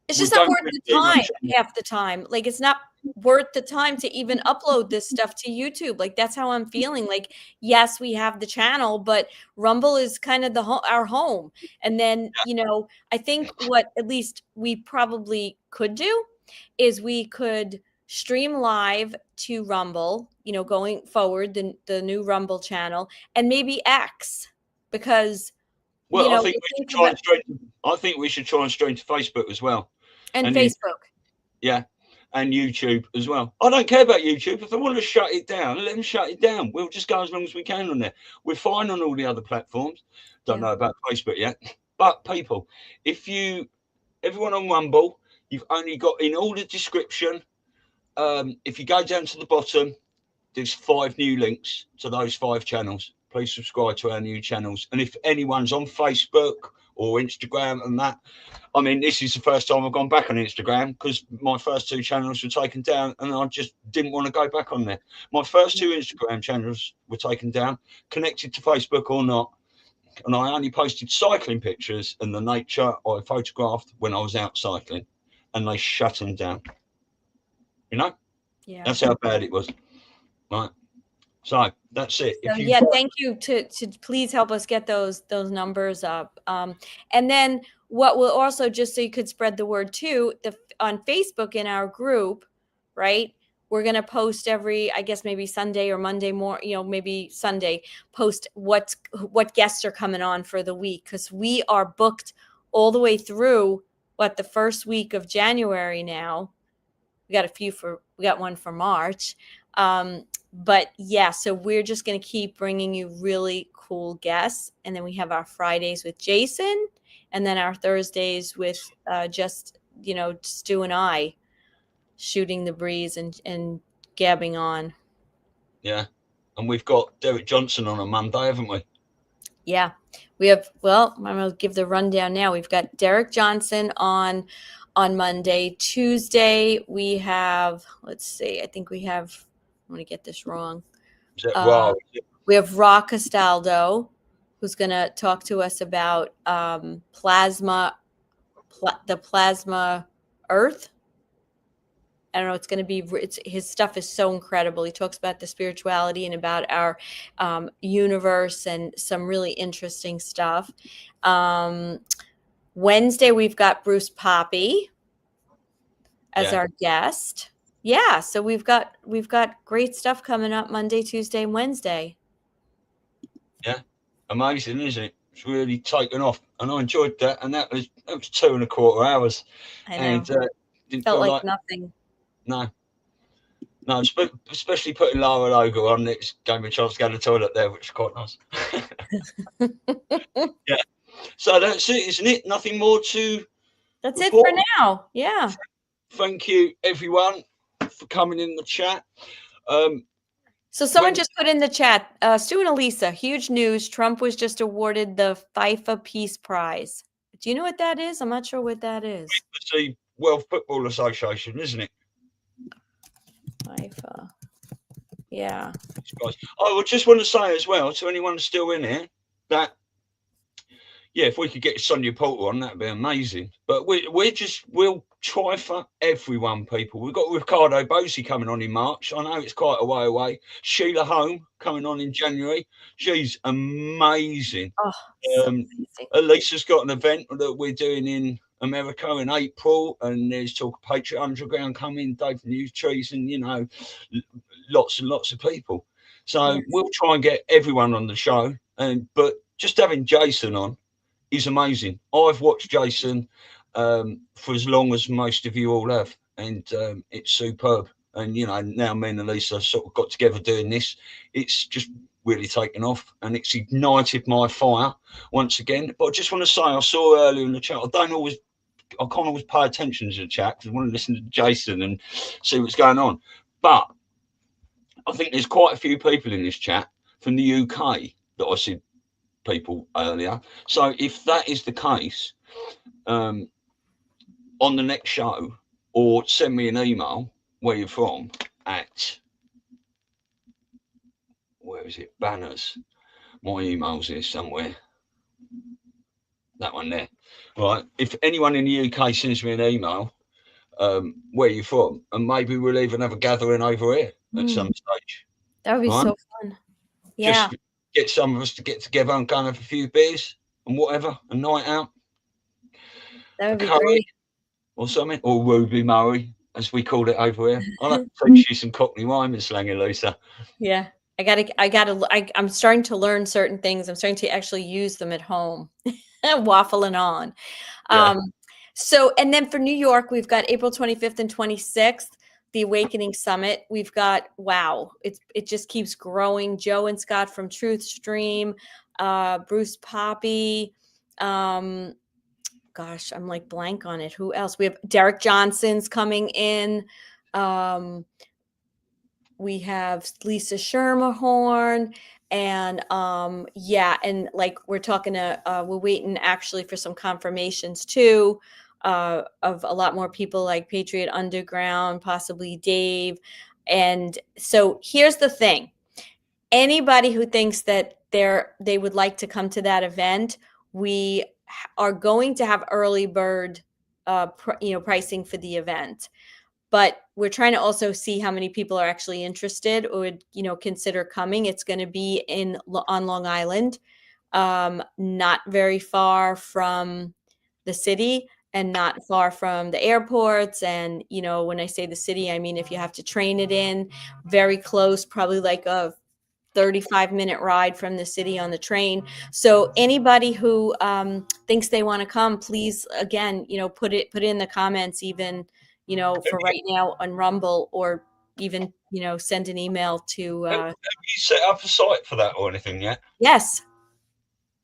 it's just not worth the time half the time. Like, it's not worth the time to even upload this stuff to YouTube. Like, that's how I'm feeling. Like, yes, we have the channel, but Rumble is kind of our home. And then, I think what at least we probably could do is we could stream live to Rumble, going forward, the new Rumble channel, and maybe X, because I think we should try and stream to Facebook as well. And Facebook. Yeah. And YouTube as well. I don't care about YouTube. If they want to shut it down, let them shut it down. We'll just go as long as we can on there. We're fine on all the other platforms. Don't know about Facebook yet. But people, everyone on Rumble, you've only got in all the description. If you go down to the bottom, there's 5 new links to those 5 channels. Please subscribe to our new channels. And if anyone's on Facebook or Instagram and that, I mean, this is the first time I've gone back on Instagram because my first 2 channels were taken down and I just didn't want to go back on there. My first 2 Instagram channels were taken down, connected to Facebook or not. And I only posted cycling pictures and the nature I photographed when I was out cycling, and they shut them down. Yeah. That's how bad it was. Right. So that's it. So, thank you to please help us get those numbers up. And then what will also, just so you could spread the word too, on Facebook in our group, right? We're going to post every, I guess maybe Sunday or Monday more, maybe Sunday, post what guests are coming on for the week, because we are booked all the way through the first week of January now. We got one for March. But yeah, so we're just going to keep bringing you really cool guests. And then we have our Fridays with Jason, and then our Thursdays with just, Stu and I shooting the breeze and gabbing on. Yeah. And we've got Derek Johnson on Monday, haven't we? Yeah, we have. Well, I'm going to give the rundown now. We've got Derek Johnson on Monday. Tuesday, we have, let's see, I think we have, I'm going to get this wrong. Is that right? We have Ra Castaldo, who's going to talk to us about the plasma earth. I don't know. It's going to be, his stuff is so incredible. He talks about the spirituality and about our universe and some really interesting stuff. Wednesday, we've got Bruce Poppy as our guest. Yeah. So we've got great stuff coming up Monday, Tuesday, and Wednesday. Yeah. Amazing, isn't it? It's really taken off. And I enjoyed that. And that was 2.25 hours. I know. And didn't felt like nothing. No, especially putting Lara Logo on, it gave me a chance to go to the toilet there, which is quite nice. Yeah. So that's it, isn't it? Nothing more to That's report. it for now. Yeah. Thank you, everyone, for coming in the chat. So someone just put in the chat, Stu and Elisa, huge news. Trump was just awarded the FIFA Peace Prize. Do you know what that is? I'm not sure what that is. It's the World Football Association, isn't it? FIFA. Yeah. I would just want to say as well to anyone still in here that, yeah, if we could get Sonia Porter on, that'd be amazing. But we'll try for everyone, people. We've got Ricardo Bosi coming on in March. I know it's quite a way away. Sheila Home coming on in January. She's amazing. Oh, so amazing. Elisa's got an event that we're doing in America in April, and there's talk of Patriot Underground coming, Dave News Trees, and lots and lots of people. So we'll try and get everyone on the show. But just having Jason on is amazing. I've watched Jason for as long as most of you all have, and it's superb. And now me and Elisa sort of got together doing this. It's just really taken off, and it's ignited my fire once again. But I just want to say, I saw earlier in the chat, I can't always pay attention to the chat because I want to listen to Jason and see what's going on. But I think there's quite a few people in this chat from the UK that I see people earlier. So if that is the case, on the next show, or send me an email where you're from at, where is it? Banners. My email's here somewhere. That one there. Right. If anyone in the UK sends me an email, where you're from, and maybe we'll even have a gathering over here at some stage. That would be so fun. Yeah. Just get some of us to get together and go and have a few beers and whatever, a night out. That would be great. Or something, or Ruby Murray, as we call it over here. I'll have to teach you some Cockney rhyming slang, Elisa. Yeah. I'm starting to learn certain things. I'm starting to actually use them at home. Waffling on. Yeah. So, and then for New York, we've got April 25th and 26th, the Awakening Summit. We've got, it just keeps growing. Joe and Scott from Truth Stream, Bruce Poppy. Gosh, I'm like blank on it. Who else? We have Derek Johnson's coming in. We have Lisa Schermerhorn. And and like we're talking to, we're waiting actually for some confirmations too, of a lot more people like Patriot Underground, possibly Dave. And so here's the thing. Anybody who thinks that they would like to come to that event, we are going to have early bird, pricing for the event. But we're trying to also see how many people are actually interested or would, consider coming. It's going to be on Long Island, not very far from the city and not far from the airports. And, when I say the city, I mean, if you have to train it in, very close, probably like a 35-minute ride from the city on the train. So anybody who thinks they want to come, please, again, put it in the comments, even, for right now on Rumble, or even, send an email to. Have you set up a site for that or anything yet? Yes.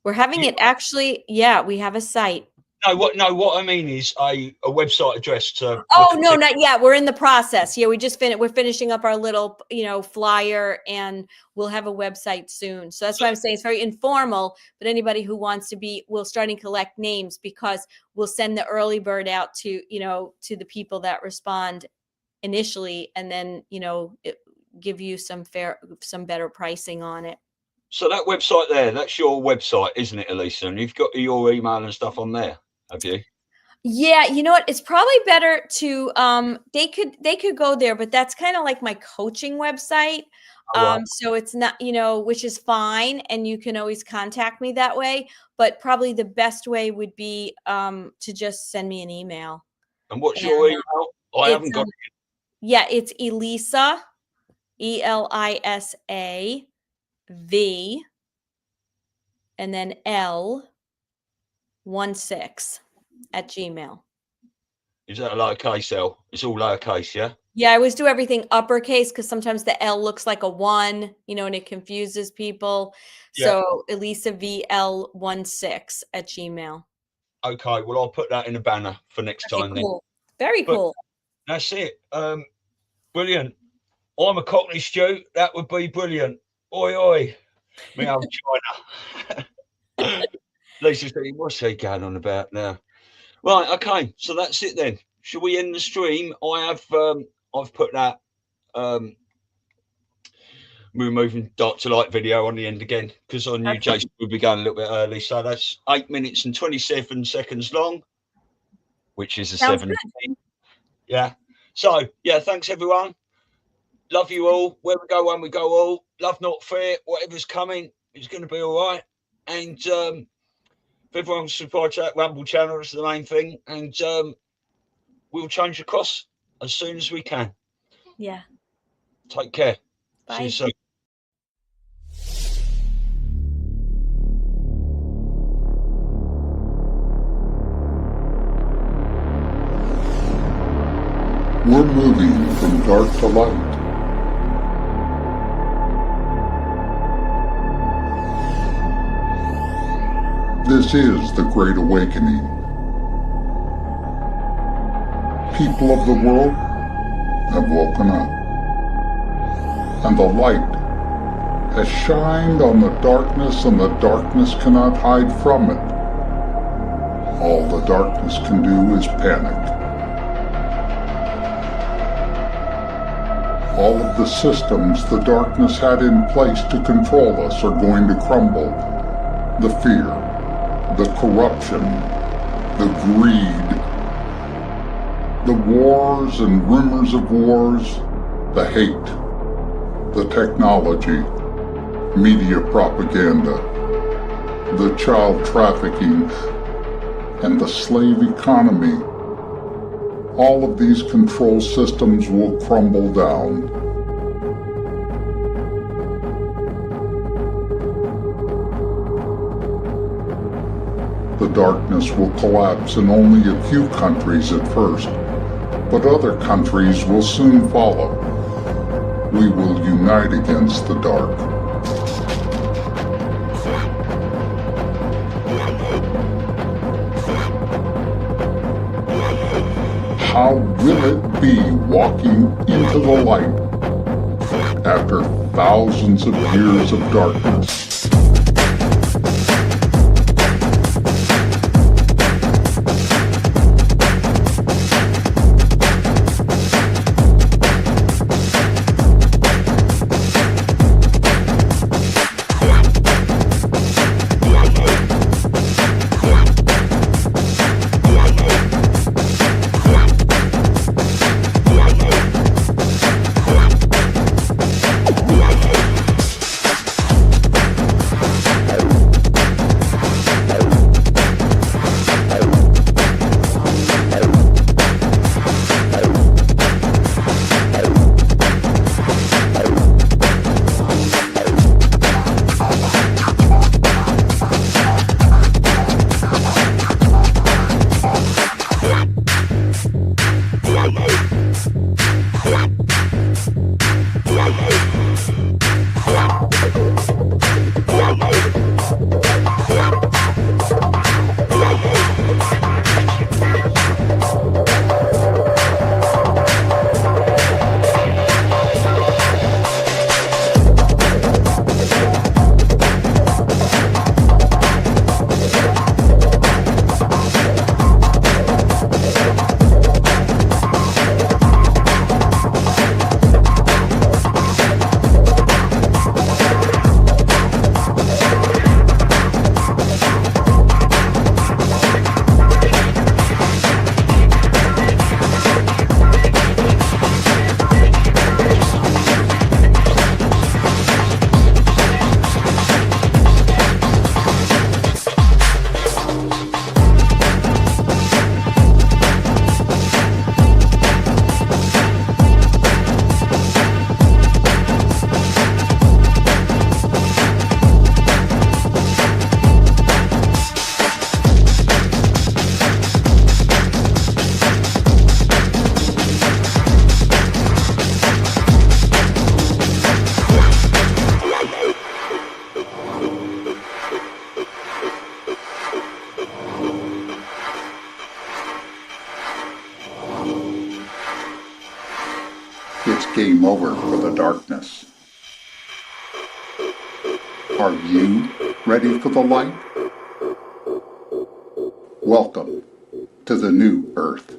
We're having it actually. Yeah, we have a site. What I mean is a website address to. Oh no, not yet. We're in the process. Yeah, we just we're finishing up our little, flyer, and we'll have a website soon. So that's why I'm saying it's very informal. But anybody who wants to we'll start and collect names, because we'll send the early bird out to to the people that respond initially, and then give you some better pricing on it. So that website there, that's your website, isn't it, Elisa? And you've got your email and stuff on there, have you? Yeah, you know what? It's probably better to they could go there, but that's kind of like my coaching website. Right. So it's not, which is fine, and you can always contact me that way, but probably the best way would be to just send me an email. And what's your email? I haven't got it. Yeah, it's Elisa, ELISA V, and then L16 at Gmail. Is that a lowercase L? It's all lowercase, yeah? Yeah, I always do everything uppercase because sometimes the L looks like a 1, and it confuses people. Yeah. So Elisa VL16 at Gmail. Okay, well, I'll put that in a banner for next time. Cool. Then. Very cool. That's it. Brilliant. I'm a Cockney Stu. That would be brilliant. Oi, oi. Me old China. Lisa's thinking, what's he going on about now? Right, okay. So that's it then. Shall we end the stream? I've put that we're moving dark to light video on the end again, because I knew Jason would be going a little bit early. So that's 8 minutes and 27 seconds long, which is a 17. Yeah. So yeah, thanks everyone. Love you all. Where we go, when we go all. Love not fear. Whatever's coming, it's going to be all right. And if everyone's subscribed to that Rumble channel, that's the main thing. And we'll change across as soon as we can. Yeah. Take care. Bye. See you soon. We're moving from dark to light. This is the Great Awakening. People of the world have woken up, and the light has shined on the darkness, and the darkness cannot hide from it. All the darkness can do is panic. All of the systems the darkness had in place to control us are going to crumble. The fear, the corruption, the greed, the wars and rumors of wars, the hate, the technology, media propaganda, the child trafficking, and the slave economy. All of these control systems will crumble down. The darkness will collapse in only a few countries at first, but other countries will soon follow. We will unite against the dark. How will it be walking into the light after thousands of years of darkness? game over for the darkness. Are you ready for the light? Welcome to the new Earth.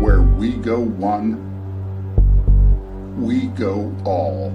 Where we go one, we go all.